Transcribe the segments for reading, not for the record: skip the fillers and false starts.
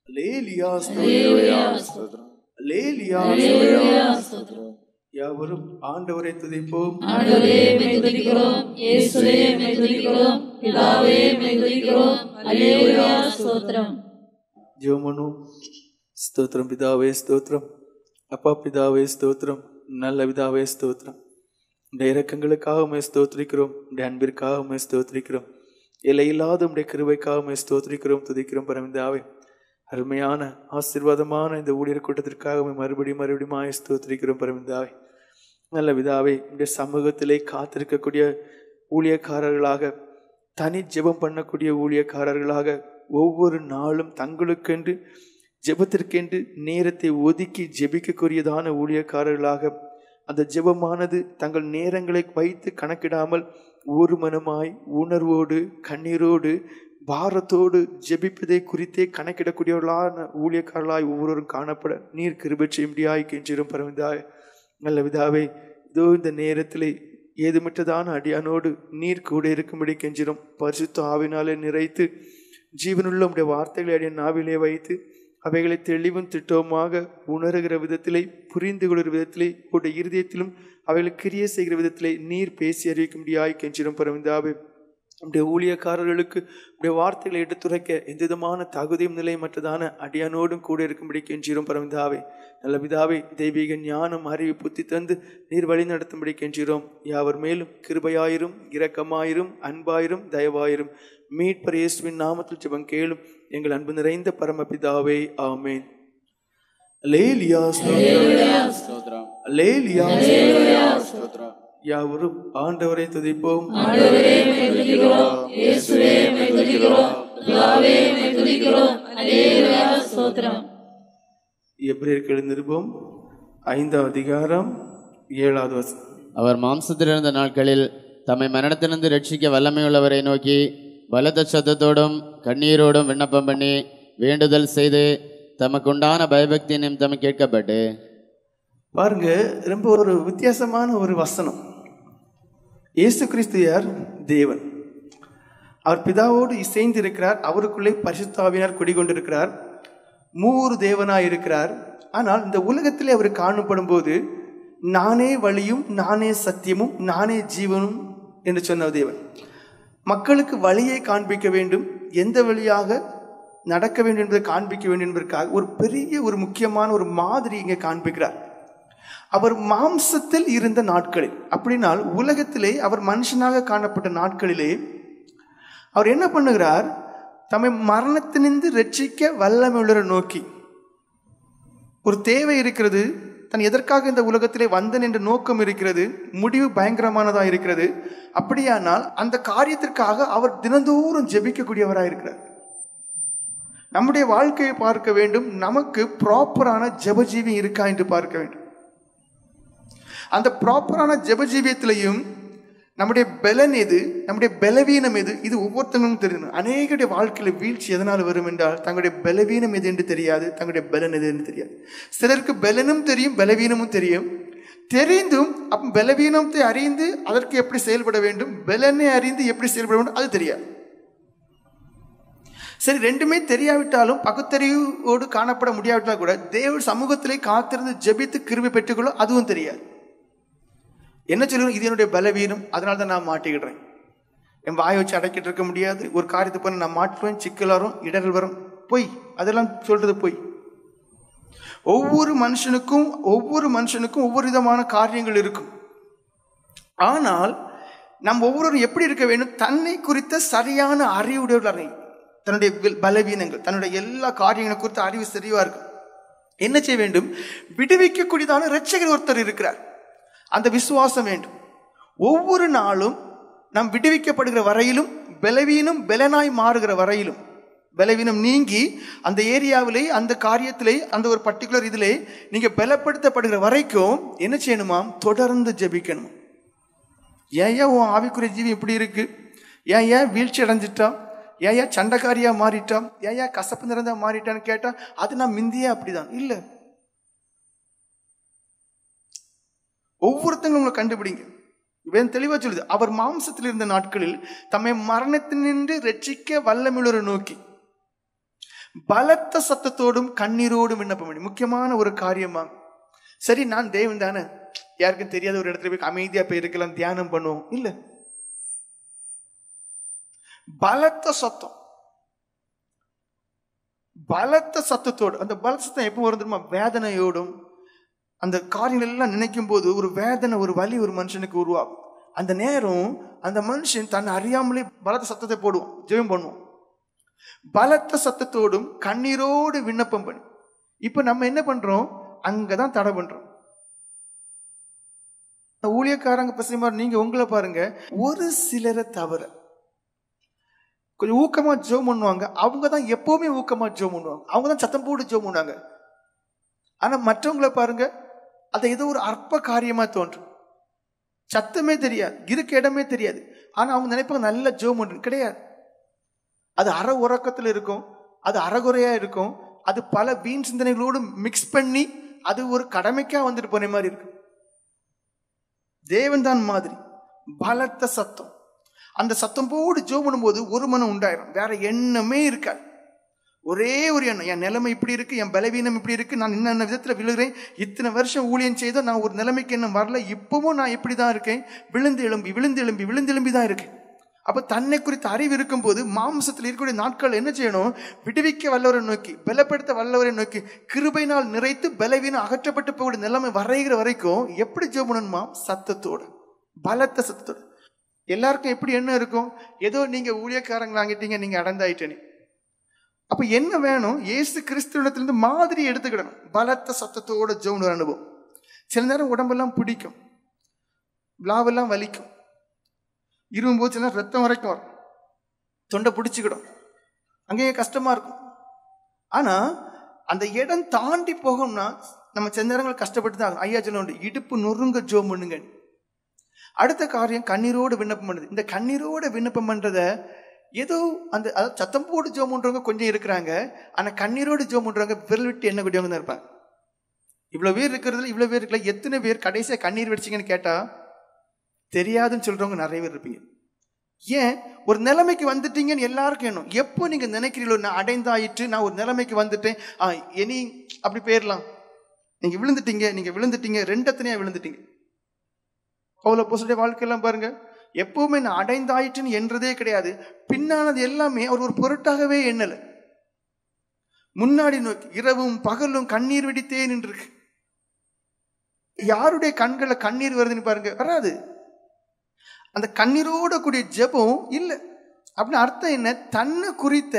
அல்லேலூயா ஸ்தோத்திரம். அல்லேலூயா ஸ்தோத்திரம். யாவரும் ஆண்டவரை துதிப்போம். ஆண்டவரே உம்மை துதிக்கிறோம். இயேசுவே உம்மை துதிக்கிறோம். பிதாவே உம்மை துதிக்கிறோம். அல்லேலூயா ஸ்தோத்திரம். ஜெபமனு. ஸ்தோத்திரம் பிதாவே ஸ்தோத்திரம். அப்பா பிதாவே ஸ்தோத்திரம். நல்ல பிதாவே ஸ்தோத்திரம். உடைய இரக்கங்களுக்காக உம்மை ஸ்தோத்திரிக்கிறோம். உடைய அன்பிற்காக உம்மை ஸ்தோத்திரிக்கிறோம். எல்லையில்லாத உடைய கிருபைக்காக உம்மை ஸ்தோத்திரிக்கிறோம், துதிக்கிறோம் பரமபிதாவே. அருமையான ஆசீர்வாதமான இந்த ஊழியர் கூட்டத்திற்காக மறுபடியும் ஸ்தோத்திரிக்கிறோம் பரமபிதாவே. நல்ல பிதாவே, உடைய சமூகத்திலே காத்திருக்கக்கூடிய ஊழியக்காரர்களாக, தனி ஜெபம் பண்ணக்கூடிய ஊழியக்காரர்களாக, ஒவ்வொரு நாளும் தங்களுக்கென்று ஜெபத்திற்கென்று நேரத்தை ஒதுக்கி ஜெபிக்கக்கூடியதான ஊழியக்காரர்களாக, அந்த ஜெபமானது தங்கள் நேரங்களை வைத்து கணக்கிடாமல் ஒரு மனமாய் உணர்வோடு கண்ணீரோடு பாரத்தோடு ஜெபிப்பதை குறித்தே கணக்கிடக்கூடியவர்களான ஊழியக்காரர்களாய் ஒவ்வொருவரும் காணப்பட நீர் கிருபை செய்யும்படியாய் கெஞ்சிரும் பரமபிதாவே. நல்ல பிதாவே, இதோ இந்த நேரத்திலே ஏதுமிட்டதான அடியானோடு நீர் கூட இருக்கும்படி கெஞ்சிரும். பரிசுத்த ஆவினாலே நிறைத்து ஜீவனுள்ள உடைய வார்த்தைகளை அடியான் நாவிலே வைத்து அவைகளை தெளிவும் திட்டவுமாக உணர்கிற விதத்திலே, புரிந்து கொள்கிற விதத்திலே, உடைய இருதயத்திலும் அவைகளை கிரியை செய்கிற விதத்திலே நீர் பேசி அறிவிக்கும்படியாய் கெஞ்சிரும் பரமபிதாவே. உடைய ஊழியக்காரர்களுக்கு உடைய வார்த்தைகளை எடுத்துரைக்க எந்த விதமான தகுதியும் நிலைமற்றதான அடியானோடும் கூட இருக்கும்படி கெஞ்சிரும் பரமபிதாவே. நல்ல பிதாவே, தெய்வீக ஞானம் அறிவு புத்தி தந்து நீர் வழி நடத்தும்படி கெஞ்சிரோம். யாவர் மேலும் கிருபையாயிரும், இரக்கமாயிரும், அன்பாயிரும், தயவாயிரும். மீட்பர் இயேசுவின் நாமத்தில் ஜெபம் கேளும் எங்கள் அன்பு நிறைந்த பரமபிதாவே, ஆமென். அல்லேலூயா ஸ்தோத்திரம். அல்லேலூயா ஸ்தோத்திரம். யாவரும் ஆண்டவரை துதிப்போம். ஆண்டவரே உம்மை துதிக்கிறோம். இயேசுவே உம்மை துதிக்கிறோம். பிதாவே உம்மை துதிக்கிறோம். அல்லேலூயா ஸ்தோத்திரம். எபிரேயர் நிருபம் 5ஆம் அதிகாரம் 7வது வசனம். அவர் மாம்சத்திலிருந்த நாட்களில் தம்மை மரணத்திலிருந்து ரட்சிக்க வல்லமையுள்ளவரை நோக்கி பலத்த சத்தத்தோடும் கண்ணீரோடும் விண்ணப்பம் பண்ணி வேண்டுதல் செய்து தமக்குண்டான பயபக்தி நிமித்தம் கேட்கப்பட்டு. பாருங்க, ரொம்ப ஒரு வித்தியாசமான ஒரு வசனம். இயேசு கிறிஸ்து யார்? தேவன். அவர் பிதாவோடு இசைந்து இருக்கிறார். அவருக்குள்ளே பரிசுத்த ஆவியானவர் குடிகொண்டிருக்கிறார். மூவர் தேவனாய் இருக்கிறார். ஆனால் இந்த உலகத்திலே அவர் காணப்படும் போது நானே வழியும், நானே சத்தியமும், நானே ஜீவனும் என்று சொன்ன தேவன். மக்களுக்கு வழியை காண்பிக்க வேண்டும், எந்த வழியாக நடக்க வேண்டும் என்பதை காண்பிக்க வேண்டும் என்பதற்காக ஒரு பெரிய ஒரு முக்கியமான ஒரு மாதிரி இங்கே காண்பிக்கிறார். அவர் மாம்சத்தில் இருந்த நாட்களில், அப்படினால் உலகத்திலே அவர் மனுஷனாக காணப்பட்ட நாட்களிலே அவர் என்ன பண்ணுகிறார்? தம்மை மரணத்தினின்று ரட்சிக்க வல்லமையுள்ளவரை நோக்கி, ஒரு தேவை இருக்கிறது, தன் எதற்காக இந்த உலகத்திலே வந்தன் என்ற நோக்கம் இருக்கிறது, முடிவு பயங்கரமானதாக இருக்கிறது. அப்படியானால் அந்த காரியத்திற்காக அவர் தினந்தோறும் ஜெபிக்கக்கூடியவராக இருக்கிறார். நம்முடைய வாழ்க்கையை பார்க்க வேண்டும், நமக்கு ப்ராப்பரான ஜெபஜீவி இருக்கா என்று பார்க்க வேண்டும். அந்த ப்ராப்பரான ஜெபஜீவியத்திலையும் நம்முடைய பலன் எது, நம்முடைய பலவீனம் எது, இது ஒவ்வொருத்தங்களும் தெரியணும். அநேகருடைய வாழ்க்கையில் வீழ்ச்சி எதனால் வரும் என்றால் தங்களுடைய பலவீனம் எது என்று தெரியாது, தங்களுடைய பலன் எது என்று தெரியாது. சிலருக்கு பலனும் தெரியும், பலவீனமும் தெரியும். தெரிந்தும் பலவீனத்தை அறிந்து அதற்கு எப்படி செயல்பட வேண்டும், பலனை அறிந்து எப்படி செயல்பட வேண்டும் அது தெரியாது. சரி, ரெண்டுமே தெரியாவிட்டாலும் பகுத்தறிவோடு காணப்பட முடியாவிட்டால் கூட தேவ சமூகத்திலே காத்திருந்து ஜெபித்து கிருபை பெற்றுக்கொள்ள அதுவும் தெரியாது. என்ன சொல்லுவோம்? இது என்னுடைய பலவீனம், அதனால தான் நான் மாட்டிக்கிடுறேன். என் வாயை வச்சு அடக்கிட்டு இருக்க முடியாது. ஒரு காரியத்தை பண்ண நான் மாட்டுவேன், சிக்கல் வரும், இடர்கள் வரும். பொய், அதெல்லாம் சொல்றது பொய். ஒவ்வொரு மனுஷனுக்கும் ஒவ்வொரு விதமான காரியங்கள் இருக்கும். ஆனால் நம் ஒவ்வொருவரும் எப்படி இருக்க வேண்டும்? தன்னை குறித்த சரியான அறிவுடையவர்கள், தன்னுடைய பலவீனங்கள், தன்னுடைய எல்லா காரியங்களை குறித்த அறிவு சரிவா இருக்கும். என்ன செய்ய வேண்டும்? விடுவிக்கக்கூடியதான இரட்சகர் ஒருத்தர் இருக்கிறார். அந்த விசுவாசம் வேண்டும். ஒவ்வொரு நாளும் நாம் விடுவிக்கப்படுகிற வரையிலும், பலவீனம் பலனாய் மாறுகிற வரையிலும், பலவீனம் நீங்கி அந்த ஏரியாவிலே, அந்த காரியத்திலே, அந்த ஒரு பர்டிகுலர் இதிலே நீங்க பலப்படுத்தப்படுகிற வரைக்கும் என்ன செய்யணுமாம்? தொடர்ந்து ஜெபிக்கணும். ஏன் உன் ஆவிக்குரிய ஜீவி இப்படி இருக்கு? ஏன் வீழ்ச்சி அடைஞ்சிட்டான்? ஏன் சண்டைக்காரியா மாறிட்டான்? ஏன் கசப்பு நிறைந்தா மாறிட்டான்னு கேட்டா அது நான் மிந்தியே அப்படிதான் இல்லை. ஒவ்வொருத்தங்களும் உங்களை கண்டுபிடிங்க. வேறு தெளிவா சொல்லுது, அவர் மாம்சத்தில் இருந்த நாட்களில் தம்மை மரணத்தினின்று ரட்சிக்க வல்லமையுள்ளவரை நோக்கி. பலத்த சத்தத்தோடும் கண்ணீரோடும் விண்ணப்பம் பண்ணி. முக்கியமான ஒரு காரியமா. சரி, நான் தேவன் தானே, யாருக்கும் தெரியாத ஒரு இடத்துல போய் அமைதியா போய் இருக்கலாம், தியானம் பண்ணுவோம். இல்ல, பலத்த சத்தம், பலத்த சத்தத்தோடு. அந்த பலத்த சத்தம் எப்போ வரும் தெரியுமா? வேதனையோடும். அந்த காரியங்கள் எல்லாம் நினைக்கும் போது ஒரு வேதனை, ஒரு வலி ஒரு மனுஷனுக்கு உருவாகும். அந்த நேரம் அந்த மனுஷன் தன்னை அறியாமலே பலத்த சத்தத்தை போடுவோம், ஜெபம் பண்ணுவோம். பலத்த சத்தத்தோடும் கண்ணீரோடு விண்ணப்பம் பண்ணி. இப்ப நம்ம என்ன பண்றோம்? அங்கதான் தடை பண்றோம். ஊழியக்காரங்க பசங்க, நீங்க உங்களை பாருங்க, ஒரு சிலரை தவிர கொஞ்சம் ஊக்கமா ஜெபம் பண்ணுவாங்க. அவங்க தான் எப்பவுமே ஊக்கமா ஜெபம் பண்ணுவாங்க, அவங்க தான் சத்தம் போட்டு ஜெபம் பண்ணுவாங்க. ஆனா மற்றவங்களை பாருங்க, அதை ஏதோ ஒரு அற்ப காரியமா தோன்றும். சத்தமே தெரியாது, இருக்க இடமே தெரியாது, ஆனா அவங்க நினைப்பாங்க நல்ல ஜெபம் பண்றது. கிடையாது. அது அற உறக்கத்துல இருக்கும், அது அறகுறையா இருக்கும், அது பல வீண் சிந்தனைகளோடு மிக்ஸ் பண்ணி அது ஒரு கடமைக்கா வந்துட்டு போன மாதிரி இருக்கு. தேவன் தான் மாதிரி. பலத்த சத்தம், அந்த சத்தம் போடு ஜெபம் பண்ணும்போது ஒரு மனம் உண்டாயிரும், வேற எண்ணமே இருக்காது. ஒரே ஒரு எண்ணம், என் நிலைமை இப்படி இருக்கு, என் பலவீனம் இப்படி இருக்கு, நான் இன்ன விதத்துல விழுகிறேன், இத்தனை வருஷம் ஊழியம் செய்தோ நான் ஒரு நிலைமைக்கு என்ன வரல, இப்பவும் நான் இப்படிதான் இருக்கேன், விழுந்து எழும்பி விழுந்து எழும்பி விழுந்து எழும்பி தான் இருக்கேன். அப்ப தன்னை குறித்த அறிவு இருக்கும் போது மாம்சத்தில் இருக்கக்கூடிய நாட்கள் என்ன செய்யணும்? விடுவிக்க வல்லவரை நோக்கி, பலப்படுத்த வல்லவரை நோக்கி, கிருபையினால் நிறைத்து பலவீனம் அகற்றப்பட்டு போகக்கூடிய நிலைமை வரைகிற வரைக்கும் எப்படி ஜெபம் பண்ணணுமா? சத்தத்தோடு, பலத்த சத்தத்தோடு. எல்லாருக்கும் எப்படி என்ன இருக்கும்? ஏதோ நீங்க ஊழியக்காரங்க வாங்கிட்டீங்க, நீங்க அடர்ந்தாயிட்டேன்னு. அப்ப என்ன வேணும்? இயேசு கிறிஸ்துவிடத்திலிருந்து மாதிரி எடுத்துக்கிடணும். பலத்த சத்தத்தோட ஜெபம் அனுபவம். சில நேரம் உடம்பெல்லாம் பிடிக்கும், விழாவெல்லாம் வலிக்கும், இருமும்போது சில நேரம் ரத்தம் வரைக்கும் வரும், தொண்டை பிடிச்சிக்கிடும், அங்கேயே கஷ்டமா இருக்கும். ஆனா அந்த இடம் தாண்டி போகணும்னா நம்ம சில நேரங்கள் கஷ்டப்பட்டு தான். ஐயா சொல்ல இடுப்பு நொறுங்க ஜெபம் பண்ணுங்க. அடுத்த காரியம் கண்ணீரோடு விண்ணப்பம் பண்ணுது. இந்த கண்ணீரோடு விண்ணப்பம் பண்றத ஏதோ அந்த சத்தம் போட்டு ஜெபம் பண்றவங்க கொஞ்சம் இருக்கிறாங்க, ஆனா கண்ணீரோடு ஜெபம் பண்றவங்க விரல் விட்டு என்ன கூடியவங்க தான் இருப்பாங்க. இவ்வளவு பேர் இருக்கிறதுல இவ்வளவு பேர் இருக்கல, எத்தனை பேர் கடைசியா கண்ணீர் வெடிச்சிங்கன்னு கேட்டா தெரியாதுன்னு சொல்றவங்க நிறைய பேர் இருப்பீங்க. ஏன்? ஒரு நிலைமைக்கு வந்துட்டீங்கன்னு எல்லாருக்கும் எண்ணும். எப்போ நீங்க நினைக்கிறீங்களோ நான் அடைந்தாயிட்டு, நான் ஒரு நிலைமைக்கு வந்துட்டேன், இனி அப்படி போயிடலாம். நீங்க விழுந்துட்டீங்க, ரெண்டத்தனையா விழுந்துட்டீங்க. பவுல் அப்போஸ்தலருடைய வாழ்க்கையெல்லாம் பாருங்க, எப்பவுமே நான் அடைந்தாயிட்டுன்னு என்றதே கிடையாது. பின்னானது எல்லாமே அவர் ஒரு பொருட்டாகவே எண்ணல. முன்னாடி நோக்கி இரவும் பகலும் கண்ணீர் வெடித்தே நின்று இருக்கு. யாருடைய கண்களை கண்ணீர் வருதுன்னு பாருங்க, வராது. அந்த கண்ணீரோட கூடிய ஜெபம் இல்லை. அப்படின்னு அர்த்தம் என்ன? தன்னை குறித்த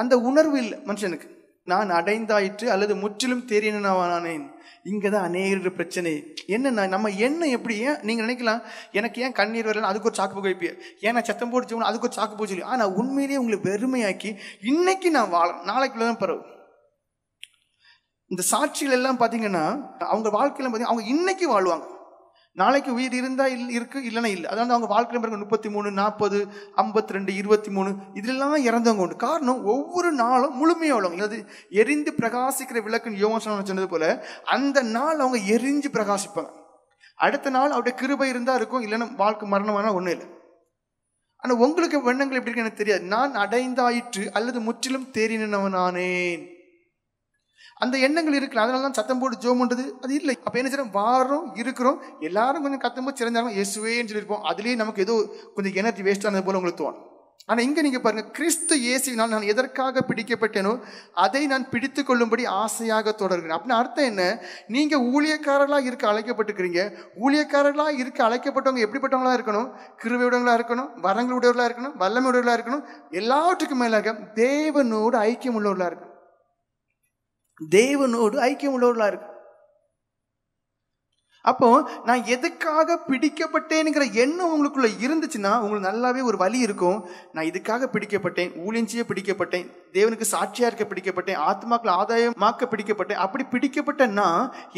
அந்த உணர்வு இல்லை மனுஷனுக்கு. நான் அடைந்தாயிற்று அல்லது முற்றிலும் தேறினேன். இங்கதான் அநேக பிரச்சனை. என்னன்னா நம்ம எண்ணம் எப்படி? ஏன் நீங்க நினைக்கலாம் எனக்கு ஏன் கண்ணீர் வரல, அதுக்கு ஒரு சாக்கு போக்கு வைப்பிய, ஏன்னா சத்தம் போட்டு ஜெபம் அதுக்கு ஒரு சாக்கு போச்சு சொல்லி. ஆனா உண்மையிலேயே உங்களை வெறுமையாக்கி இன்னைக்கு நான் வாழணும், நாளைக்குள்ளதான் பரவு. இந்த சாட்சிகள் எல்லாம் பாத்தீங்கன்னா அவங்க வாழ்க்கையில பாத்தீங்கன்னா அவங்க இன்னைக்கு வாழ்வாங்க, நாளைக்கு உயிர் இருந்தா இருக்கு, இல்லைன்னா இல்லை. அதாவது அவங்க வாழ்க்கையில பாருங்க 33, 40, 52, 23 இதெல்லாம் இறந்தவங்க உண்டு. காரணம் ஒவ்வொரு நாளும் முழுமையா உள்ளவங்க. அது எரிந்து பிரகாசிக்கிற விளக்குன்னு யோவான் சொன்னது போல அந்த நாள் அவங்க எரிஞ்சு பிரகாசிப்பாங்க. அடுத்த நாள் அவருடைய கிருபை இருந்தா இருக்கும், இல்லைன்னா வாழ்க்கை மரணமான ஒண்ணும் இல்லை. ஆனா உங்களுக்கு எண்ணங்கள் எப்படி இருக்கு எனக்கு தெரியாது. நான் அடைந்தாயிற்று அல்லது முற்றிலும் தேறினவனானேன், அந்த எண்ணங்கள் இருக்கலாம். அதனாலதான் சத்தம் போட்டு ஜெபம் பண்றது அது இல்லை. அப்ப என்ன செய்யறோம்? வாரம் இருக்கிறோம், எல்லாரும் கொஞ்சம் கத்தம் போது சிறந்தாலும் இயேசுவேன்னு சொல்லியிருப்போம். அதுலயே நமக்கு ஏதோ கொஞ்சம் எனர்ஜி வேஸ்ட் ஆனது போல உங்களுக்கு தோணும். ஆனா இங்க நீங்க பாருங்க, கிறிஸ்து இயேசுவினால் நான் எதற்காக பிடிக்கப்பட்டேனோ அதை நான் பிடித்து கொள்ளும்படி ஆசையாக தொடர்கிறேன். அப்படின்னு அர்த்தம் என்ன? நீங்க ஊழியக்காரர்களா இருக்க அழைக்கப்பட்டிருக்கிறீங்க. ஊழியக்காரர்களா இருக்க அழைக்கப்பட்டவங்க எப்படிப்பட்டவங்களா இருக்கணும்? கிருபையுடையவங்களா இருக்கணும், வரங்களுடையவர்களா இருக்கணும், வல்லமையுடையவர்களா இருக்கணும். எல்லாவற்றுக்கும் மேலாக தேவனோடு ஐக்கியம் உள்ளவர்களா இருக்கணும். தேவனோடு ஐக்கியம் உள்ளவர்களா இருக்கு. அப்போ நான் எதுக்காக பிடிக்கப்பட்டேன்ங்கிற எண்ணம் உங்களுக்குள்ள இருந்துச்சுன்னா உங்களுக்கு நல்லாவே ஒரு வழி இருக்கும். நான் இதுக்காக பிடிக்கப்பட்டேன், ஊழியஞ்சிய பிடிக்கப்பட்டேன், தேவனுக்கு சாட்சியா இருக்க பிடிக்கப்பட்டேன், ஆத்மாக்கள் ஆதாயமாக்க பிடிக்கப்பட்டேன். அப்படி பிடிக்கப்பட்டேன்னா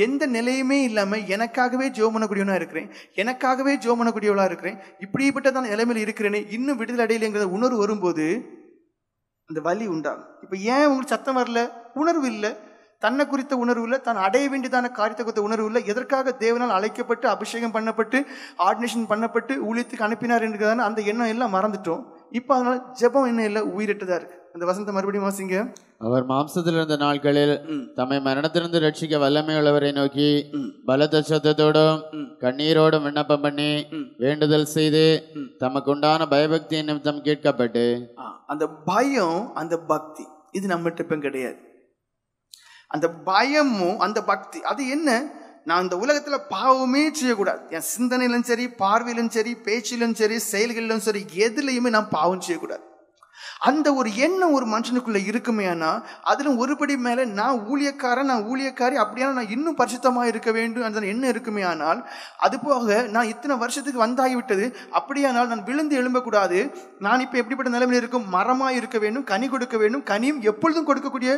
எந்த நிலையுமே இல்லாம எனக்காகவே ஜெபம் பண்ணக்கூடியவனா இருக்கிறேன், எனக்காகவே ஜெபம் பண்ணக்கூடியவளா இருக்கிறேன், இப்படிப்பட்டதான் நிலைமையில் இருக்கிறேனே, இன்னும் விடுதலை அடையலைங்கிற உணர்வு வரும்போது அந்த வலி உண்டாகும். இப்ப ஏன் உங்களுக்கு சத்தம் வரல? உணர்வு இல்லை, தன்னை குறித்த உணர்வு இல்லை, தான் அடைய வேண்டியதான காரியத்தை குறித்த உணர்வு இல்லை. எதற்காக தேவனால் அழைக்கப்பட்டு அபிஷேகம் பண்ணப்பட்டு ஆர்டினேஷன் பண்ணப்பட்டு ஊழியத்துக்கு அனுப்பினார் என்றதான அந்த எண்ணம் எல்லாம் மறந்துட்டோம். இப்போ அதனால ஜெபம் என்ன இல்லை, உயிரிட்டதா இருக்கு. அந்த வசனத்தை மறுபடியும் வாசிங்க. அவர் மாம்சத்தில் இருந்த நாட்களில் தம்மை மரணத்திலிருந்து ரட்சிக்க வல்லமையுள்ளவரை நோக்கி பலத்த சத்தத்தோடும் கண்ணீரோடும் விண்ணப்பம் பண்ணி வேண்டுதல் செய்து தமக்கு உண்டான பயபக்தியின் நிமித்தம் கேட்கப்பட்டு. அந்த பயம், அந்த பக்தி இது நம்மகிட்ட இப்ப கிடையாது. அந்த பயமும் அந்த பக்தி அது என்ன? நான் இந்த உலகத்துல பாவமே செய்யக்கூடாது. என் சிந்தனையிலும் சரி, பார்வையிலும் சரி, பேச்சிலும் சரி, செயல்களிலும் சரி, எதுலையுமே நான் பாவம் செய்யக்கூடாது. அந்த ஒரு எண்ணம் ஒரு மனுஷனுக்குள்ள இருக்குமே, ஆனா அதுல ஒருபடி மேல நான் ஊழியக்காரன், நான் ஊழியக்காரி, அப்படியான நான் இன்னும் பரிசுத்தமா இருக்க வேண்டும் அந்த எண்ணம் இருக்குமே. ஆனால் அது போக நான் இத்தனை வருஷத்துக்கு வந்தாகிவிட்டது, அப்படியானால் நான் விழுந்து எழும்பக்கூடாது, நான் இப்ப எப்படிப்பட்ட நிலைமையில இருக்கும், மரமா இருக்க வேண்டும், கனி கொடுக்க வேண்டும், கனியும் எப்பொழுதும் கொடுக்கக்கூடிய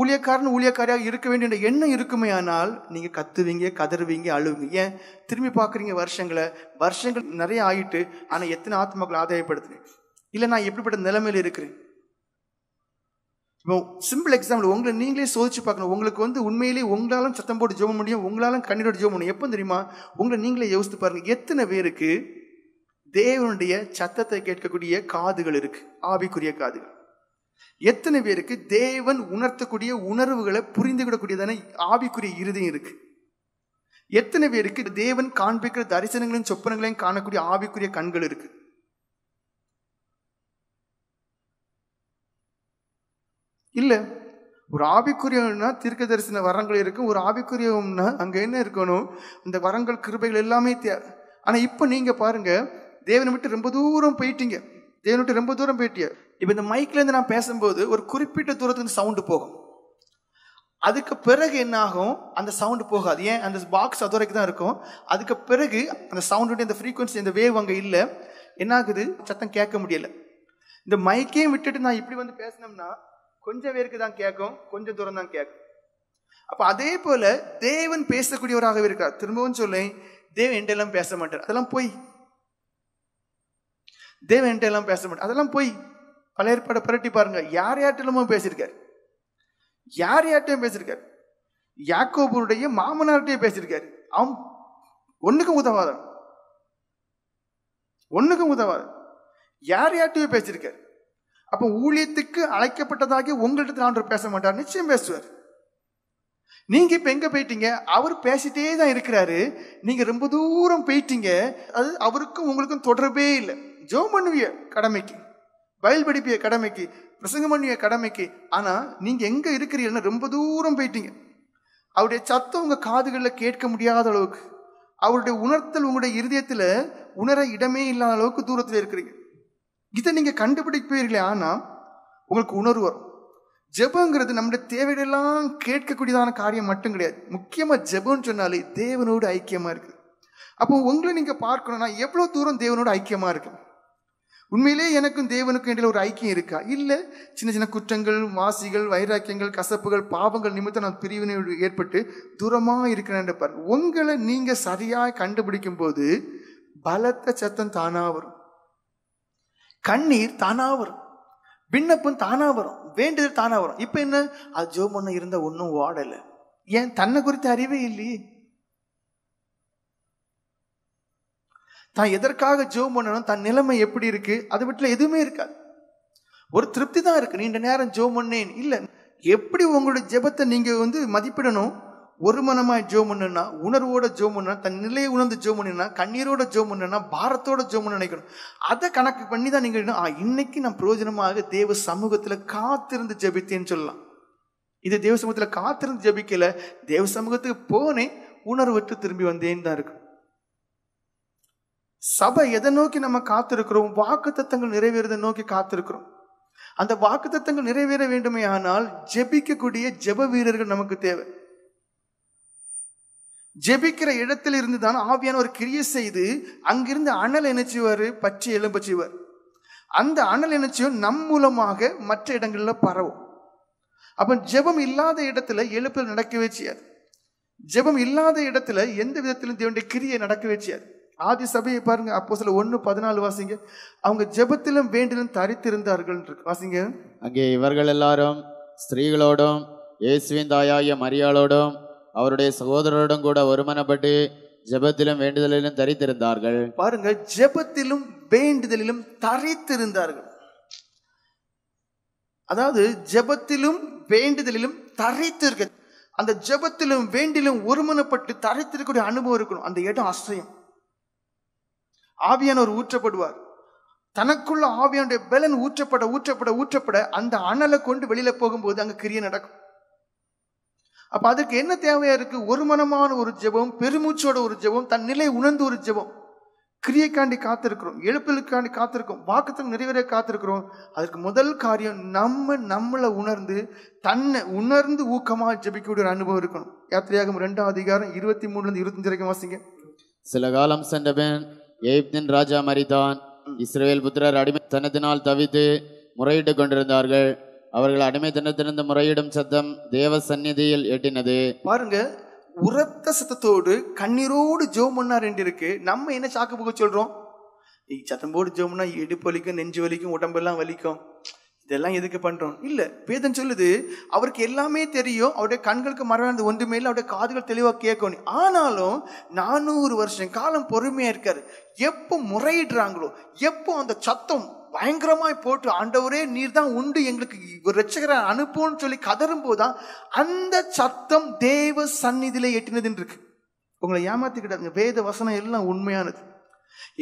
ஊழியக்காரன் ஊழியக்காரியாக இருக்க வேண்டிய எண்ணம் இருக்குமே. ஆனால் நீங்க கத்துவீங்க, கதறுவீங்க, அழுவீங்க. ஏன் திரும்பி பாக்குறீங்க? வருஷங்கள் நிறைய ஆயிட்டு, ஆனா எத்தனை ஆத்மாக்களை ஆதாயப்படுத்துறேன்? இல்ல நான் எப்படிப்பட்ட நிலைமையில இருக்கிறேன்? இப்போ சிம்பிள் எக்ஸாம்பிள், உங்களை நீங்களே சோதிச்சு பார்க்கணும். உங்களுக்கு உண்மையிலேயே உங்களாலும் சத்தம் போட்டு ஜெபம் முடியும், உங்களாலும் கண்ணீரோடு ஜெபம் முடியும். எப்போ தெரியுமா? உங்களை நீங்களே யோசித்து பாருங்க. எத்தனை பேருக்கு தேவனுடைய சத்தத்தை கேட்கக்கூடிய காதுகள் இருக்கு, ஆவிக்குரிய காதுகள்? எத்தனை பேருக்கு தேவன் உணர்த்தக்கூடிய உணர்வுகளை புரிந்துவிடக்கூடியதான ஆவிக்குரிய இருதயம் இருக்கு? எத்தனை பேருக்கு தேவன் காண்பிக்கிற தரிசனங்களையும் சொப்பனங்களையும் காணக்கூடிய ஆவிக்குரிய கண்கள் இருக்கு? இல்ல. ஒரு ஆவிக்குரியம்னா தீர்க்க தரிசன வரங்கள் இருக்கும். ஒரு ஆவிக்குரியம்னா அங்க என்ன இருக்கணும்? இந்த வரங்கள் கிருபைகள் எல்லாமே ஆனா இப்ப நீங்க பாருங்க, தேவனை விட்டு ரொம்ப தூரம் போயிட்டீங்க. தேவனை விட்டு ரொம்ப தூரம் போயிட்டீங்க. இப்ப இந்த மைக்ல இருந்து நான் பேசும்போது ஒரு குறிப்பிட்ட தூரத்துக்கு சவுண்டு போகும். அதுக்கு பிறகு என்ன ஆகும்? அந்த சவுண்டு போகாது. ஏன்? அந்த பாக்ஸ் அது வரைக்கும் தான் இருக்கும். அதுக்கு பிறகு அந்த சவுண்டுடைய அந்த ஃப்ரீக்வன்சி, அந்த வேவ் அங்க இல்லை. என்ன ஆகுது? சத்தம் கேட்க முடியல. இந்த மைக்கையும் விட்டுட்டு நான் இப்படி பேசினோம்னா கொஞ்சம் பேருக்கு தான் கேட்கும், கொஞ்சம் தூரம் தான் கேட்கும். அப்ப அதே போல தேவன் பேசக்கூடியவராகவே இருக்கார். திரும்பவும் சொல்லேன், தேவன் என்கிட்ட பேச மாட்டார். அதெல்லாம் போய். தேவன் என்கிட்ட பேச மாட்டார், அதெல்லாம் போய். பழைய ஏற்பாடை புரட்டி பாருங்க, யார்கிட்டயும் பேசியிருக்காரு. யார்கிட்டயும் பேசியிருக்காரு. யாக்கோபுடைய மாமனார்கிட்டயே பேசியிருக்காரு. அவன் ஒண்ணுக்கும் உதவாதன், ஒண்ணுக்கும் உதவாதன். யார்கிட்டயும் பேசியிருக்காரு. அப்ப ஊழியத்துக்கு அழைக்கப்பட்டதாகி உங்கள்கிட்ட ஆண்டவர் பேச மாட்டார், நிச்சயம் பேசுவார். நீங்க இப்ப எங்க போயிட்டீங்க? அவர் பேசிட்டே தான் இருக்கிறாரு, நீங்க ரொம்ப தூரம் போயிட்டீங்க. அது அவருக்கும் உங்களுக்கும் தொடர்பே இல்லை. ஜெபம் பண்ணுவிய கடமைக்கு, பைபிள் படிப்பிய கடமைக்கு, பிரசங்கம் பண்ணுவிய கடமைக்கு. ஆனா நீங்க எங்க இருக்கிறீங்கன்னா ரொம்ப தூரம் போயிட்டீங்க. அவருடைய சத்தம் உங்க காதுகளில் கேட்க முடியாத அளவுக்கு, அவருடைய உணர்த்தல் உங்களுடைய இருதயத்துல உணர இடமே இல்லாத அளவுக்கு தூரத்தில் இருக்கிறீங்க. இதை நீங்க கண்டுபிடிப்பீர்களே, ஆனா உங்களுக்கு உணர்வு வரும். ஜெபங்கிறது நம்முடைய தேவைகளெல்லாம் கேட்கக்கூடியதான காரியம் மட்டும் கிடையாது. முக்கியமா ஜெபம்னு சொன்னாலே தேவனோடு ஐக்கியமா இருக்கு. அப்போ உங்களை நீங்க பார்க்கணும்னா எவ்வளவு தூரம் தேவனோடு ஐக்கியமா இருக்கு. உண்மையிலே எனக்கும் தேவனுக்கும் இடையில ஒரு ஐக்கியம் இருக்கா? இல்ல சின்ன சின்ன குற்றங்கள், வாசிகள், வைராக்கியங்கள், கசப்புகள், பாவங்கள் நிமித்தம் நான் பிரிவினை ஏற்பட்டு தூரமா இருக்கிறேன் பாருங்க. உங்களை நீங்க சரியா கண்டுபிடிக்கும் போது பலத்த சத்தம் தானா வரும், கண்ணீர் தானா வரும், விண்ணப்பம் தானா வரும், வேண்டுதல் தானா வரும். இப்ப என்ன? அது ஜெபம் பண்ண இருந்தா ஒன்னும் ஓடல. ஏன்? தன்னை குறித்த அறிவே இல்லையே. தான் எதற்காக ஜெபம் பண்ணணும், தன் நிலைமை எப்படி இருக்கு, அது வீட்டுல எதுவுமே இருக்காது. ஒரு திருப்தி தான் இருக்கு, நீண்ட நேரம் ஜெபம் பண்ணேன். இல்ல, எப்படி உங்களுடைய ஜெபத்தை நீங்க மதிப்பிடணும்? ஒரு மனமாய் ஜெபம் பண்ணுனா, உணர்வோட ஜெபம் பண்ணுனா, தன் நிலையை உணர்ந்து ஜெபம் பண்ணுனா, கண்ணீரோட ஜெபம் பண்ணுனா, பாரத்தோட ஜெபம் பண்ண நினைக்கணும். அதை கணக்கு பண்ணி தான் நீங்க இன்னைக்கு நான் பிரயோஜனமாக தேவ சமூகத்துல காத்திருந்து ஜெபித்தேன்னு சொல்லலாம். இது தேவ சமூகத்துல காத்திருந்து ஜெபிக்கல, தேவ சமூகத்துக்கு போனேன், உணர்வற்று திரும்பி வந்தேன்னு தான் இருக்கு. சபை எதை நோக்கி நம்ம காத்திருக்கிறோம்? வாக்குத்தத்தங்கள் நிறைவேறதை நோக்கி காத்திருக்கிறோம். அந்த வாக்குத்தத்தங்கள் நிறைவேற வேண்டுமே ஆனால் ஜெபிக்கக்கூடிய ஜெப வீரர்கள் நமக்கு தேவை. ஜெபிக்கிற இடத்துல இருந்து தான் ஆவியான ஒரு கிரியை செய்து அங்கிருந்து அனல் என்ன செய்வாரு? பற்றி எழும்ப செய்வார். அந்த அனல் என்ன செய்யும்? நம் மூலமாக மற்ற இடங்கள்ல பரவும். அப்ப ஜெபம் இல்லாத இடத்துல எழுப்புதல் நடக்கவே செய்யாது. ஜெபம் இல்லாத இடத்துல எந்த விதத்திலும் தேவனுடைய கிரியை நடக்கவே செய்யாது. ஆதி சபையை பாருங்க, அப்போஸ்தலர் 1:14 வாசிங்க. அவங்க ஜெபத்திலும் வேண்டிலும் தரித்திருந்தார்கள். வாசிங்க. அங்கே இவர்கள் எல்லாரும் ஸ்திரீகளோடும் இயேசுவின் தாயாகிய மரியாளோடும் அவருடைய சகோதரரோடும் கூட ஒருமனப்பட்டு ஜெபத்திலும் வேண்டுதலிலும் தரித்திருந்தார்கள். பாருங்க, ஜெபத்திலும் வேண்டுதலிலும் தரித்திருந்தார்கள். அதாவது ஜெபத்திலும் வேண்டுதலிலும் தரித்திருக்க, அந்த ஜெபத்திலும் வேண்டிலும் ஒருமனப்பட்டு தரித்திருக்கக்கூடிய அனுபவம் இருக்கணும். அந்த இடம் அசையும். ஆவியானவர் ஊற்றப்படுவார். தனக்குள்ள ஆவியானுடைய பலன் ஊற்றப்பட ஊற்றப்பட ஊற்றப்பட அந்த அனலை கொண்டு வெளியில போகும்போது அங்க கிரியை நடக்கும். அப்ப அதுக்கு என்ன தேவையா இருக்கு? ஒரு மனமான ஒரு ஜெபம், பெருமூச்சோட ஒரு ஜெபம், தன் நிலை உணர்ந்து ஒரு ஜெபம். கிரியைக்காண்டி காத்திருக்கிறோம், எழுப்பலுக்காண்டி காத்திருக்கோம், வாக்குத்தத்தம் நிறைவேற காத்திருக்கிறோம். அதற்கு முதல் காரியம் நம்மளை உணர்ந்து தன்னை உணர்ந்து ஊக்கமா ஜெபிக்கக்கூடிய ஒரு அனுபவம் இருக்கணும். யாத்திரையாகமம் 2ஆம் அதிகாரம் 23 25 வரைக்கும் வாசிங்க. சில காலம் சென்றபின் எகிப்தின் ராஜா மரித்தான். இஸ்ரவேல் புத்திரர் அடிமைத்தனத்தினால் தவித்து முறையிட்டு கொண்டிருந்தார்கள். அவர்கள் அடிமைத்தனத்திலிருந்து முறையிடும் சத்தம் தேவ சந்நிதியில் எட்டினது. பாருங்க, உரத்த சத்தத்தோடு கண்ணீரோடு ஜெபம் பண்ணார் என்று இருக்கு. நம்ம என்ன சாக்கு போக சொல்றோம்? சத்தம் போடு ஜெபம்னா இடுப்பு வலிக்கும், நெஞ்சு வலிக்கும், உடம்பெல்லாம் வலிக்கும், இதெல்லாம் எதுக்கு பண்றோம்? இல்ல, வேதம் சொல்லுது அவருக்கு எல்லாமே தெரியும், அவருடைய கண்களுக்கு மறைவானது ஒன்றுமே இல்லை, அவருடைய காதுகள் தெளிவா கேட்கணும். ஆனாலும் 400 வருஷம் காலம் பொறுமையா இருக்காரு. எப்போ முறையிடுறாங்களோ, எப்போ அந்த சத்தம் பயங்கரமாய் போட்டு ஆண்டவரே நீர் தான் உண்டு, எங்களுக்கு ஒரு ரட்சகரை அனுப்புன்னு சொல்லி கதரும் போதுதான் அந்த சத்தம் தேவ சந்நிதியில எட்டினதுன்னு இருக்கு. உங்களை ஏமாத்திக்கிட்டாங்க, வேத வசனம் எல்லாம் உண்மையானது.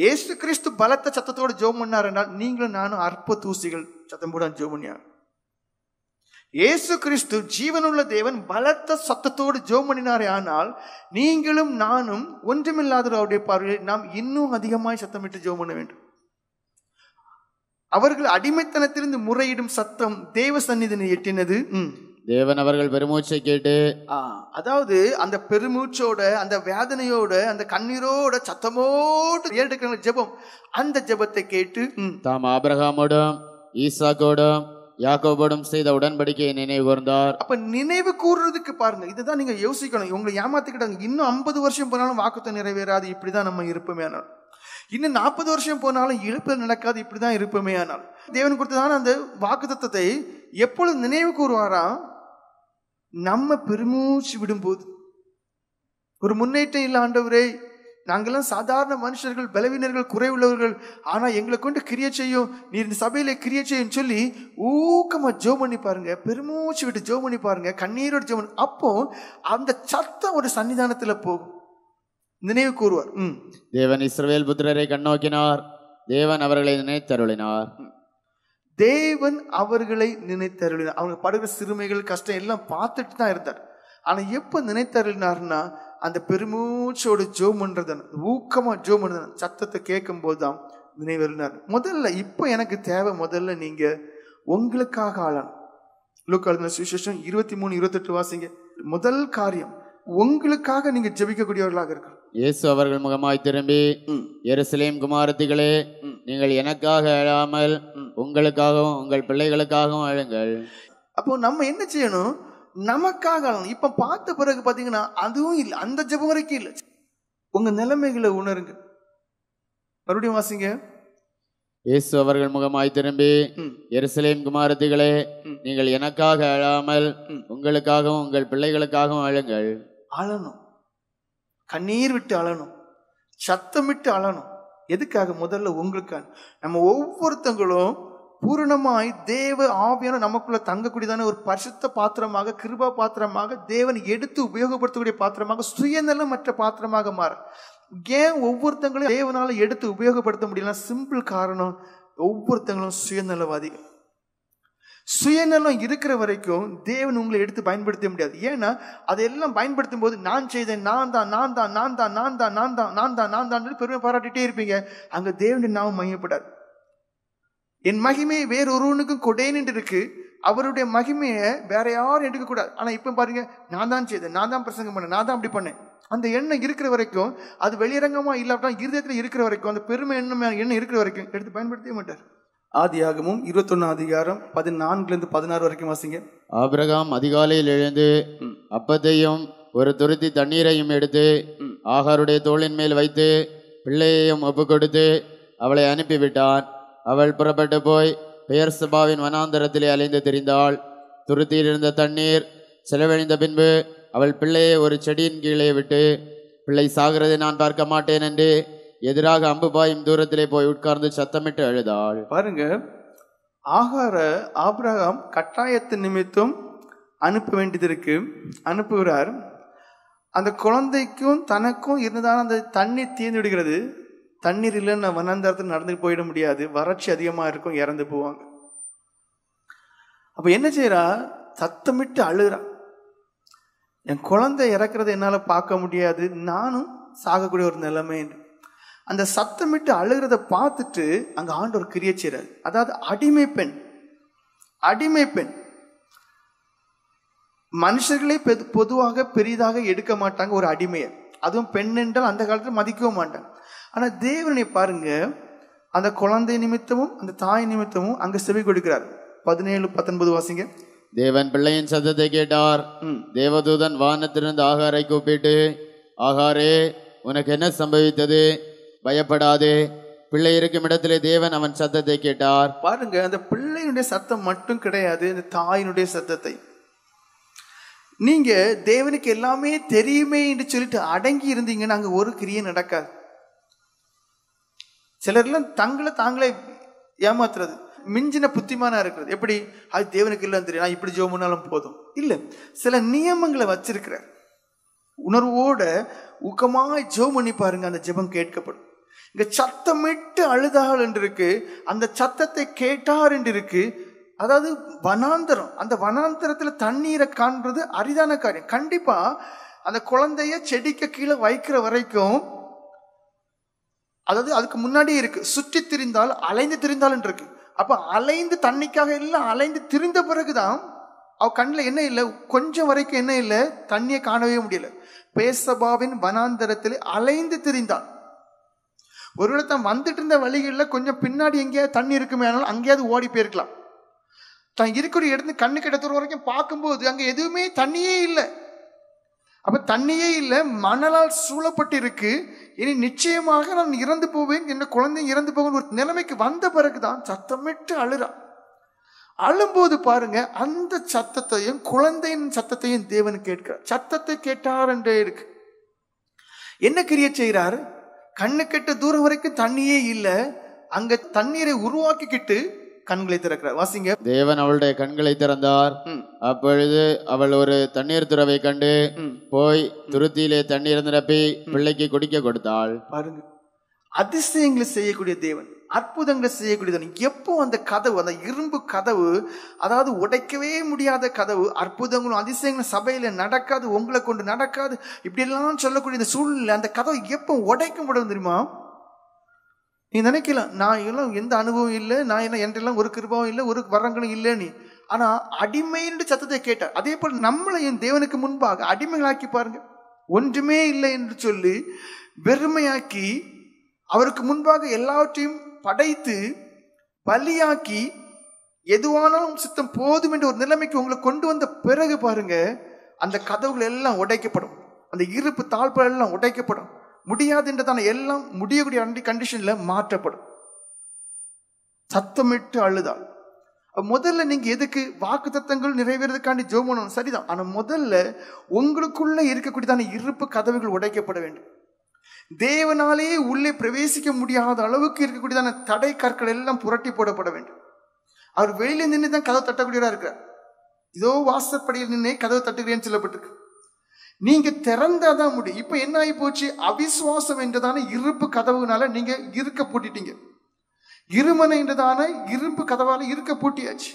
இயேசு கிறிஸ்து பலத்த சத்தத்தோடு ஜெபம் பண்ணார் என்றால் நீங்களும் நானும் அற்ப தூசிகள் சத்தம் போட ஜெபம் பண்ணியார். இயேசு கிறிஸ்து ஜீவனுள்ள தேவன் பலத்த சத்தத்தோடு ஜெபம் பண்ணினாரே, ஆனால் நீங்களும் நானும் ஒன்றுமில்லாத அவருடைய பார்வையில் நாம் இன்னும் அதிகமாய் சத்தமிட்டு ஜெபம் பண்ண வேண்டும். அவர்கள் அடிமைத்தனத்திலிருந்து முறையிடும் சத்தம் தேவ சந்நிதியை எட்டினது. தேவன் அவர்கள் பெருமூச்சை கேட்டு, அதாவது அந்த பெருமூச்சோட, அந்த வேதனையோட, அந்த கண்ணீரோட, சத்தமோடு ஏறெடுக்கிற ஜெபம், அந்த ஜெபத்தை கேட்டு தாம் ஆபிரகாமோடும் ஈசாக்கோடும் யாக்கோபோடும் செய்த உடன்படிக்கையை நினைவு கூர்ந்தார். அப்ப நினைவு கூறுறதுக்கு பாருங்க, இதுதான் நீங்க யோசிக்கணும். உங்களை ஏமாத்திக்கிட்டாங்க. இன்னும் 50 வருஷம் போனாலும் வாக்குத்தத்தம் நிறைவேறாது, இப்படிதான் நம்ம இருப்போமே. ஆனால் இன்னும் 40 வருஷம் போனாலும் இழுப்பு நடக்காது, இப்படிதான் இருப்போமே. ஆனால் தேவன் கொடுத்ததான அந்த வாக்குத்தத்தத்தை எப்பொழுது நினைவு கூறுவாரா? நம்ம பெருமூச்சு விடும்போது. ஒரு முன்னேற்றம் இல்லை ஆண்டவரே, நாங்கெல்லாம் சாதாரண மனுஷர்கள், பலவீனர்கள், குறைவுள்ளவர்கள், ஆனா எங்களை கொண்டு கிரியை செய்யும், நீ இந்த சபையில கிரியை செய்யும் சொல்லி ஊக்கமா ஜெபம் பண்ணி பாருங்க, பெருமூச்சு விட்டு ஜெபம் பண்ணி பாருங்க, கண்ணீரோடு ஜெபம். அப்போ அந்த சத்தம் ஒரு சன்னிதானத்துல போகும். நினைவு கூறுவார். தேவன் இஸ்ரவேல் புத்திரரை கண்ணோக்கினார், தேவன் அவர்களை நினைத்தருளினார். தேவன் அவர்களை நினைத்தருளினார். அவங்க படுகிற சிறுமைகள், கஷ்டம் எல்லாம் பார்த்துட்டு தான் இருந்தார். ஆனா எப்ப நினைத்தருளினார்னா அந்த பெருமூச்சோடு ஜெபம் பண்றது, ஊக்கமா ஜெபம் பண்றது, சத்தத்தை கேட்கும் போதுதான் நினைவருளினார். முதல்ல இப்ப எனக்கு தேவை, முதல்ல நீங்க உங்களுக்காக ஆளணும். லூக்கா சுவிசேஷம் 23:28 வாசிங்க. முதல் காரியம் உங்களுக்காக நீங்க ஜெபிக்கக்கூடியவர்களாக இருக்கணும். இயேசு அவர்கள் முகமாய் திரும்பி, எருசலேம் குமாரத்திகளே, நீங்கள் எனக்காக அழாமல் உங்களுக்காகவும் உங்கள் பிள்ளைகளுக்காகவும் அழுங்கள். அப்போ நம்ம என்ன செய்யணும்? நமக்காக அழணும். இப்ப பார்த்த பிறகு பாத்தீங்கன்னா அதுவும் இல்லை, அந்த ஜெபம் வரைக்கும் இல்லை. உங்க நிலைமைகளை உணருங்க. மறுபடியும் வாசிங்க. இயேசு அவர்கள் முகமாய் திரும்பி, எருசலேம் குமாரத்திகளே, நீங்கள் எனக்காக அழாமல் உங்களுக்காகவும் உங்கள் பிள்ளைகளுக்காகவும் அழுங்கள். அழணும், கண்ணீர் விட்டு அழணும், சத்தமிட்டு அழணும். எதுக்காக? முதல்ல உங்களுக்காக. நம்ம ஒவ்வொருத்தங்களும் பூரணமாய் தேவ ஆவியான நமக்குள்ள தங்கக்கூடியதான ஒரு பரிசுத்த பாத்திரமாக, கிருபா பாத்திரமாக, தேவன் எடுத்து உபயோகப்படுத்தக்கூடிய பாத்திரமாக, சுயநலமற்ற பாத்திரமாக மாற. ஏன் ஒவ்வொருத்தங்களையும் தேவனால எடுத்து உபயோகப்படுத்த முடியல? சிம்பிள் காரணம், ஒவ்வொருத்தங்களும் சுயநலவாதிகள். சுயநலம் இருக்கிற வரைக்கும் தேவன் உங்களை எடுத்து பயன்படுத்த முடியாது. ஏன்னா அதெல்லாம் பயன்படுத்தும் போது நான் செய்தேன், நான் தான் பெருமை பாராட்டிட்டே இருப்பீங்க. அங்க தேவனுடைய நாமம் மையப்படாது. என் மகிமையை வேறொருவனுக்கும் கொடேன்னு இருக்கு, அவருடைய மகிமையை வேற யாரும் எடுக்க கூடாது. ஆனா இப்ப பாருங்க, நான் தான் செய்தேன், நான் தான் பிரசங்கம் பண்ணேன், நான் தான் அப்படி பண்ணேன். அந்த எண்ணம் இருக்கிற வரைக்கும், அது வெளியரங்கமா இல்லாட்டா இருதயத்துல இருக்கிற வரைக்கும், அந்த பெருமை எண்ணம் இருக்கிற வரைக்கும் எடுத்து பயன்படுத்தவே மாட்டார். ஆதியாகமம் 21 அதிகாரம் 14 16 வரைக்கும் வாசிங்க. ஆபிரகாம் அதிகாலையில் எழுந்து அப்பத்தையும் ஒரு துருத்தி தண்ணீரையும் எடுத்து ஆகாருடைய தோளின் மேல் வைத்து பிள்ளையையும் ஒப்பு கொடுத்து அவளை அனுப்பிவிட்டான். அவள் புறப்பட்டு போய் பெயர் சபாவின் வனாந்தரத்திலே அலைந்து திரிந்தாள். துருத்தியில் இருந்த தண்ணீர் செலவழிந்த பின்பு அவள் பிள்ளையை ஒரு செடியின் கீழே விட்டு, பிள்ளை சாகிறதை நான் பார்க்க மாட்டேன் என்று எதிராக அம்பு பாயும் தூரத்திலே போய் உட்கார்ந்து சத்தமிட்டு அழுதாள். பாருங்க, ஆகார ஆபிரகாம் கட்டாயத்தின் நிமித்தம் அனுப்ப வேண்டியது இருக்கு, அனுப்புகிறார். அந்த குழந்தைக்கும் தனக்கும் இருந்ததான அந்த தண்ணீர் தீர்ந்து விடுகிறது. தண்ணீர் இல்லைன்னு வனாந்தரத்தில் நடந்து போயிட முடியாது, வறட்சி அதிகமாக இருக்கும், இறந்து போவாங்க. அப்போ என்ன செய்யறா? சத்தமிட்டு அழுகிறா. என் குழந்தை இறக்குறத என்னால் பார்க்க முடியாது, நானும் சாகக்கூடிய ஒரு நிலைமை. அந்த சத்தமிட்டு அழுகிறத பார்த்துட்டு அங்கே ஆண்டவர் கிரியை செய்றார். அதாவது அடிமை பெண், அடிமை பெண். மனுஷர்களே பொதுவாக பெரிதாக எடுக்க மாட்டாங்க ஒரு அடிமையை, அதுவும் பெண் என்றால் அந்த காலத்தில் மதிக்கவும் மாட்டாங்க. ஆனால் தேவனை பாருங்க, அந்த குழந்தை நிமித்தமும் அந்த தாய் நிமித்தமும் அங்கே செவி கொடுக்கிறார். 17-19 வாசிங்க. தேவன் பிள்ளையின் சத்தத்தை கேட்டார். தேவதூதன் வானத்திலிருந்து ஆகாரை கூப்பிட்டு, ஆகாரே, உனக்கு என்ன சம்பவித்தது? பயப்படாதே. பிள்ளை இருக்கும் இடத்திலே தேவன் அவன் சத்தத்தை கேட்டார். பாருங்க, அந்த பிள்ளையினுடைய சத்தம் மட்டும் கிடையாது, இந்த தாயினுடைய சத்தத்தை. நீங்க தேவனுக்கு எல்லாமே தெரியுமே என்று சொல்லிட்டு அடங்கி இருந்தீங்கன்னா அங்க ஒரு கிரியை நடக்காது. சிலர்லாம் தங்களை தாங்களே ஏமாத்துறது, மிஞ்சின புத்திமானா இருக்கிறது. எப்படி? அது தேவனுக்கு இல்லைன்னு தெரியும், நான் இப்படி ஜெபம் பண்ணாலும் போதும். இல்லை, சில நியமங்களை வச்சிருக்கிறார். உணர்வோட ஊக்கமாய் ஜெபம் பண்ணி பாருங்க, அந்த ஜெபம் கேட்கப்படும். இங்க சத்தமிட்டு அழுதாள் என்று இருக்கு, அந்த சத்தத்தை கேட்டார் என்று இருக்கு. அதாவது வனாந்தரம், அந்த வனாந்தரத்துல தண்ணீரை காண்றது அரிதான காரியம். கண்டிப்பா அந்த குழந்தைய செடிக்க கீழே வைக்கிற வரைக்கும், அதாவது அதுக்கு முன்னாடியே இருக்கு, சுற்றி திரிந்தால் அலைந்து திரிந்தால் இருக்கு. அப்ப அலைந்து தண்ணிக்காக எல்லாம் அலைந்து திரிந்த பிறகுதான் அவ கண்ணில் என்ன இல்லை, கொஞ்சம் வரைக்கும் என்ன இல்லை, தண்ணியை காணவே முடியல. பேசபாவின் வனாந்தரத்தில் அலைந்து திரிந்தாள். ஒருவேளை தான் வந்துட்டு இருந்த வழிகளில் கொஞ்சம் பின்னாடி எங்கேயாவது தண்ணி இருக்குமே, ஆனாலும் அங்கேயாவது ஓடி போயிருக்கலாம். தான் இருக்கிற இடத்து கண்ணு கிடத்துற வரைக்கும் பார்க்கும்போது அங்க எதுவுமே தண்ணியே இல்லை. அப்ப தண்ணியே இல்லை, மணலால் சூழப்பட்டு இருக்கு. இனி நிச்சயமாக நான் இறந்து போவேன், என் குழந்தை இறந்து போவேன் ஒரு நிலைமைக்கு வந்த பிறகுதான் சத்தமிட்டு அழுறா. அழும்போது பாருங்க, அந்த சத்தத்தையும் குழந்தையின் சத்தத்தையும் தேவன் கேட்கிறார். சத்தத்தை கேட்டார் என்றே இருக்கு. என்ன கிரியை செய்யறாரு? கண்ணு கெட்ட தூரம் வரைக்கும் தண்ணியே இல்லை, அங்க தண்ணீரை உருவாக்கிக்கிட்டு கண்களை திறக்கிறார். வாசிங்க. தேவன் அவளுடைய கண்களை திறந்தார். அப்பொழுது அவள் ஒரு தண்ணீர் துறவை கண்டு போய் துருத்தியிலே தண்ணீர் நிரப்பி பிள்ளைக்கு குடிக்க கொடுத்தாள். பாருங்க, அதிசயங்களை செய்யக்கூடிய தேவன், அற்புதங்களை செய்யக்கூடிய தேவன். எப்போ அந்த கதவு, அந்த இரும்பு கதவு, அதாவது உடைக்கவே முடியாத கதவு, அற்புதங்களும் அதிசயங்களும் சபையில நடக்காது, உங்களை கொண்டு நடக்காது, இப்படி எல்லாம் சொல்லக்கூடிய இந்த சூழ்நிலை, அந்த கதவு எப்போ உடைக்க முடியும் தெரியுமா? நீ நினைக்கலாம், நான் எல்லாம் எந்த அனுபவம் இல்லை, நான் என்ன என்றெல்லாம் ஒரு கிருபாவும் இல்லை, ஒரு வரங்களும் இல்லை. நீ ஆனா அடிமைன்னு சத்தத்தை கேட்டார். அதே போல் நம்மளை என் தேவனுக்கு முன்பாக அடிமைகளாக்கி பாருங்க. ஒன்றுமே இல்லை என்று சொல்லி வெறுமையாக்கி, அவருக்கு முன்பாக எல்லாவற்றையும் படைத்து பலியாக்கி, எதுவானாலும் சித்தம் போதும் என்ற ஒரு நிலைமைக்கு உங்களை கொண்டு வந்த பிறகு பாருங்க, அந்த கதவுகள் எல்லாம் உடைக்கப்படும், அந்த இருப்பு தாழ்பால் எல்லாம் உடைக்கப்படும். முடியாது என்றதான எல்லாம் முடியக்கூடிய கண்டிஷன்ல மாற்றப்படும். சத்தமிட்டு அழுதாள். முதல்ல நீங்க எதுக்கு? வாக்கு தத்தங்கள் நிறைவேறதுக்காண்டி ஜெபம் பண்ணணும், சரிதான். ஆனா முதல்ல உங்களுக்குள்ள இருக்கக்கூடியதான இருப்பு கதவுகள் உடைக்கப்பட வேண்டும். தேவனாலே உள்ளே பிரவேசிக்க முடியாத அளவுக்கு இருக்கக்கூடியதான தடை கற்கள் எல்லாம் புரட்டி போடப்பட வேண்டும். அவர் வெளியில நின்று தான் கதவு தட்டக்கூடியவரா இருக்கிறார். இதோ வாசற்படியில் நின்னே கதவு தட்டுகிறேன்னு சொல்லப்பட்டிருக்கு. நீங்க திறந்தாதான் முடியும். இப்ப என்ன ஆகி போச்சு? அவிசுவாசம் என்றதான இருப்பு கதவுனால நீங்க இருக்க பூட்டிட்டீங்க. இருமனை என்றதான இருப்பு கதவால இருக்க பூட்டியாச்சு.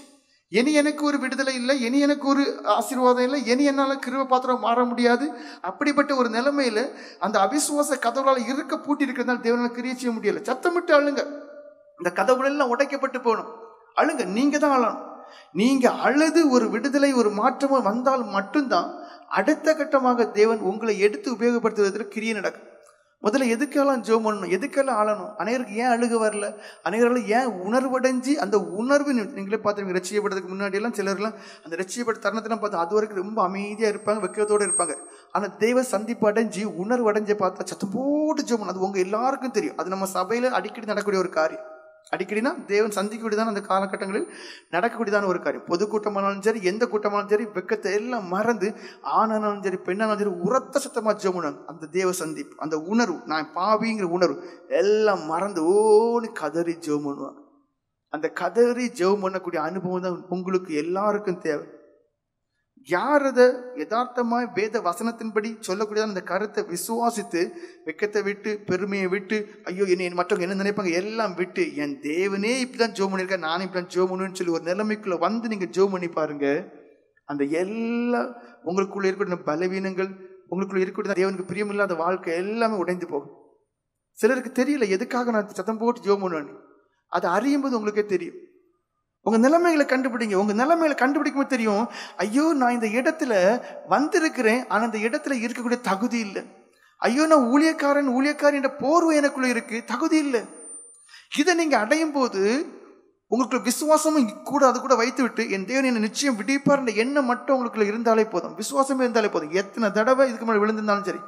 இனி எனக்கு ஒரு விடுதலை இல்லை, இனி எனக்கு ஒரு ஆசீர்வாதம் இல்லை, இனி என்னால கிருபை பாத்திரம் மாற முடியாது. அப்படிப்பட்ட ஒரு நிலைமையில அந்த அவிசுவாச கதவுகளால இருக்க பூட்டி இருக்கிறதுனால தேவனால கிரியை செய்ய முடியல. சத்தமிட்டு அழுங்க, இந்த கதவுகள் எல்லாம் உடைக்கப்பட்டு போகணும். அழுங்க, நீங்க தான் அழணும். நீங்க அழுது ஒரு விடுதலை, ஒரு மாற்றமும் வந்தால் மட்டும்தான் அடுத்த கட்டமாக தேவன் உங்களை எடுத்து உபயோகப்படுத்துவதற்கு கிரியை நடக்கும். முதல்ல எதுக்கெல்லாம் ஜெபம் பண்ணணும், எதுக்கெல்லாம் ஆளணும்? அனைவருக்கு ஏன் அழுக வரல? அனைவராலும் ஏன் உணர்வடைஞ்சு அந்த உணர்வு, நீங்களே பார்த்து ரட்சியப்படுறதுக்கு முன்னாடி எல்லாம் சிலர்லாம் அந்த ரட்சியப்பட்ட தருணத்தெல்லாம் பார்த்து அது வரைக்கும் ரொம்ப அமைதியா இருப்பாங்க, வெக்கத்தோடு இருப்பாங்க. ஆனா தெய்வ சந்திப்பு அடைஞ்சு உணர்வு அடைஞ்சு பார்த்தா சத்தம் போட்டு ஜெபம் பண்ணணும். அது உங்க எல்லாருக்கும் தெரியும். அது நம்ம சபையில அடிக்கடி நடக்கக்கூடிய ஒரு காரியம். அடிக்கடினா தேவன் சந்திக்கக்கூடியதான அந்த காலகட்டங்களில் நடக்கக்கூடியதான ஒரு காரியம். பொதுக்கூட்டமானாலும் சரி, எந்த கூட்டமானாலும் சரி, வெக்கத்தை எல்லாம் மறந்து ஆனாலும் சரி, பெண்ணானாலும் சரி, உரத்த சத்தமா ஜெபம். அந்த தேவ சந்திப்பு, அந்த உணர்வு, நான் பாவிங்கிற உணர்வு எல்லாம் மறந்து ஓன்னு கதறி ஜெபம் பண்ணுவாங்க. அந்த கதறி ஜெபம் பண்ணக்கூடிய அனுபவம் தான் உங்களுக்கு எல்லாருக்கும் தேவை. யார் அதை யதார்த்தமாய் வேத வசனத்தின்படி சொல்லக்கூடிய அந்த கருத்தை விசுவாசித்து வெக்கத்தை விட்டு பெருமையை விட்டு ஐயோ என்ன மற்றவங்க என்ன நினைப்பாங்க எல்லாம் விட்டு என் தேவனே இப்படிதான் ஜெபம் பண்ணியிருக்கேன், நானும் இப்படிதான் ஜெபம் பண்ணுவேன்னு சொல்லி ஒரு நிலைமைக்குள்ள வந்து நீங்க ஜெபம் பண்ணி பாருங்க. அந்த எல்லா உங்களுக்குள்ள இருக்கக்கூடிய பலவீனங்கள், உங்களுக்குள்ள இருக்கக்கூடிய தேவனுக்கு பிரியமில்லாத வாழ்க்கை எல்லாமே உடைந்து போகும். சிலருக்கு தெரியல எதுக்காக நான் சத்தம் போட்டு ஜெபம் பண்ணுவேன். அதை அறியும் போது உங்களுக்கே தெரியும். உங்க நிலைமைகளை கண்டுபிடிங்க. உங்க நிலைமைகளை கண்டுபிடிக்கும் போது தெரியும், ஐயோ நான் இந்த இடத்துல வந்திருக்கிறேன், ஆனா இந்த இடத்துல இருக்கக்கூடிய தகுதி இல்லை. ஐயோ நான் ஊழியக்காரி என்ற போர்வை எனக்குள்ள இருக்கு, தகுதி இல்லை. இதை நீங்க அடையும் போது உங்களுக்கு விசுவாசமும் கூட அது கூட வைத்து விட்டு என் தேவன் என்ன நிச்சயம் விடுவிப்பார் என்ற எண்ணம் மட்டும் உங்களுக்குள்ள இருந்தாலே போதும். விசுவாசமே இருந்தாலே போதும். எத்தனை தடவை இதுக்கு முன்னாடி விழுந்திருந்தாலும் சரி,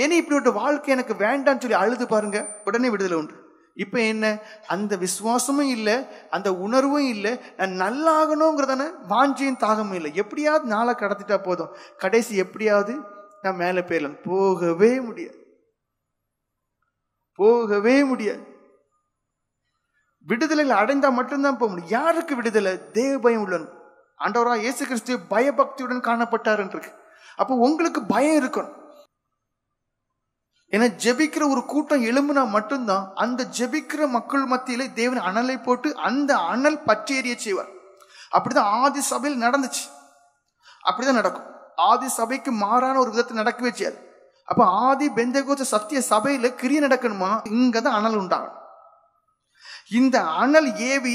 ஏன்னா இப்படி ஒரு வாழ்க்கை எனக்கு வேண்டான்னு சொல்லி அழுது பாருங்க, உடனே விடுதலை உண்டு. இப்ப என்ன, அந்த விசுவாசமும் இல்லை, அந்த உணர்வும் இல்லை, நான் நல்லாகணுங்கிறதான வாஞ்சியும் தாகமும் இல்லை. எப்படியாவது நாளை கடத்திட்டா போதும், கடைசி எப்படியாவது நான் மேலே போயிடலாம். போகவே முடியாது. விடுதலையில் அடைந்தா மட்டும்தான் போக முடியும். யாருக்கு விடுதலை? தேவ பயம் உள்ளவன். ஆண்டவராக இயேசு கிறிஸ்து பயபக்தியுடன் காணப்பட்டார் இருக்கு. அப்போ உங்களுக்கு பயம் இருக்கணும். ஏன்னா ஜெபிக்கிற ஒரு கூட்டம் எழும்புனா மட்டும்தான் அந்த ஜெபிக்கிற மக்கள் மத்தியிலே தேவன் அனலை போட்டு அந்த அனல் பற்றி எறிய செய்வார். அப்படிதான் ஆதி சபையில் நடந்துச்சு, அப்படிதான் நடக்கும். ஆதி சபைக்கு மாறான ஒரு விதத்தை நடக்கவே செய்யாது. அப்ப ஆதி பெந்தேகோஸ்தே சத்திய சபையில கிரியை நடக்கணுமா, இங்கதான் அனல் உண்டாகும். இந்த அனல் ஏவி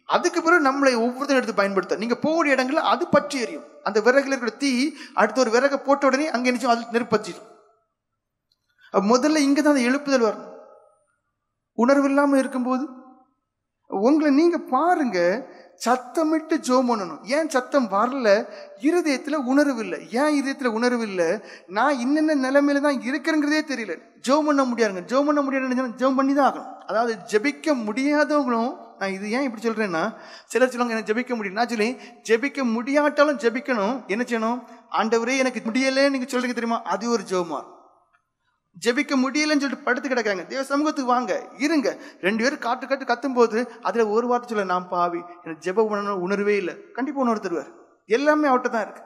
அதுக்கு பிறகு நம்மளை ஒவ்வொருத்தரும் எடுத்து பயன்படுத்த, நீங்க போகிற இடங்கள்ல அது பற்றி எறியும். அந்த விறகுல இருக்கிற தீ அடுத்த ஒரு விறகை போட்ட உடனே அங்க நிச்சயம் அது நெருப்பச்சிடும். முதல்ல இங்கதான் அந்த எழுப்புதல் வரணும். உணர்வு இல்லாம இருக்கும்போது உங்களை நீங்க பாருங்க, சத்தமிட்டு ஜெபம் பண்ணணும். ஏன் சத்தம் வரல? இருதயத்துல உணர்வு இல்லை. ஏன் இருதயத்துல உணர்வு இல்லை? நான் இன்னென்ன நிலைமையில தான் இருக்கிறேங்கிறதே தெரியல. ஜெபம் பண்ண முடியாதுங்க. ஜெபம் பண்ண முடியாது, ஜெபம் பண்ணி தான் ஆகணும். அதாவது ஜெபிக்க முடியாதவங்களும், நான் இது ஏன் இப்படி சொல்றேன்னா, சிலர் சொல்லுவாங்க எனக்கு ஜெபிக்க முடியும். நான் சொல்லி ஜெபிக்க முடியாட்டாலும் ஜெபிக்கணும். என்ன செய்யணும்? ஆண்டவரே எனக்கு முடியல நீங்க சொல்றீங்க தெரியுமா, அது ஒரு ஜெபமா. ஜெபிக்க முடியலன்னு சொல்லிட்டு படுத்து கிடக்காங்க, தேவ சமூகத்துக்கு வாங்க, இருங்க. 2 பேரும் காட்டு கத்தும் போது அதுல ஒரு வார்த்தை சொல்ல, நான் பாவி, எனக்கு ஜெப உணர்வே இல்லை. கண்டிப்பா உணர்வு தருவார். எல்லாமே அவர்கிட்ட தான் இருக்கு.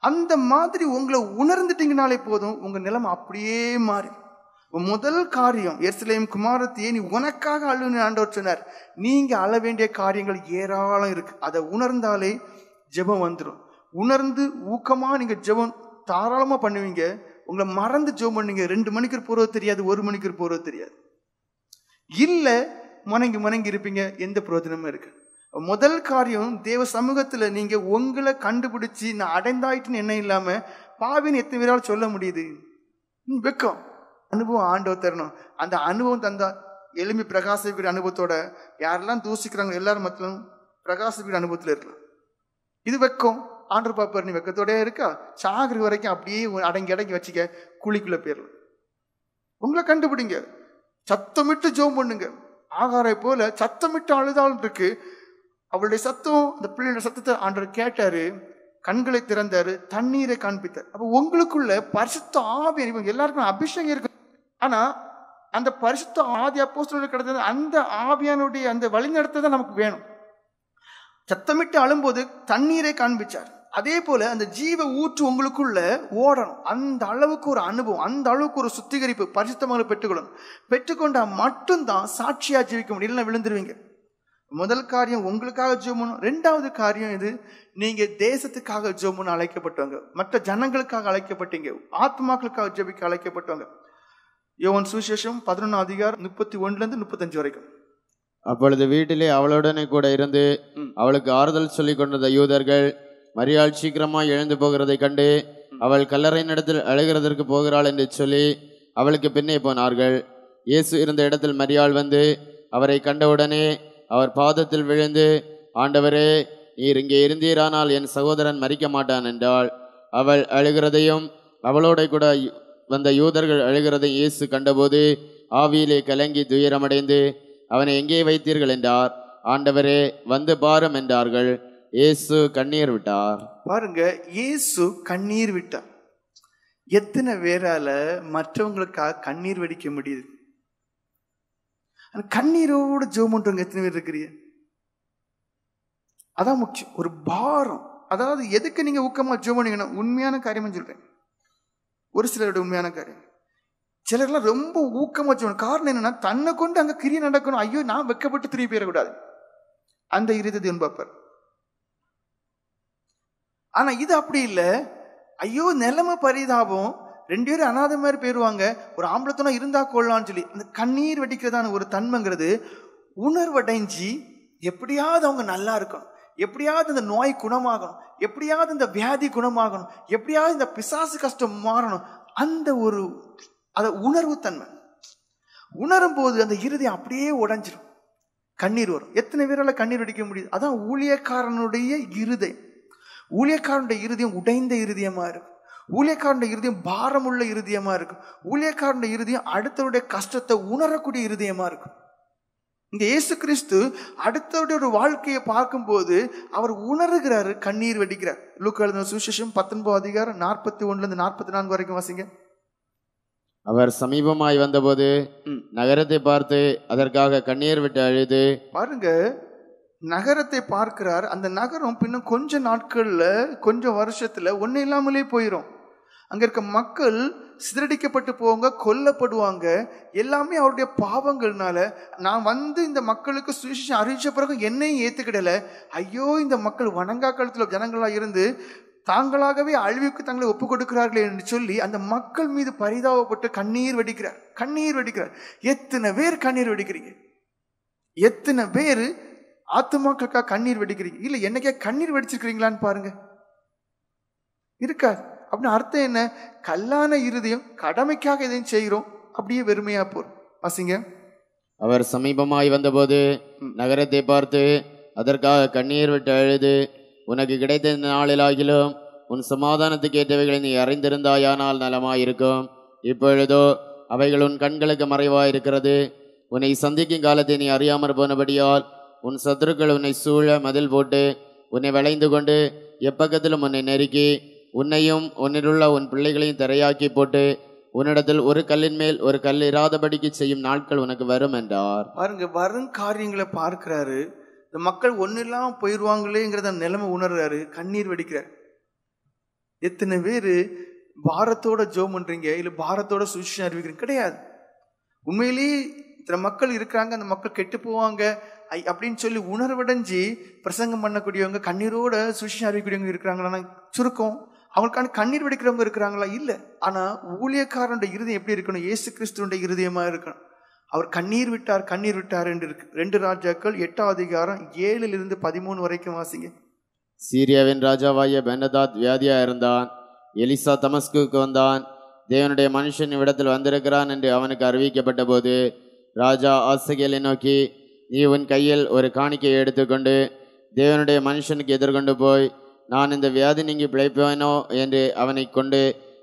அந்த மாதிரி உங்களை உணர்ந்துட்டீங்கனாலே போதும், உங்க நிலைமை அப்படியே மாறி. முதல் காரியம், எருசலேம் குமாரத்தியே நீ உனக்காக அழுன்னு ஆண்டவர் சொன்னார். நீங்க அழ வேண்டிய காரியங்கள் ஏராளம் இருக்கு. அதை உணர்ந்தாலே ஜெபம் வந்துடும். உணர்ந்து ஊக்கமா நீங்க ஜெபம் தாராளமா பண்ணுவீங்க. உங்களை மறந்து ஜெபம் பண்ணீங்க, 2 மணிக்கு போறது தெரியாது, 1 மணிக்கு போறது தெரியாது. இல்ல முணங்கி இருப்பீங்க, எந்த பிரயோஜனமும் இருக்கு. முதல் காரியம், தேவ சமூகத்துல நீங்க உங்களை கண்டுபிடிச்சு நான் அடைந்தாயிட்டுன்னு என்ன இல்லாம பாவின்னு எத்தனை பேரால் சொல்ல முடியுது? வெக்கம். அனுபவம் ஆண்டவர் தரணும். அந்த அனுபவம் தந்தா எலும்பி பிரகாசிக்கிற அனுபவத்தோட யாரெல்லாம் தூசிக்கிறாங்க எல்லாரும் மத்தியும் பிரகாசிக்கிற அனுபவத்துல இருக்கலாம். இது வெக்கம். ஆண்டர் பாப்பார், நீ வெக்கத்தோட இருக்கா, சாகுற வரைக்கும் அப்படியே அடங்கி வச்சுக்க, குழிக்குள்ள போயிடலாம். உங்களை கண்டுபிடிங்க, சத்தமிட்டு ஜெபம் பண்ணுங்க. ஆகாரை போல சத்தமிட்டு அழுதாலும் இருக்கு. அவளுடைய சத்தம், அந்த பிள்ளையோட சத்தத்தை ஆண்டவர் கேட்டாரு, கண்களை திறந்தாரு, தண்ணீரை காண்பித்தார். அப்ப உங்களுக்குள்ள பரிசுத்த ஆவி, எல்லாருக்கும் அபிஷேகம் இருக்கு. ஆனா அந்த பரிசுத்த ஆதி அப்போஸ்தலருக்கு கிடைத்தது அந்த ஆவியானுடைய அந்த வழிநடத்தை தான் நமக்கு வேணும். சத்தமிட்டு அழும்போது தண்ணீரை காண்பிச்சார். அதே போல அந்த ஜீவ ஊற்று உங்களுக்குள்ள ஓடணும். அந்த அளவுக்கு ஒரு அனுபவம், அந்த அளவுக்கு ஒரு சுத்திகரிப்பு பரிசுத்தமாக பெற்றுக்கொண்டா மட்டும்தான் சாட்சியா ஜீவிக்க முடியும். இல்லைன்னா விழுந்துருவீங்க. முதல் காரியம் உங்களுக்காக ஜெபம். 2வது காரியம் இது, நீங்க தேசத்துக்காக ஜெபம் அழைக்கப்பட்டவங்க, மற்ற ஜனங்களுக்காக அழைக்கப்பட்டீங்க, ஆத்மாக்களுக்காக ஜெபிக்க அழைக்கப்பட்டவங்க. யோவான் சுவிசேஷம் 11:31-35 வரைக்கும். அப்பொழுது வீட்டிலே அவளுடனே கூட இருந்து அவளுக்கு ஆறுதல் சொல்லிக் கொண்டிருந்த யூதர்கள் மரியாள் சீக்கிரமாய் எழுந்து போகிறதை கண்டு அவள் கல்லறை இடத்தில் அழுகிறதற்கு போகிறாள் என்று சொல்லி அவளுக்கு பின்னே போனார்கள். இயேசு இருந்த இடத்தில் மரியாள் வந்து அவரை கண்டவுடனே அவர் பாதத்தில் விழுந்து, ஆண்டவரே, நீர் இங்கே இருந்தீரானால் என் சகோதரன் மரிக்க மாட்டான் என்றாள். அவள் அழுகிறதையும் அவளோட கூட வந்த யூதர்கள் அழுகிறதையும் இயேசு கண்டபோது ஆவியிலே கலங்கி துயரமடைந்து, அவனை எங்கே வைத்தீர்கள் என்றார். ஆண்டவரே, வந்து பாரும் என்றார்கள். இயேசு கண்ணீர் விட்டார். பாருங்க, இயேசு கண்ணீர் விட்டார். எத்தனை பேரால மற்றவங்களுக்காக கண்ணீர் வெடிக்க முடியுது? கண்ணீரோடு ஜெபம் பண்றவங்க எத்தனை பேர் இருக்கிறீங்க? அதான் முக்கியம். ஒரு பாரம். அதாவது எதுக்கு நீங்க ஊக்கமா ஜெபம் பண்ணீங்கன்னா, உண்மையான காரியம்னு சொல்றேன். ஒரு சிலருடைய உண்மையான காரியம். சிலர்லாம் ரொம்ப ஊக்கமா ஜெபம். காரணம் என்னன்னா, தன்னை கொண்டு அங்க கிரியை நடக்கணும். ஐயோ நான் வெக்கப்பட்டு திரும்பி போயிடக்கூடாது, அந்த இருதயம் பார்ப்பார். ஆனா இது அப்படி இல்லை. ஐயோ நிலைமை பரிதாபம், 2 பேரும் அனாதை மாதிரி போயிருவாங்க, ஒரு ஆம்பளத்தனம் இருந்தா கொள்ளலாம்னு சொல்லி அந்த கண்ணீர் வெடிக்கிறதான ஒரு தன்மைங்கிறது உணர்வடைஞ்சி எப்படியாவது அவங்க நல்லா இருக்கணும், எப்படியாவது இந்த நோய் குணமாகணும், எப்படியாவது இந்த வியாதி குணமாகணும், எப்படியாவது இந்த பிசாசு கஷ்டம் மாறணும், அந்த ஒரு உணர்வு தன்மை உணரும் போது அந்த இருதயம் அப்படியே உடைஞ்சிடும், கண்ணீர் வரும். எத்தனை பேரால கண்ணீர் வெடிக்க முடியுது? அதான் ஊழியக்காரனுடைய இருதயம். ஊழியக்காரனுடைய இருதயம் உடைந்த இருதயமா இருக்கும். ஊழியக்காரனுடைய இருதயம் பாரமுள்ள இருதயமா இருக்கும். ஊழியக்காரனுடைய இருதயம் அடுத்தவருடைய கஷ்டத்தை உணரக்கூடிய இருதயமா இருக்கும். இந்த இயேசு கிறிஸ்து அடுத்தவருடைய ஒரு வாழ்க்கையை பார்க்கும்போது அவர் உணர்கிறாரு, கண்ணீர் வெடிக்கிறார். லூக்கா எழுதின சுவிசேஷம் 19 அதிகாரம் 41-44 வரைக்கும் வாசிங்க. அவர் சமீபமாய் வந்தபோது நகரத்தை பார்த்து அதற்காக கண்ணீர் விட்டு அழுது. பாருங்க, நகரத்தை பார்க்கிறார். அந்த நகரம் பின்னும் கொஞ்ச நாட்கள்ல, கொஞ்சம் வருஷத்துல ஒண்ணு இல்லாமலே போயிடும். அங்க இருக்க மக்கள் சிதறடிக்கப்பட்டு போவாங்க, கொல்லப்படுவாங்க. எல்லாமே அவருடைய பாவங்கள்னால. நான் வந்து இந்த மக்களுக்கு சுவிசேஷம் அறிவிச்ச பிறகு என்னையும் ஏத்துக்கிடல. ஐயோ இந்த மக்கள் வணங்கா காலத்துல ஜனங்களா இருந்து தாங்களாகவே அழிவுக்கு தங்களை ஒப்பு கொடுக்கிறார்களே என்று சொல்லி அந்த மக்கள் மீது பரிதாபப்பட்டு கண்ணீர் வெடிக்கிறார், கண்ணீர் வெடிக்கிறார். எத்தனை பேர் கண்ணீர் வெடிக்கிறீங்க? எத்தனை பேர் ஆத்துமாக்களுக்காக கண்ணீர் வெடிக்கிறீங்க? இல்ல என்னைக்கே கண்ணீர் வெடிச்சிருக்கிறீங்களான்னு பாருங்க. இருக்காது. அப்படின்னு அர்த்தம் என்ன? கல்லான இருதயம், கடமைக்காக எதையும் செய்கிறோம், அப்படியே வெறுமையா போறோம். வாசிங்க. அவர் சமீபமாய் வந்தபோது நகரத்தை பார்த்து அதற்காக கண்ணீர் விட்டு அழுது, உனக்கு கிடைத்த நாளிலாகிலும் உன் சமாதானத்துக்கு ஏற்றவைகளை நீ அறிந்திருந்தாயானால் நலமாயிருக்கும். இப்பொழுதோ அவைகள் உன் கண்களுக்கு மறைவாயிருக்கிறது. உன்னை சந்திக்கும் காலத்தை நீ அறியாமற் போனபடியால் உன் சத்துருக்கள் உன்னை சூழ மதில் போட்டு உன்னை வளைந்து கொண்டு எப்பக்கத்திலும் உன்னை நெருக்கி உன்னையும் உன்னிலுள்ள உன் பிள்ளைகளையும் திரையாக்கி போட்டு உன்னிடத்தில் ஒரு கல்லின் மேல் ஒரு கல் இராதபடிக்கு செய்யும் நாட்கள் உனக்கு வரும் என்றார். பாருங்க, வரும் காரியங்களை பார்க்கிறாரு. இந்த மக்கள் ஒன்னும் இல்லாம போயிடுவாங்களேங்கிறத நிலைமை உணர்றாரு, கண்ணீர் வெடிக்கிறார். எத்தனை பேரு பாரத்தோட ஜெபம் பண்றீங்க? இல்ல பாரத்தோட சுவிசேஷம் அறிவிக்கிறீங்க? கிடையாது. உண்மையிலேயே இத்தனை மக்கள் இருக்கிறாங்க, அந்த மக்கள் கெட்டு போவாங்க அப்படின்னு சொல்லி உணர்வடைஞ்சு பிரசங்கம் பண்ணக்கூடியவங்க, கண்ணீரோட சுவிசேஷம் அறிவிக்கூடியவங்க இருக்கிறாங்களா? சுருக்கம். அவங்களுக்கான கண்ணீர் வெடிக்கிறவங்க இருக்கிறாங்களா? இல்லை. ஆனா ஊழியக்காரனுடைய இருதயம் எப்படி இருக்கணும்? இயேசு கிறிஸ்துவோட இருதயமா இருக்கணும். அவர் கண்ணீர் விட்டார், கண்ணீர் விட்டார் என்று இருக்கு. 2 ராஜாக்கள் 8 அதிகாரம் 7-13 வரைக்கும் வாசிங்க. சீரியாவின் ராஜாவாகிய பென்னதாத் வியாதியா இருந்தான். எலிசா தமஸ்குக்கு வந்தான். தேவனுடைய மனுஷன் இவ்விடத்தில் வந்திருக்கிறான் என்று அவனுக்கு அறிவிக்கப்பட்ட போது ராஜா ஆசகேலை நோக்கி, நீ உன் கையில் ஒரு காணிக்கையை எடுத்துக்கொண்டு தேவனுடைய மனுஷனுக்கு எதிர்கொண்டு போய், நான் இந்த வியாதி நீங்கி பிழைப்பேனோ என்று அவனை கொண்டு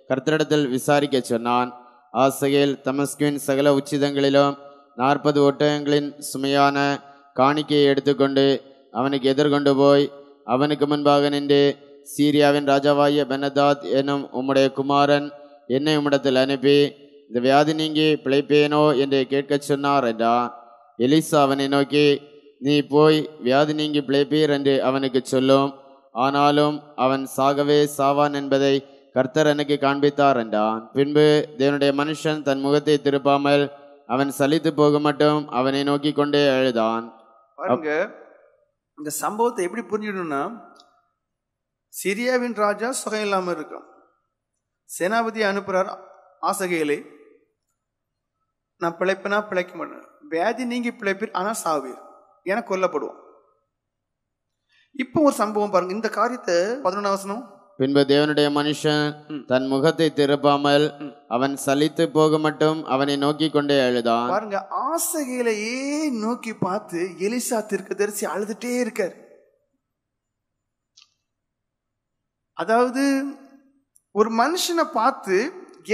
கர்த்தரிடத்தில் விசாரிக்க சொன்னான். ஆசகேல் தமஸ்குவின் சகல உச்சிதங்களிலும் 40 ஒட்டகங்களின் சுமையான காணிக்கையை எடுத்துக்கொண்டு அவனுக்கு எதிர்கொண்டு போய் அவனுக்கு முன்பாக நின்று, சீரியாவின் ராஜாவாகிய பென்னதாத் என்னும் உம்முடைய குமாரன் என்னை உம்மிடத்தில் அனுப்பி இந்த வியாதி நீங்கி பிழைப்பேனோ என்று கேட்கச் சொன்னார் என்றான். எலிசா அவனை நோக்கி, நீ போய் வியாதி நீங்கி பிழைப்பீர் என்று அவனுக்கு சொல்லும், ஆனாலும் அவன் சாகவே சாவான் என்பதை கர்த்தர் எனக்கு காண்பித்தார் என்றான். பின்பு தேவனுடைய மனுஷன் தன் முகத்தை திருப்பாமல் அவன் சலித்து போக மட்டும் அவனை நோக்கி கொண்டே அழுதான். பாருங்க, இந்த சம்பவத்தை எப்படி புரிஞ்சிடணும்னா, சிரியாவின் ராஜா சுகம் இல்லாம இருக்கான். சேனாபதி அனுப்புறார் ஆசகேலை, நான் பிழைப்பனா பிழைக்க மாட்டேன், வியாதி நீங்கி பிழைப்பீர், ஆனா சாவீர், என கொல்லப்படுவோம். இப்போ ஒரு சம்பவம் பாருங்க, இந்த காரியத்தை 11 வசனம். பின்பு தேவனுடைய மனுஷன் தன் முகத்தை திருப்பாமல் அவன் சலித்து போக மட்டும் அவனை நோக்கி கொண்டே அழுதான். பாருங்க, ஆசகேலையே நோக்கி பார்த்து எலிசா தீர்க்கதரிசி அழுதுட்டே இருக்கார். அதாவது ஒரு மனுஷனை பார்த்து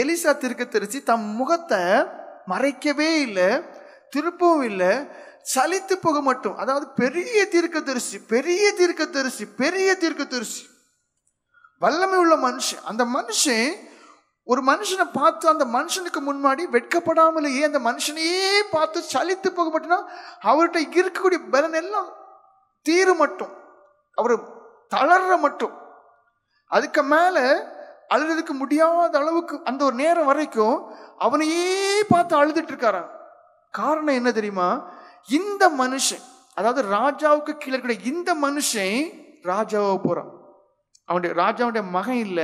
எலிசா தீர்க்கதரிசி தம் முகத்தை மறைக்கவே இல்லை, திருப்பவும் இல்லை, சலித்து போக மட்டும். அதாவது பெரிய தீர்க்கதரிசி, பெரிய தீர்க்கதரிசி, பெரிய தீர்க்கதரிசி, வல்லமை உள்ள மனுஷன். அந்த மனுஷன் ஒரு மனுஷனை பார்த்து அந்த மனுஷனுக்கு முன்னாடி வெட்கப்படாமலேயே அந்த மனுஷனையே பார்த்து சலித்து போக மாட்டேன்னா அவர்கிட்ட இருக்கக்கூடிய பலன் எல்லாம் தீர மட்டும், அவர் தளர்ற மட்டும், அதுக்கு மேல அழுறதுக்கு முடியாத அளவுக்கு அந்த ஒரு நேரம் வரைக்கும் அவனையே பார்த்து அழுதுட்டு இருக்காராம். காரணம் என்ன தெரியுமா? இந்த மனுஷன், அதாவது ராஜாவுக்கு கீழே இருக்கிற இந்த மனுஷன் ராஜாவை போறான். அவனுடைய ராஜாவுடைய மகன் இல்ல,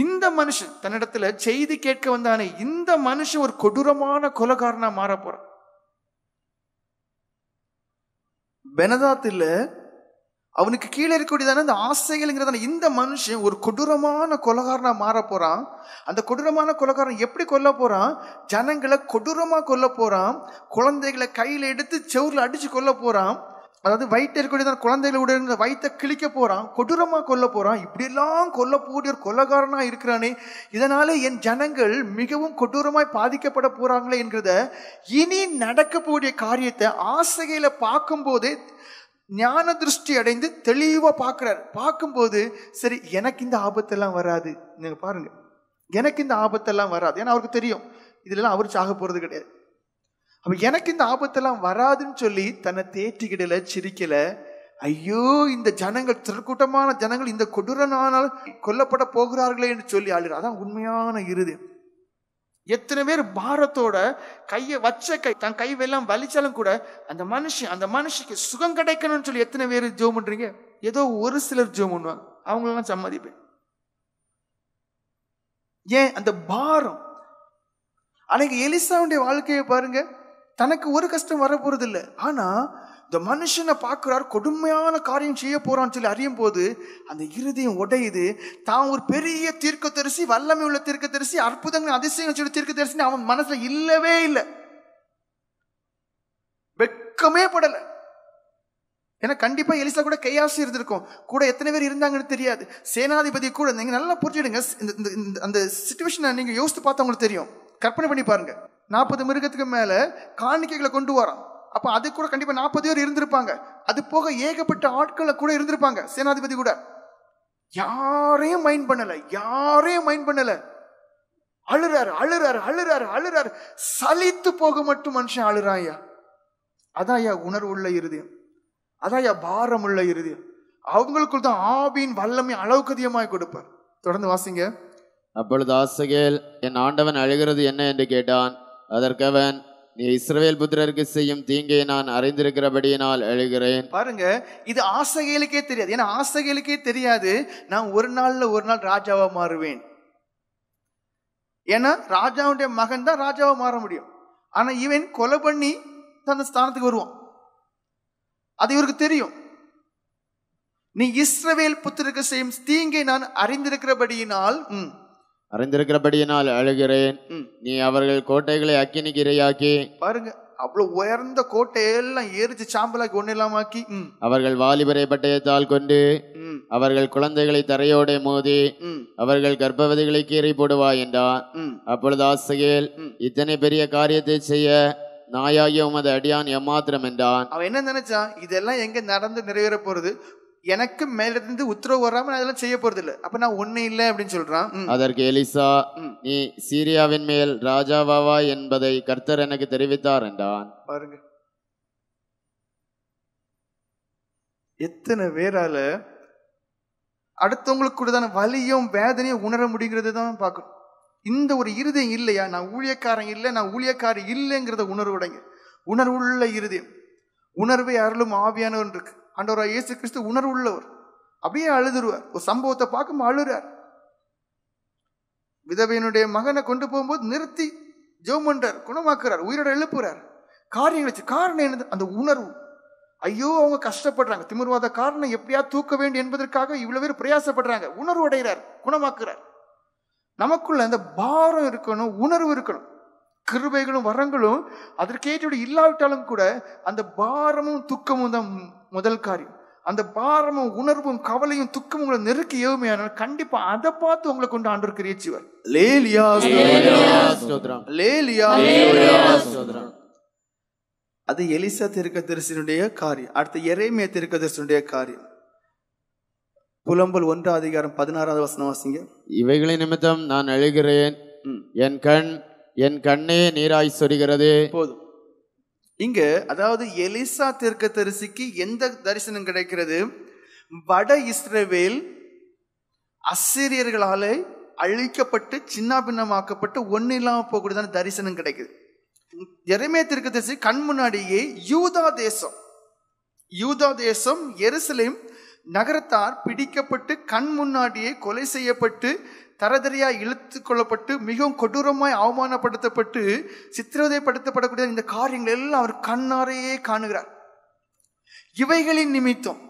இந்த மனுஷன் தன்னிடத்துல செய்தி கேட்க வந்தானே இந்த மனுஷன் ஒரு கொடூரமான கொலைகாரனா மாற போறான். பெனதாத் இல்ல, அவனுக்கு கீழே இருக்கக்கூடியதான இந்த ஆசைகள்ங்கிறதான இந்த மனுஷன் ஒரு கொடூரமான கொலைகாரனா மாற போறான். அந்த கொடூரமான கொலைகாரன் எப்படி கொல்ல போறான்? ஜனங்களை கொடூரமா கொல்ல போறான். குழந்தைகளை கையில எடுத்து செவுர்ல அடிச்சு கொல்ல போறான். அதாவது வயிற்று இருக்கக்கூடியதான குழந்தைகளோட இருந்த வயிற்றை கிழிக்க போறான், கொடூரமா கொல்ல போறான். இப்படியெல்லாம் கொல்லக்கூடிய ஒரு கொலைகாரனா இருக்கிறானே, இதனால என் ஜனங்கள் மிகவும் கொடூரமாய் பாதிக்கப்பட போறாங்களே என்கிறத இனி நடக்கக்கூடிய காரியத்தை ஆசைகளை பார்க்கும் போதே ஞான திருஷ்டி அடைந்து தெளிவா பார்க்கிறார். பார்க்கும்போது சரி, எனக்கு இந்த ஆபத்தெல்லாம் வராது. நீங்க பாருங்க, எனக்கு இந்த ஆபத்தெல்லாம் வராது. ஏன்னா அவருக்கு தெரியும் இதுல அவர் சாக போறது கிடையாது. அப்ப எனக்கு இந்த ஆபத்தெல்லாம் வராதுன்னு சொல்லி தன்னை தேற்றிக்கிடல, சிரிக்கல. ஐயோ, இந்த ஜனங்கள், திருக்கூட்டமான ஜனங்கள் இந்த கொடூரனால் கொல்லப்பட போகிறார்களே என்று சொல்லி அழுற. அதான் உண்மையான இறுதி. எத்தனை பேர் பாரத்தோட கையை வச்ச கை, தன் கை வெல்லாம் வலிச்சாலும் கூட அந்த மனுஷிக்கு சுகம் கிடைக்கணும்னு சொல்லி எத்தனை பேர் ஜெபம் பண்றீங்க? ஏதோ ஒரு சிலர் ஜெபம் பண்ணுவாங்க, அவங்களெல்லாம் சம்மதிப்பேன். ஏன்? அந்த பாரம். அன்னைக்கு எலிசாவுடைய வாழ்க்கையை பாருங்க, தனக்கு ஒரு கஷ்டம் வர போறது இல்லை. ஆனா இந்த மனுஷனை பார்க்கிறார், கொடுமையான காரியம் செய்ய போறான்னு சொல்லி அறியும் போது அந்த இருதயம் உடையுது. தான் ஒரு பெரிய தீர்க்கதரிசி, வல்லமை உள்ள தீர்க்கதரிசி, அற்புதங்கள் அதிசயங்கள் சொல்லி தீர்க்கதரிசி அவன் மனசுல இல்லவே இல்லை, வெட்கமே படல. ஏன்னா கண்டிப்பா எலிசா கூட கையாசி இருந்திருக்கும், கூட எத்தனை பேர் இருந்தாங்கன்னு தெரியாது. சேனாதிபதி கூட, நீங்க நல்லா புரிஞ்சுடுங்க அந்த சிச்சுவேஷனை, நீங்க யோசித்து பார்த்தா உங்களுக்கு தெரியும். கற்பனை பண்ணி பாருங்க, 40 மிருகத்துக்கு மேல காணிக்கைகளை கொண்டு வரான். அப்ப அது கூட கண்டிப்பா 40 பேர் இருந்திருப்பாங்க. அது போக ஏகப்பட்ட ஆட்களை கூட இருந்திருப்பாங்க. சேனாதிபதி கூட யாரையும் மைண்ட் பண்ணல. அழுறாரு. சலித்து போக மட்டும் மனுஷன் அழுறாயா. அதாயா உணர்வு உள்ள இருதயம், அதாயா பாரம் உள்ள இருதயம். அவங்களுக்குள் தான் ஆவியின் வல்லமை அளவுக்கு அதிகமாய் கொடுப்பார். தொடர்ந்து வாசிங்க. அப்பொழுது ஆசகேல், என் ஆண்டவன் அழுகிறது என்ன என்று கேட்டான். அதற்கவன், நீ இஸ்ரவேல் புத்திரருக்கு செய்யும் தீங்கை நான் அறிந்திருக்கிறபடியினால் அழுகிறேன். பாருங்க, இது ஆசகேலுக்கே தெரியாது. ஏன்னா ஆசகேலுக்கே தெரியாது நான் ஒரு நாள் ராஜாவா மாறுவேன். ஏன்னா ராஜாவுடைய மகன் தான் ராஜாவா மாற முடியும். ஆனா இவன் கொலை பண்ணி அந்த ஸ்தானத்துக்கு வருவான். அது இவருக்கு தெரியும். நீ இஸ்ரவேல் புத்திரருக்கு செய்யும் தீங்கை நான் அறிந்திருக்கிறபடியினால் அழுகிறேன். நீ அவர்கள் கோட்டைகளை அக்கினிக்கு இரையாக்கி, பாருங்க அவ்வளவு உயர்ந்த கோட்டையெல்லாம் எரிச்சு சாம்பலாக்கி ஒண்ணு இல்லாமாக்கி, அவர்கள் வாலிபரை பட்டயத்தால் கொண்டு, அவர்கள் குழந்தைகளை தரையோட மோதி, அவர்கள் கர்ப்பவதிகளை கீறி போடுவா என்றான். அப்பொழுது ஆசகேல், இத்தனை பெரிய காரியத்தை செய்ய நாயாகிய உமது அடியான் எம்மாத்திரம் என்றான். அவன் என்ன நினைச்சான்? இதெல்லாம் எங்க நடந்து நிறைவேற போறது, எனக்கு மேலிருந்து உத்தரவு வராம நான் இதெல்லாம் செய்ய போறது இல்லை, அப்ப நான் ஒண்ணு இல்லை அப்படின்னு சொல்றான். அதற்கு எலிசா, நீ சீரியாவின் மேல் ராஜாவாவா என்பதை கர்த்தர் எனக்கு தெரிவித்தார் என்றான். பாருங்க, எத்தனை பேரால அடுத்தவங்களுக்கு கூடதான வலியும் வேதனையும் உணர முடிங்கிறது தான் பார்க்கணும். இந்த ஒரு இருதயம் இல்லையா, நான் ஊழியக்காரன் இல்லை, நான் ஊழியக்காரி இல்லைங்கிறத உணர்வுள்ள இருதயம். உணர்வை அருளும் ஆவியானவர் இருக்கு. ஆண்டவராகிய இயேசு கிறிஸ்து உணர்வு உள்ளவர். அப்படியே அழுதுருவார். ஒரு சம்பவத்தை பார்க்கும் அழுறார். விதவையனுடைய மகனை கொண்டு போகும்போது நிறுத்தி ஜெபம் பண்றார், குணமாக்குறார், உயிரோட எழுப்புறார். காரணம் என்னது? அந்த உணர்வு. ஐயோ, அவங்க கஷ்டப்படுறாங்க, திமிர்வாத காரணம் எப்படியா தூக்க வேண்டும் என்பதற்காக இவ்வளவு பேர் பிரயாசப்படுறாங்க. உணர்வு அடைகிறார், குணமாக்குறார். நமக்குள்ள அந்த பாரம் இருக்கணும், உணர்வு இருக்கணும். கிருபைகளும் வரங்களும் அதற்கேற்ற இல்லாவிட்டாலும் கூட அந்த பாரமும் துக்கமும் தான் முதல் காரியம். அந்த பாரமும் உணர்வும் கவலையும் துக்கமும் உங்களை நெருக்கி ஏவுமையான கண்டிப்பா அதை பார்த்து உங்களை கொண்டு ஆண்டவர் கிரியை செய்வார். அது எலிசா தீர்க்கதரிசியினுடைய காரியம். அடுத்து எரேமியா தீர்க்கதரிசியினுடைய காரியம். புலம்பல் 1:16 வாசிங்க. இவைகளின் நிமித்தம் நான் அழுகிறேன், என் கண்ணே நீராய் சொரிகிறது. போதும். இங்க அதாவது எலிசா தீர்க்கதரிசிக்கு எந்த தரிசனம் கிடைக்கிறது? வட இஸ்ரவேல் அசீரியர்களாலே அழிக்கப்பட்டு சின்ன பின்னமாக்கப்பட்டு ஒன்னு இல்லாம போகக்கூடியதான தரிசனம் கிடைக்குது. எரேமியா தீர்க்கதரிசி கண் முன்னாடியே யூதா தேசம் எருசலேம் நகரத்தார் பிடிக்கப்பட்டு கண் முன்னாடியே கொலை செய்யப்பட்டு தரதரியா இழுத்து கொள்ளப்பட்டு மிகவும் கொடூரமாய் அவமானப்படுத்தப்பட்டு சித்திரவதைப்படுத்தப்படக்கூடிய இந்த காரியங்கள் எல்லாம் அவர் கண்ணாரையே காணுகிறார். இவைகளின் நிமித்தம்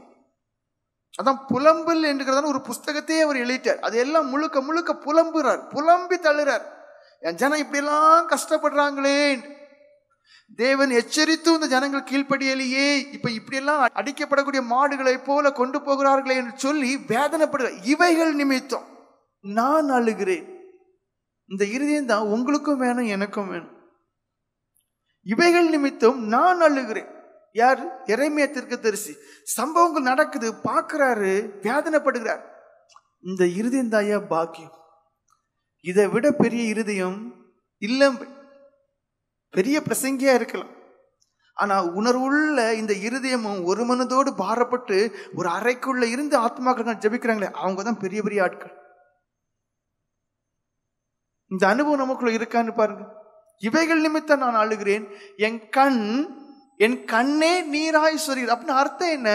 அதான் புலம்பல் என்கிறதான ஒரு புஸ்தகத்தையே அவர் எழுதிட்டார். அது எல்லாம் முழுக்க முழுக்க புலம்புறார், புலம்பி தள்ளுறார். என் ஜனம் இப்படி எல்லாம் கஷ்டப்படுறாங்களே, தேவன் எச்சரித்தும் இந்த ஜனங்கள் கீழ்ப்படியலையே, இப்ப இப்படி எல்லாம் அடிக்கப்படக்கூடிய மாடுகளை போல கொண்டு போகிறார்களே என்று சொல்லி வேதனைப்படுகிறார். இவைகள் நிமித்தம் நான் அழுகிறேன். இந்த இருதயம் தான் உங்களுக்கும் வேணும், எனக்கும் வேணும். இவைகள் நிமித்தம் நான் அழுகிறேன். யார்? எரேமியா தீர்க்கதரிசி. சம்பவங்கள் நடக்குது, பார்க்கிறாரு, வேதனைப்படுகிறார். இந்த இருதயம் தாயா பாக்கியம். இதை விட பெரிய இருதயம் இல்லை. பெரிய பிரசங்கியா இருக்கலாம், ஆனா உணர்வுள்ள இந்த இருதயமும் ஒரு மனதோடு பாரப்பட்டு ஒரு அறைக்குள்ள இருந்து ஆத்மாக்கள் ஜெபிக்கிறாங்களே, அவங்க தான் பெரிய பெரிய ஆட்கள். இந்த அனுபவம் நமக்குள்ள இருக்கான்னு பாருங்க. இவைகள் நிமித்தம் நான் அழுகிறேன், என் கண்ணே நீராய் சொரிகிறது. அப்படின்னு அர்த்தம் என்ன?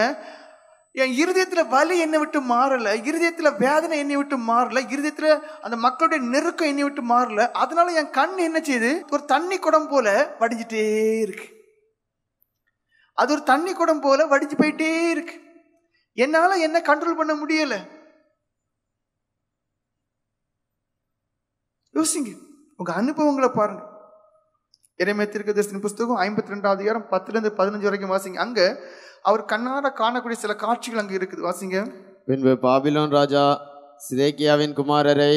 என் இருதயத்துல வலி என்னை விட்டு மாறல, இருதயத்துல வேதனை என்னை விட்டு மாறல, இருதயத்துல அந்த மக்களுடைய நெருக்கம் என்னை விட்டு மாறல. அதனால என் கண் என்ன செய்யுது? ஒரு தண்ணி குடம் போல வடிஞ்சிட்டே இருக்கு. அது ஒரு தண்ணி குடம் போல வடிஞ்சு போயிட்டே இருக்கு. என்னால என்ன கண்ட்ரோல் பண்ண முடியல. யோசிங்க, உங்க அனுபவங்களை பாருங்க. எரேமியா தீர்க்கதரிசியின் புஸ்தகம் 52:10-15 வரைக்கும் வாசிங்க. அங்க அவர் கண்ணார காணக்கூடிய சில காட்சிகள் அங்க இருக்குது, வாசிங்க. பின்பு பாபிலோன் ராஜா சிதேக்கியாவின் குமாரரை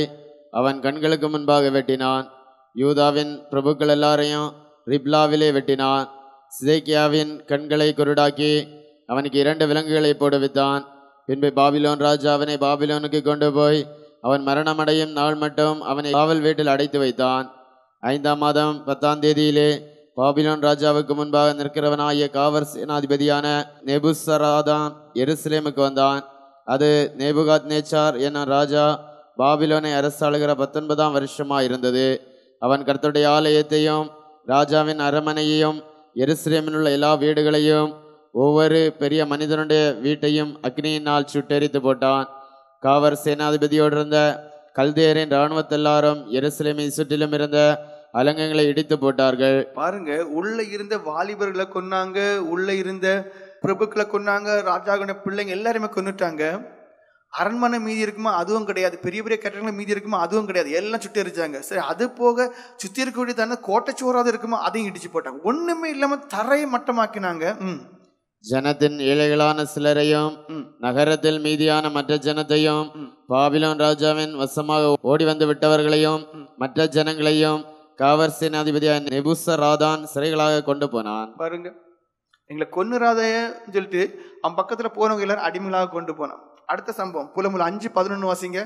அவன் கண்களுக்கு முன்பாக வெட்டினான். யூதாவின் பிரபுக்கள் எல்லாரையும் ரிப்லாவிலே வெட்டினான். சிதேக்கியாவின் கண்களை குருடாக்கி அவனுக்கு 2 விலங்குகளை போடுவித்தான். பின்பு பாபிலோன் ராஜா அவனை பாபிலோனுக்கு கொண்டு போய் அவன் மரணமடையும் நாள் மட்டும் அவனை காவல் வீட்டில் அடைத்து வைத்தான். 5ஆம் மாதம் 10ஆம் தேதியிலே பாபிலோன் ராஜாவுக்கு முன்பாக நிற்கிறவனாகிய காவல் சேனாதிபதியான நெபுசராதான் எருசலேமுக்கு வந்தான். அது நேபுகாத் நேச்சார் என்னும் ராஜா பாபிலோனை அரசாளுகிற 19ஆம் வருஷமாக இருந்தது. அவன் கர்த்தருடைய ஆலயத்தையும் ராஜாவின் அரமனையையும் எருசலேமில் உள்ள எல்லா வீடுகளையும் ஒவ்வொரு பெரிய மனிதனுடைய வீட்டையும் அக்னியினால் சுட்டெரித்து போட்டான். காவல் சேனாதிபதியோடு இருந்த கல்தேரின் இராணுவத்தெல்லாரும் எருசலேமை சுற்றிலும் இருந்த அலங்கங்களை இடித்து போட்டார்கள். பாருங்க, உள்ள இருந்த வாலிபர்களை கொன்னாங்க, உள்ள இருந்த பிரபுக்களை கொன்னாங்க, ராஜாவுடைய பிள்ளைங்க எல்லாருமே கொன்னுட்டாங்க. அரண்மனை மீதி இருக்குமா? அதுவும் கிடையாது. பெரிய பெரிய கட்டடங்கள் மீதி இருக்குமா? அதுவும் கிடையாது. எல்லாம் சுற்றி எரிச்சாங்க. சரி, அது போக சுத்தி இருக்கக்கூடியதான கோட்டைச்சோறாவது இருக்குமா? அதையும் இடிச்சு போட்டாங்க. ஒண்ணுமே இல்லாம தரையை மட்டமாக்கினாங்க. ஜனத்தின் ஏழைகளான சிலரையும் நகரத்தில் மீதியான மற்ற ஜனத்தையும் பாபிலோன் ராஜாவின் வசமாக ஓடி வந்து விட்டவர்களையும் மற்ற ஜனங்களையும் காவல் சேனாதிபதியான நெபுசராதான் சிறைகளாக கொண்டு போனான். பாருங்க, எங்களை கொன்னுராதன்னு சொல்லிட்டு அவன் பக்கத்துல போனவங்க எல்லாரும் அடிமைகளாக கொண்டு போனான். அடுத்த சம்பவம் புலம்பல் 5:11 வாசிங்க.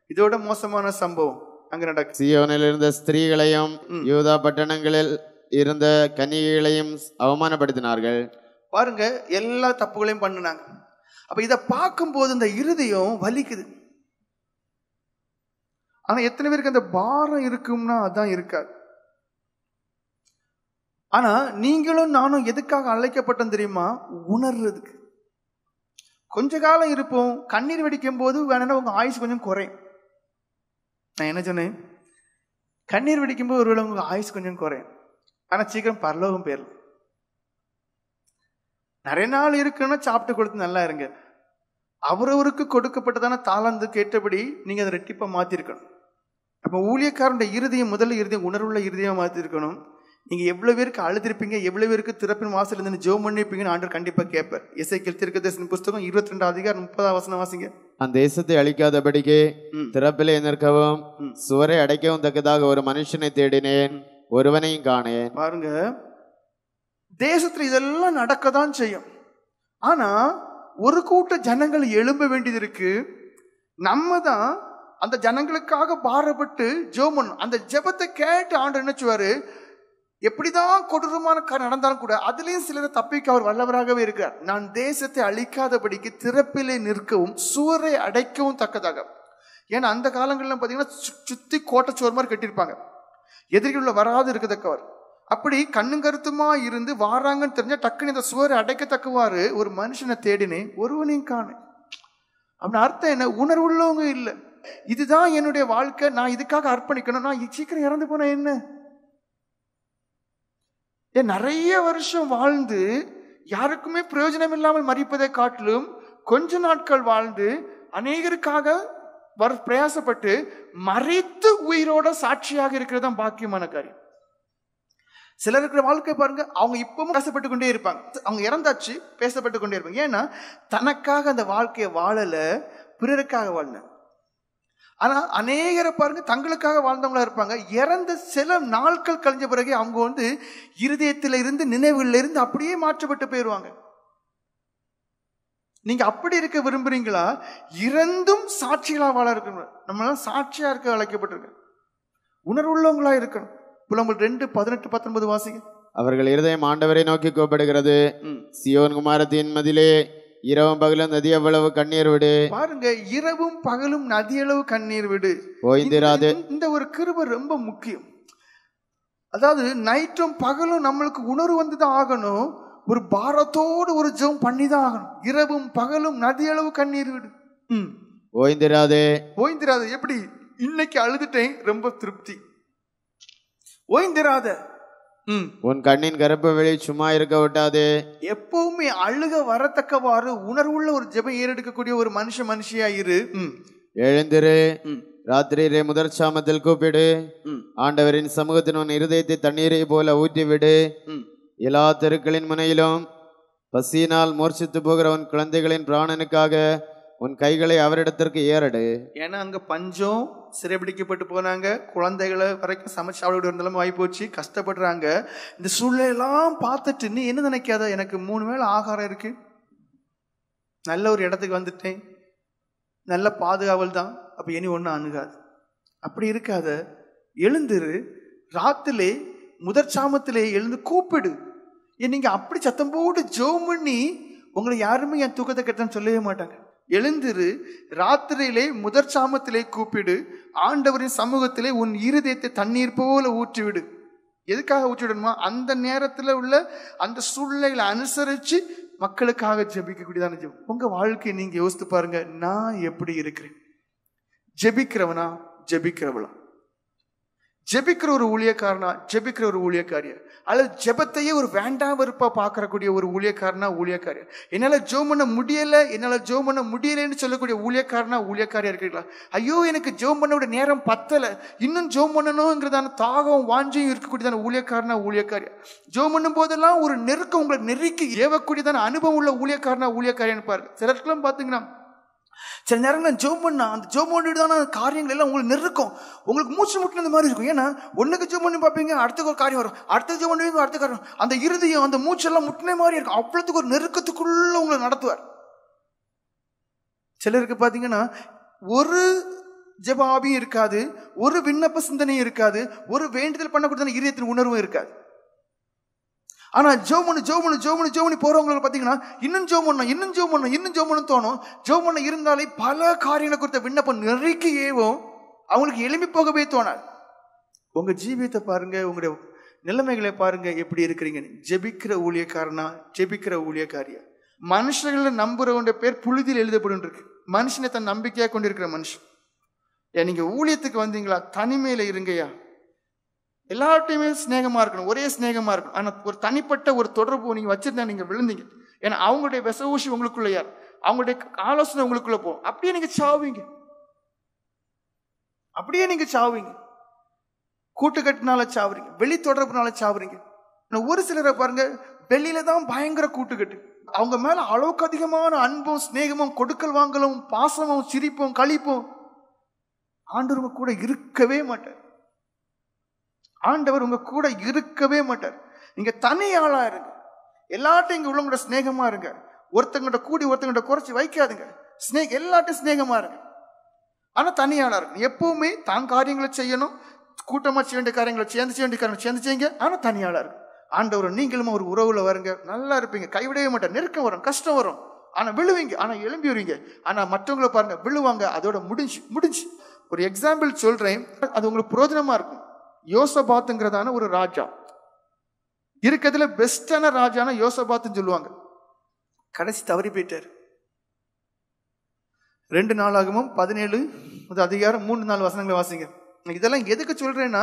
இதோட மோசமான சம்பவம் அங்க நடக்கு. சீயோனில் இருந்த ஸ்திரீகளையும் யூதா பட்டணங்களில் இருந்த கன்னிகைகளையும் அவமானப்படுத்தினார்கள். பாருங்க, எல்லா தப்புகளையும் பண்ணினாங்க. அப்ப இதை பார்க்கும்போது இந்த இருதயம் வலிக்குது. ஆனா எத்தனை பேருக்கு அந்த பாரம் இருக்கும்னா அதான் இருக்காது. ஆனா நீங்களும் நானும் எதுக்காக அழைக்கப்பட்டோம் தெரியுமா? உணர்றதுக்கு. கொஞ்ச காலம் இருப்போம், கண்ணீர் வெடிக்கும் போது வேணும்னா உங்க ஆயுசு கொஞ்சம் குறையும். நான் என்ன சொன்னேன்? கண்ணீர் வெடிக்கும் போது ஒருவேளை உங்க ஆயுசு கொஞ்சம் குறையும், ஆனா சீக்கிரம் பரலோகம் போயிடலாம். நிறைய நாள் இருக்குன்னா சாப்பிட்டு கொடுத்து நல்லா இருங்க. அவரவருக்கு கொடுக்கப்பட்டதான தாளந்து கேட்டபடி நீங்க அதை ரெட்டிப்பா மாத்திருக்கணும். அப்ப ஊழியக்காரனுடைய இருதயம் முதல்ல இருதயம் உணர்வுள்ள இருதயம் மாத்திருக்கணும். நீங்க எவ்வளவு பேருக்கு அழுதிருப்பீங்க, எவ்வளவு பேருக்கு திறப்பின் வாசல் இருந்து ஜெபம் பண்ணிருப்பீங்கன்னு ஆண்டவர் கண்டிப்பா கேட்பார். எசேக்கியேல் தீர்க்கதரிசன புஸ்தகம் 22:30 வாசிங்க. அந்த தேசத்தை அழிக்காதபடிக்கு திறப்பிலே நிற்கவும் சுவரை அடைக்கவும் தக்கதாக ஒரு மனுஷனை தேடினேன், ஒருவனையும் காணேன். பாருங்க, தேசத்துல இதெல்லாம் நடக்கதான் செய்யும். ஆனா ஒரு கூட்ட ஜனங்கள் எழும்ப வேண்டியது இருக்கு. நம்ம தான் அந்த ஜனங்களுக்காக பாரப்பட்டு ஜெபம் பண்ணணும். அந்த ஜெபத்தை கேட்டு ஆண்டவர் நினைச்சுவாரு, எப்படிதான் கொடூரமான நடந்தாலும் கூட அதுலயும் சிலரை தப்பிக்க அவர் வல்லவராகவே இருக்கிறார். நான் தேசத்தை அழிக்காதபடிக்கு திறப்பிலே நிற்கவும் சுவரை அடைக்கவும் தக்கதாக. ஏன்னா அந்த காலங்கள்ல பாத்தீங்கன்னா சுத்தி கோட்டைச்சுவர் மாதிரி கட்டியிருப்பாங்க, எதிரிகளுள்ள வராது இருக்கத்தக்கவர். அப்படி கண்ணும் கருத்துமா இருந்து வாராங்கன்னு தெரிஞ்சா டக்குன்னு இந்த சுவரை அடைக்கத்தக்கவாறு ஒரு மனுஷனை தேடினேன், ஒருவனையும் காணேன். அப்படின்னு அர்த்தம் என்ன? உணர்வுள்ளவங்க இல்லை. இதுதான் என்னுடைய வாழ்க்கை, நான் இதுக்காக அர்ப்பணிக்கணும், நான் சீக்கிரம் இறந்து போன என்ன? நிறைய வருஷம் வாழ்ந்து யாருக்குமே பிரயோஜனம் இல்லாமல் மறிப்பதை காட்டிலும் கொஞ்ச நாட்கள் வாழ்ந்து அநேகருக்காக பிரயாசப்பட்டு மறித்து உயிரோட சாட்சியாக இருக்கிறது தான் பாக்கியமான காரியம். சிலர் இருக்கிற வாழ்க்கை பாருங்க, அவங்க இப்பவும் பேசப்பட்டு கொண்டே இருப்பாங்க, அவங்க இறந்தாச்சு பேசப்பட்டு கொண்டே இருப்பாங்க. ஏன்னா தனக்காக அந்த வாழ்க்கையை வாழல, பிறருக்காக வாழ்ந்த. ஆனா அநேகரை பாருங்க தங்களுக்காக வாழ்ந்தவங்களா இருப்பாங்க. இறந்த சில நாட்கள் கழிஞ்ச பிறகு அவங்க இருதயத்தில இருந்து நினைவுல இருந்து அப்படியே மாற்றப்பட்டு போயிருவாங்க. நீங்க அப்படி இருக்க விரும்புறீங்களா? இறந்தும் சாட்சிகளா வாழ இருக்கணும். நம்ம சாட்சியா இருக்க அழைக்கப்பட்டிருக்க, உணர்வுள்ளவங்களா இருக்கணும். புலம்பல் 2:18-19 வாசிங்க. அவர்கள் இருதயம் ஆண்டவரை நோக்கி கூப்பிடுகிறது. சியோன் குமாரத்தின் மதிலே இரவும் பகலும் நதி அவ்வளவு கண்ணீர் விடு. பாருங்க, இரவும் பகலும் நதியளவு கண்ணீர் விடு. ஓய்ந்திராது. இந்த ஒரு கிருபை ரொம்ப முக்கியம். அதாவது நைட்டும் பகலும் நம்மளுக்கு உணர்வு வந்துதான் ஆகணும். ஒரு பாரத்தோடு ஒரு ஜெபம் பண்ணிதான் ஆகணும். இரவும் பகலும் நதியளவு கண்ணீர் விடு. ஓய்ந்திராதே. ஓய்ந்திராத. எப்படி? இன்னைக்கு அழுதுட்டேன், ரொம்ப திருப்தி. ஓய்ந்திராத. உன் கண்ணின் கருப்பு வெளி சும்மா இருக்க விட்டாதே. எப்பவுமே அழுக வரத்தக்கவாறு உணர்வுள்ள ஒரு ஜெபம் ஏறெடுக்கக்கூடிய ஒரு மனுஷியா இரு. எழுந்திரு, ராத்திரியிலே முதற் சாமத்தில் கூப்பிடு. ஆண்டவரின் சமூகத்தின் உன் இருதயத்தை தண்ணீரை போல ஊற்றிவிடு. எல்லா தெருக்களின் முனையிலும் பசியினால் மூர்ச்சித்து போகிற உன் குழந்தைகளின் பிராணனுக்காக உன் கைகளை அவரிடத்திற்கு ஏறடு. ஏன்னா அங்க பஞ்சம், சிறைபிடிக்கப்பட்டு போனாங்க, குழந்தைகளை வரைக்கும் சமைச்சு அவளோட இருந்தாலும் வாய் போச்சு, கஷ்டப்படுறாங்க. இந்த சூழ்நிலையெல்லாம் பார்த்துட்டு நீ என்ன நினைக்காத, எனக்கு 3 வேளை ஆகாரம் இருக்கு, நல்ல ஒரு இடத்துக்கு வந்துட்டேன், நல்ல பாதுகாவல் தான், அப்ப இனி ஒன்றும் அணுகாது. அப்படி இருக்காத. எழுந்துரு, ராத்திலே முதற் சாமத்திலே எழுந்து கூப்பிடு. நீங்க அப்படி சத்தம் போட்டு ஜெபம் பண்ணி உங்களை யாருமே என் தூக்கத்தை கெட்டன்னு சொல்லவே மாட்டாங்க. எழுந்திரு, ராத்திரியிலே முதற் சாமத்திலே கூப்பிடு, ஆண்டவரின் சமூகத்திலே உன் இருதயத்தை தண்ணீர் போல ஊற்றிவிடு. எதுக்காக ஊற்றிவிடணுமா? அந்த நேரத்தில் உள்ள அந்த சூழ்நிலைகளை அனுசரிச்சு மக்களுக்காக ஜெபிக்கக்கூடியதான ஜெபம். உங்க வாழ்க்கையை நீங்க யோசித்து பாருங்க, நான் எப்படி இருக்கிறேன்? ஜெபிக்கிறவனா, ஜெபிக்கிறவளா? ஜெபிக்கிற ஒரு ஊழியக்காரனா, ஜெபிக்கிற ஒரு ஊழியக்காரியா? அல்லது ஜெபத்தையே ஒரு வேண்டாம் வெறுப்பா பார்க்கக்கூடிய ஒரு ஊழியக்காரனா, ஊழியக்காரியா? என்னால ஜெபம் பண்ண முடியல, என்னால ஜெபம் பண்ண முடியலன்னு சொல்லக்கூடிய ஊழியக்காரனா, ஊழியக்காரியா இருக்கீங்களா? ஐயோ எனக்கு ஜெபம் பண்ண நேரம் பத்தல, இன்னும் ஜெபம் பண்ணணுங்கிறதான தாகம் வாஞ்சியும் இருக்கக்கூடியதான ஊழியக்காரனா, ஊழியக்காரியா? ஜெபம் பண்ணும் போதெல்லாம் ஒரு நெருக்கம் உங்களை நெருக்கி ஏவக்கூடியதான அனுபவம் உள்ள ஊழியக்காரனா, ஊழியக்காரியான்னு பாருங்க. சிலருக்கெல்லாம் பாத்தீங்கன்னா சில நேரங்கள் ஜெபம் பண்ணா அந்த ஜெபம் பண்ணிட்டுதான காரியங்கள் எல்லாம் உங்களுக்கு நெருக்கம், உங்களுக்கு மூச்சு முட்டின மாதிரி இருக்கும். ஏன்னா ஒண்ணுக்கு ஜெபம் பண்ணி பார்ப்பீங்க, அடுத்த ஒரு காரியம் வரும், அடுத்த ஜெபம் பண்ணுவீங்க, அடுத்த காரியம், அந்த இறுதியும் அந்த மூச்செல்லாம் முட்டின மாதிரி இருக்கும். அவ்வளவுக்கு ஒரு நெருக்கத்துக்குள்ள உங்களை நடத்துவார். சிலருக்கு பாத்தீங்கன்னா ஒரு ஜெபாபியும் இருக்காது, ஒரு விண்ணப்ப சிந்தனையும் இருக்காது, ஒரு வேண்டுதல் பண்ணக்கூடிய இதயத்தின் உணர்வும் இருக்காது. ஆனா ஜெபம் போறவங்களுக்கு பாத்தீங்கன்னா இன்னும் ஜெபம் பண்ணணும், இன்னும் ஜெபம் பண்ணணும், இன்னும் ஜெபம் பண்ணணும் தோணும். ஜெபம் பண்ண இருந்தாலே பல காரியங்களை குறித்த விண்ணப்பம் நெருக்கி ஏவும் அவங்களுக்கு எழுப்பி போகவே தோணாது. உங்க ஜீவியத்தை பாருங்க, உங்களுடைய நிலைமைகளை பாருங்க, எப்படி இருக்கிறீங்க? ஜெபிக்கிற ஊழியக்காரனா, ஜெபிக்கிற ஊழியக்காரியா? மனுஷர்களை நம்புறவங்க பேர் புழுதியில் எழுதப்படும் இருக்கு. மனுஷனை தன் நம்பிக்கையா கொண்டு இருக்கிற மனுஷன். நீங்க ஊழியத்துக்கு வந்தீங்களா, தனிமையில இருங்கய்யா. எல்லார்ட்டையுமே ஸ்நேகமா இருக்கணும், ஒரே ஸ்நேகமா இருக்கணும். ஆனா ஒரு தனிப்பட்ட ஒரு தொடர்பு நீங்க வச்சிருந்தா நீங்க விழுந்தீங்க. ஏன்னா அவங்களுடைய விசவூசி உங்களுக்குள்ள யார், அவங்களுடைய ஆலோசனை உங்களுக்குள்ள போகும். அப்படியே நீங்க சாவீங்க, அப்படியே நீங்க சாவீங்க. கூட்டுக்கட்டுனால சாவுறீங்க, வெளி தொடர்புனால சாவுறீங்க. ஒரு சிலரை பாருங்க, வெளியில தான் பயங்கர கூட்டுக்கட்டு, அவங்க மேல அளவுக்கு அதிகமான அன்பும் ஸ்நேகமும் கொடுக்கல் வாங்கலும் பாசமும் சிரிப்பும் களிப்பும். ஆண்டவர் கூட இருக்கவே மாட்டார். ஆண்டவர் உங்க கூட இருக்கவே மாட்டார். நீங்க தனியாளா இருங்க, எல்லாட்டையும் இங்க உள்ளவங்களோட ஸ்நேகமா இருங்க. ஒருத்தங்கிட்ட கூடி ஒருத்தங்கிட்ட குறைச்சி வைக்காதுங்க. எல்லாட்டையும் ஸ்நேகமா இருங்க. ஆனா தனியாளா இருக்கு. எப்பவுமே தான் காரியங்களை செய்யணும், கூட்டமா செய்ய வேண்டிய காரியங்களை சேர்ந்து செய்யுங்க. ஆனா தனியாளா இருக்கு. ஆண்டவர் நீங்களும் ஒரு உறவுல வருங்க, நல்லா இருப்பீங்க, கைவிடவே மாட்டேன். நெருக்கம் வரும், கஷ்டம் வரும், ஆனா விழுவீங்க, ஆனா எழும்பி வருவீங்க. ஆனா மற்றவங்களை பாருங்க, விழுவாங்க, அதோட முடிஞ்சு. ஒரு எக்ஸாம்பிள் சொல்றேன், அது உங்களுக்கு பிரயோஜனமா இருக்கும். யோசபாத்துங்கிறதான ஒரு ராஜா, இருக்கிறதுல பெஸ்டான ராஜானா யோசபாத்துன்னு சொல்லுவாங்க. கடைசி தவறி போயிட்டார். 2 நாளாகவும் 17 அதிகாரம் 3-4 வசனங்களை வாசிங்க. இதெல்லாம் எதுக்கு சொல்றேன்னா,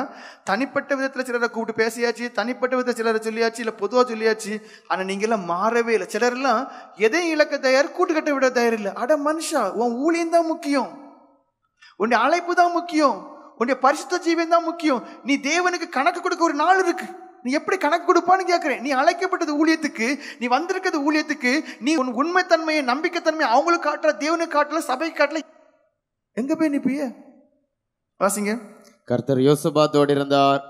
தனிப்பட்ட விதத்துல சிலரை கூப்பிட்டு பேசியாச்சு, தனிப்பட்ட விதத்துல சிலரை சொல்லியாச்சு, இல்ல பொதுவா சொல்லியாச்சு. ஆனா நீங்க எல்லாம் மாறவே இல்லை. சிலர் எல்லாம் எதையும் இழக்க தயார், கூட்டுக்கட்ட விட தயார் இல்லை. அட மனுஷா, உன் ஊழியம் தான் முக்கியம், உன்னுடைய அழைப்பு தான் முக்கியம், உன்னுடைய பரிசுத்த ஜீவன் தான் முக்கியம். நீ தேவனுக்கு கணக்கு கொடுக்க ஒரு நாள் இருக்கு. நீ எப்படி கணக்கு கொடுப்பான்னு கேட்கிறேன். நீ அழைக்கப்பட்டது ஊழியத்துக்கு, நீ வந்திருக்கிறது ஊழியத்துக்கு. நீ உன் உண்மைத்தன்மையை, நம்பிக்கைத்தன்மையை அவங்களுக்கு காட்டல, தேவனுக்கு காட்டல, சபைக்கு காட்டல, எங்க போய் நிப்பிய? வாசிங்க. கர்த்தர் யோசபாத்தோடு இருந்தார்,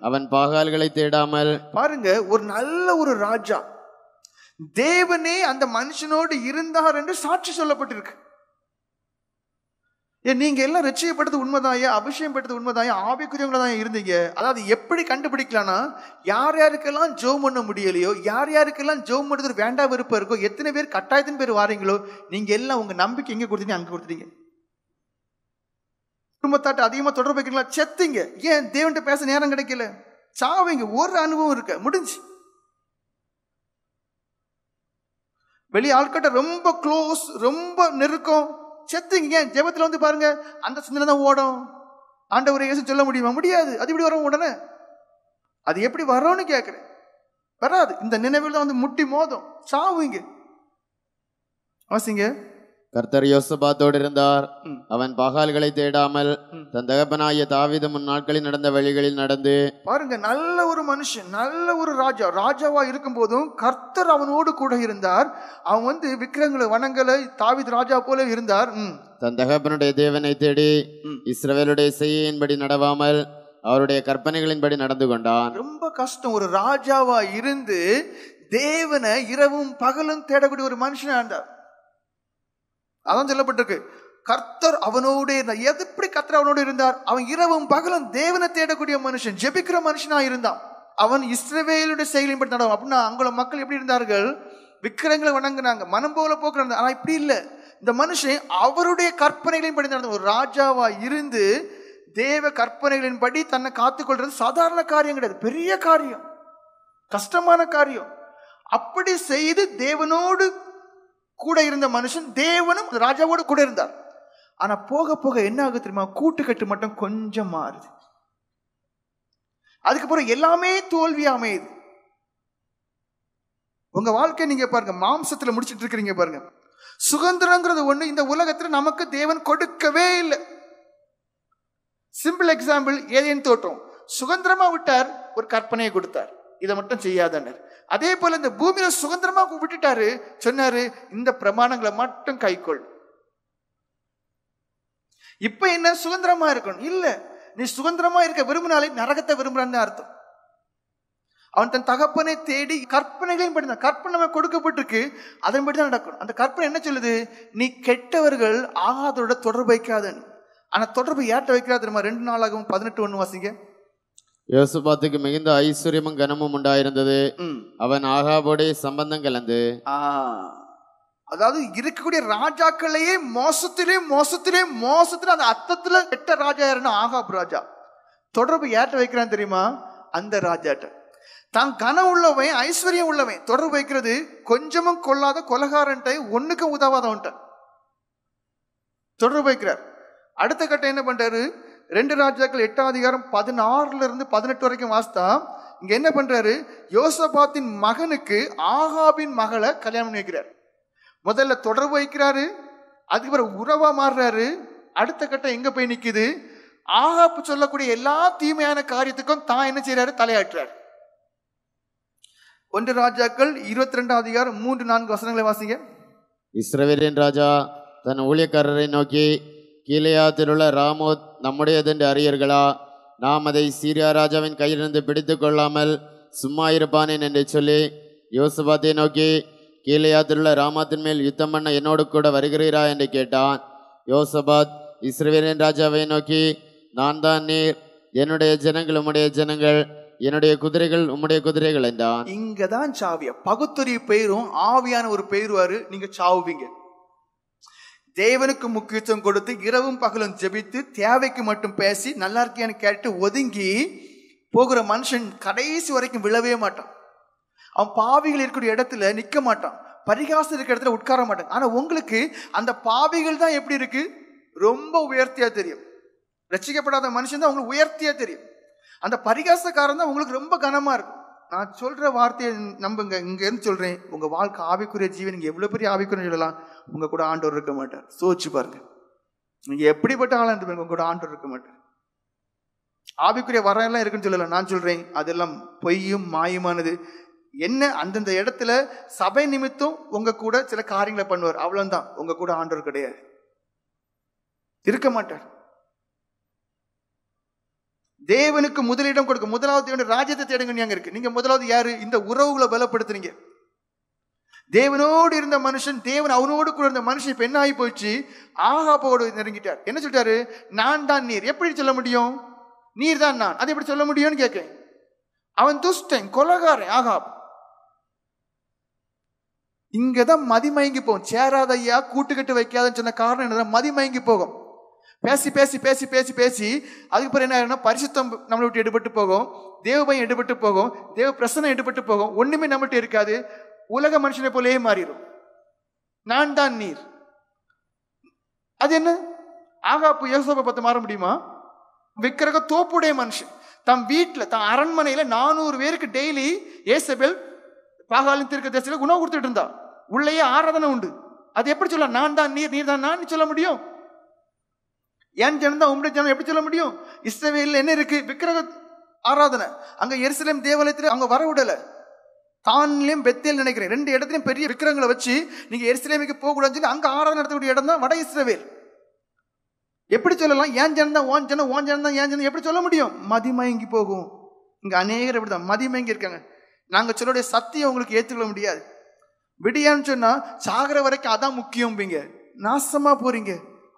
அவன் பாகால்களை தேடாமல். பாருங்க, ஒரு நல்ல ஒரு ராஜா, தேவனே அந்த மனுஷனோடு இருந்தார் என்று சாட்சி சொல்லப்பட்டிருக்கு. நீங்க எல்லாம் ரட்சிக்கப்பட்டது உண்மைதாயா, அபிஷேகம் பெற்றது உண்மைதாயா, ஆவிக்குரியவங்கள தான் இருந்தீங்க. அதாவது எப்படி கண்டுபிடிக்கலாம்னா, யார் யாருக்கெல்லாம் ஜெபம் பண்ண முடியலையோ, யார் யாருக்கெல்லாம் ஜெபம் பண்றது வேண்டா விருப்பம் இருக்கோ, எத்தனை பேர் கட்டாயத்தின் பேர் வாரீங்களோ, நீங்க எல்லாம் உங்க நம்பிக்கை எங்க கொடுத்தீங்க, அங்க கொடுத்தீங்க. குடும்பத்தாட்ட அதிகமா தொடர்பு வைக்கிறீங்களா, செத்தீங்க. ஏன்? தேவன்கிட்ட பேச நேரம் கிடைக்கல, சாவீங்க. ஒரு அனுபவம் இருக்க முடிஞ்சு. வெளியே ஆட்கிட்ட ரொம்ப க்ளோஸ், ரொம்ப நெருக்கம், செத்துங்க. ஏன்? ஜெபத்துல வந்து பாருங்க, அந்த சிந்தனை தான் ஓடும். ஆண்டவரை இயேசு சொல்ல முடியுமா? முடியாது. அது எப்படி வரும் உடனே? அது எப்படி வரும்னு கேட்கிறேன். வராது. இந்த நினைவில் தான் வந்து முட்டி மோதும், சாவுங்க. வாசிங்க. கர்த்தர் யோசபாத்தோடு இருந்தார், அவன் பாகால்களை தேடாமல் தன் தகப்பனாகிய தாவீது முன்னாட்களில் நடந்த வழிகளில் நடந்து. பாருங்க, நல்ல ஒரு மனுஷன், நல்ல ஒரு ராஜா, ராஜாவா இருக்கும் போதும் கர்த்தர் அவனோடு கூட இருந்தார். அவன் வந்து விக்கிரங்களை வணங்கலை, தாவீது ராஜா போல இருந்தார். தன் தகப்பனுடைய தேவனை தேடி இஸ்ரவேலுடைய செய்கையின்படி நடவாமல் அவருடைய கற்பனைகளின்படி நடந்து கொண்டான். ரொம்ப கஷ்டம். ஒரு ராஜாவா இருந்து தேவனை இரவும் பகலும் தேடக்கூடிய ஒரு மனுஷனா இருந்தார். அதான் சொல்லப்பட்டிருக்கு, கர்த்தர் அவனோடு இருந்தார். எப்படி கர்த்தர் அவனோடு இருந்தார்? அவன் இரவும் பகலும் தேவனை தேடக்கூடிய மனுஷன், ஜெபிக்கிற மனுஷனா இருந்தான். அவன் இஸ்ரவேலுடைய செயலின் படி நடவும். அப்படின்னா அங்குள்ள மக்கள் எப்படி இருந்தார்கள்? விக்கிரங்களை வணங்குனாங்க, மனம் போல போக்குறாங்க. ஆனா இப்படி இல்லை. இந்த மனுஷன் அவருடைய கற்பனைகளின் படி நடந்த ஒரு ராஜாவா இருந்து தேவ கற்பனைகளின் படி தன்னை காத்துக்கொள்றது சாதாரண காரியம் கிடையாது, பெரிய காரியம், கஷ்டமான காரியம். அப்படி செய்து தேவனோடு கூட இருந்த மனுஷன், தேவனும் ராஜாவோடு கூட இருந்தார். ஆனா போக போக என்ன ஆகுது தெரியுமா? கூட்டுக்கட்டு மட்டும் கொஞ்சம் மாறுது. அதுக்கப்புறம் எல்லாமே தோல்வி அமையுது. உங்க வாழ்க்கை நீங்க பாருங்க, மாம்சத்துல முடிச்சிட்டு இருக்கிறீங்க பாருங்க. சுதந்திரங்கிறது ஒண்ணு இந்த உலகத்துல நமக்கு தேவன் கொடுக்கவே இல்லை. சிம்பிள் எக்ஸாம்பிள், ஏதேன் தோட்டம் சுதந்திரமா விட்டார், ஒரு கற்பனையை கொடுத்தார், இதை மட்டும் செய்யாதனர். அதே போல இந்த பூமியில சுதந்திரமா விட்டுட்டாரு, சொன்னாரு இந்த பிரமாணங்களை மட்டும் கைக்கொள். இப்ப என்ன? சுதந்திரமா இருக்கணும் இல்ல. நீ சுதந்திரமா இருக்க விரும்பினாலே நரகத்தை விரும்புறான்னு அர்த்தம். அவன் தன் தகப்பனை தேடி கற்பனைகளையும் படித்தான். கற்பனை கொடுக்கப்பட்டிருக்கு, அதன்படி தான் நடக்கணும். அந்த கற்பனை என்ன சொல்லுது? நீ கெட்டவர்கள் ஆகாதோட தொடர்பு வைக்காதன்னு. ஆனா தொடர்பு ஏற்ற வைக்கிறார் தெரியுமா? 2 நாளாகவும் 18:1 வாசிங்க. யோசபாத்துக்கு மிகுந்த ஐஸ்வர்யமும் கனமும் உண்டாயிருந்தது. அவன் ஆகாபோடே சம்பந்தம் கலந்து. அதாவது இருக்கக்கூடிய ராஜாக்களையே மோசத்திலே அந்த அர்த்தத்துல கெட்ட ராஜா யாருன்னா ஆகாப் ராஜா. தொடர்பு ஏற்ற வைக்கிறான் தெரியுமா? அந்த ராஜாட்ட தான் கனம் உள்ளவன், ஐஸ்வர்யம் உள்ளவன் தொடர்பு வைக்கிறது கொஞ்சமும் கொள்ளாத கொலகாரன்ட்ட, ஒண்ணுக்கும் உதவாதவன்ட்ட தொடர்பு வைக்கிறார். அடுத்த கட்டம் என்ன பண்றாரு? 2 ராஜாக்கள் 8ஆம் அதிகாரம் 16-18 வரைக்கும் வாசித்தா இங்க என்ன பண்றாரு? யோசபாத்தின் மகனுக்கு ஆகாபின் மகளை கல்யாணம் பண்ணி வைக்கிறார். முதல்ல தொடர்பு வைக்கிறாரு, அதுக்கப்புறம் உறவா மாறுறாரு. அடுத்த கட்டம் எங்க போய் நிக்குது? ஆகாப்பு சொல்லக்கூடிய எல்லா தீமையான காரியத்துக்கும் தான் என்ன செய்யறாரு? தலையாட்டுறாரு. 1 ராஜாக்கள் 22ஆம் அதிகாரம் 3-4 வசனங்களை வாசிங்க. இஸ்ரவேலின் ராஜா தன் ஊழியக்காரரை நோக்கி, கீலேயாத்தில் உள்ள ராமோத் நம்முடையதென்று அறியீர்களா? நாம் அதை சீரியா ராஜாவின் கையிலிருந்து பிடித்து கொள்ளாமல் சும்மா இருப்பானேன் என்று சொல்லி யோசபாத்தை நோக்கி, கீலேயாத்தில் உள்ள ராமாத்தின் மேல் யுத்தம் பண்ண என்னோடு கூட வருகிறீரா என்று கேட்டான். யோசபாத், இஸ்ரவேலின் ராஜாவை நோக்கி, நான் தான் நீர், என்னுடைய ஜனங்கள் உம்முடைய ஜனங்கள், என்னுடைய குதிரைகள் உம்முடைய குதிரைகள் என்றான். இங்கதான் சாவியா பகுத்தறிவு பெயரும் ஆவியான ஒரு பெயருவாரு. நீங்க சாவுவீங்க. தேவனுக்கு முக்கியத்துவம் கொடுத்து இரவும் பகலும் ஜெபித்து தேவைக்கு மட்டும் பேசி நல்லா இருக்கியான்னு கேட்டு ஒதுங்கி போகிற மனுஷன் கடைசி வரைக்கும் விழவே மாட்டான். அவன் பாவிகள் இருக்கிற இடத்துல நிக்க மாட்டான், பரிகாசம் இருக்கிற இடத்துல உட்கார மாட்டான். ஆனா உங்களுக்கு அந்த பாவிகள் தான் எப்படி இருக்கு? ரொம்ப உயர்த்தியா தெரியும். ரட்சிக்கப்படாத மனுஷன் தான் உங்களுக்கு உயர்த்தியா தெரியும். அந்த பரிகாசக்காரன் தான் உங்களுக்கு ரொம்ப கனமா இருக்கும். நான் சொல்ற வார்த்தையை நம்புங்க. இங்க இருந்து சொல்றேன், உங்க வாழ்க்கை ஆவிக்குரிய ஜீவன், நீங்க எவ்வளவு பெரிய ஆவிக்குரிய சொல்லலாம், உங்க கூட ஆண்டவர் இருக்க மாட்டார். சோதிச்சு பாருங்க, நீங்க எப்படிப்பட்ட ஆளா இருந்து உங்க கூட ஆண்டவர் இருக்க மாட்டார். ஆவிக்குரிய வரையெல்லாம் இருக்குன்னு சொல்லலாம். நான் சொல்றேன் அதெல்லாம் பொய்யும் மாயுமானது. என்ன அந்தந்த இடத்துல சபை நிமித்தம் உங்க கூட சில காரியங்களை பண்ணுவார், அவ்வளவுதான். உங்க கூட ஆண்டவர் கிடையாது, இருக்க மாட்டார். தேவனுக்கு முதலிடம் கொடுக்க, முதலாவது ராஜ்யத்தை தேடுங்க இருக்கு. நீங்க முதலாவது யாரு? இந்த உறவுகளை பலப்படுத்துறீங்க. தேவனோடு இருந்த மனுஷன், தேவன் அவனோடு கூட இருந்த மனுஷன் இப்ப என்ன ஆகி போச்சு? ஆகாபோடு நெருங்கிட்டார். என்ன சொல்லிட்டாரு? நான் தான் நீர். எப்படி சொல்ல முடியும்? நீர் தான் நான், அதை எப்படி சொல்ல முடியும்னு கேட்கிறேன். அவன் துஷ்டன், கொலைகாரன் ஆகாப். இங்கதான் மதிமயங்கி போகும். சேராத ஐயா கூட்டுக்கட்டு வைக்காதன்னு சொன்ன காரணம் என்னதான்? மதிமயங்கி போகும். பேசி பேசி பேசி பேசி பேசி அதுக்கு பிறகு என்ன ஆகும்னா, பரிசுத்தம் நம்மளை விட்டு எடுபட்டு போகும், தேவ பயம் எடுபட்டு போகும், தேவ பிரசனம் எடுபட்டு போகும், ஒண்ணுமே நம்மகிட்ட இருக்காது. உலக மனுஷனை போலயே மாறிடும். நான் தான் நீர். அது என்ன? ஆகாப்பு யோசேப்பை பார்த்து மாற முடியுமா? விக்கிரக தோப்புடைய மனுஷன். தன் வீட்டுல, தன் அரண்மனையில 400 பேருக்கு டெய்லி ஏசபேல் பாகாலின் தீர்க்கதரிசிகளுக்கு உணவு கொடுத்துட்டு இருந்தா. உள்ளேயே ஆராதனை உண்டு. அது எப்படி சொல்ல? நான் தான் நீர், நீர் தான் நான் சொல்ல முடியும்? என் ஜனம் தான் உங்களுடைய ஜனம் எப்படி சொல்ல முடியும்? இஸ்ரவேலில் என்ன இருக்கு? விக்கிரக ஆராதனை. அங்க எருசலேம் தேவாலயத்தில் அவங்க வர விடல. தான்லயும் பெத்தேல் நினைக்கிறேன், 2 இடத்துலயும் பெரிய விக்கிரகங்களை வச்சு நீங்க எருசலேமுக்கு போக கூடாதுன்னு சொல்லி அங்க ஆராதனை நடத்தக்கூடிய இடம் தான் வட இஸ்ரவேல். எப்படி சொல்லலாம்? ஏன் ஜனம் தான் ஓன் ஜனம், ஓன் ஜனம் தான் ஏன் ஜனம் எப்படி சொல்ல முடியும்? மதிமயங்கி போகும். இங்க அநேகர் இப்படிதான் மதிமயங்கி இருக்காங்க. நாங்க சொல்லுடைய சத்தியம் உங்களுக்கு ஏற்றுக்கொள்ள முடியாது. விடியான்னு சொன்னா சாகர வரைக்கும் அதான் முக்கியம். நாசமா போறீங்க,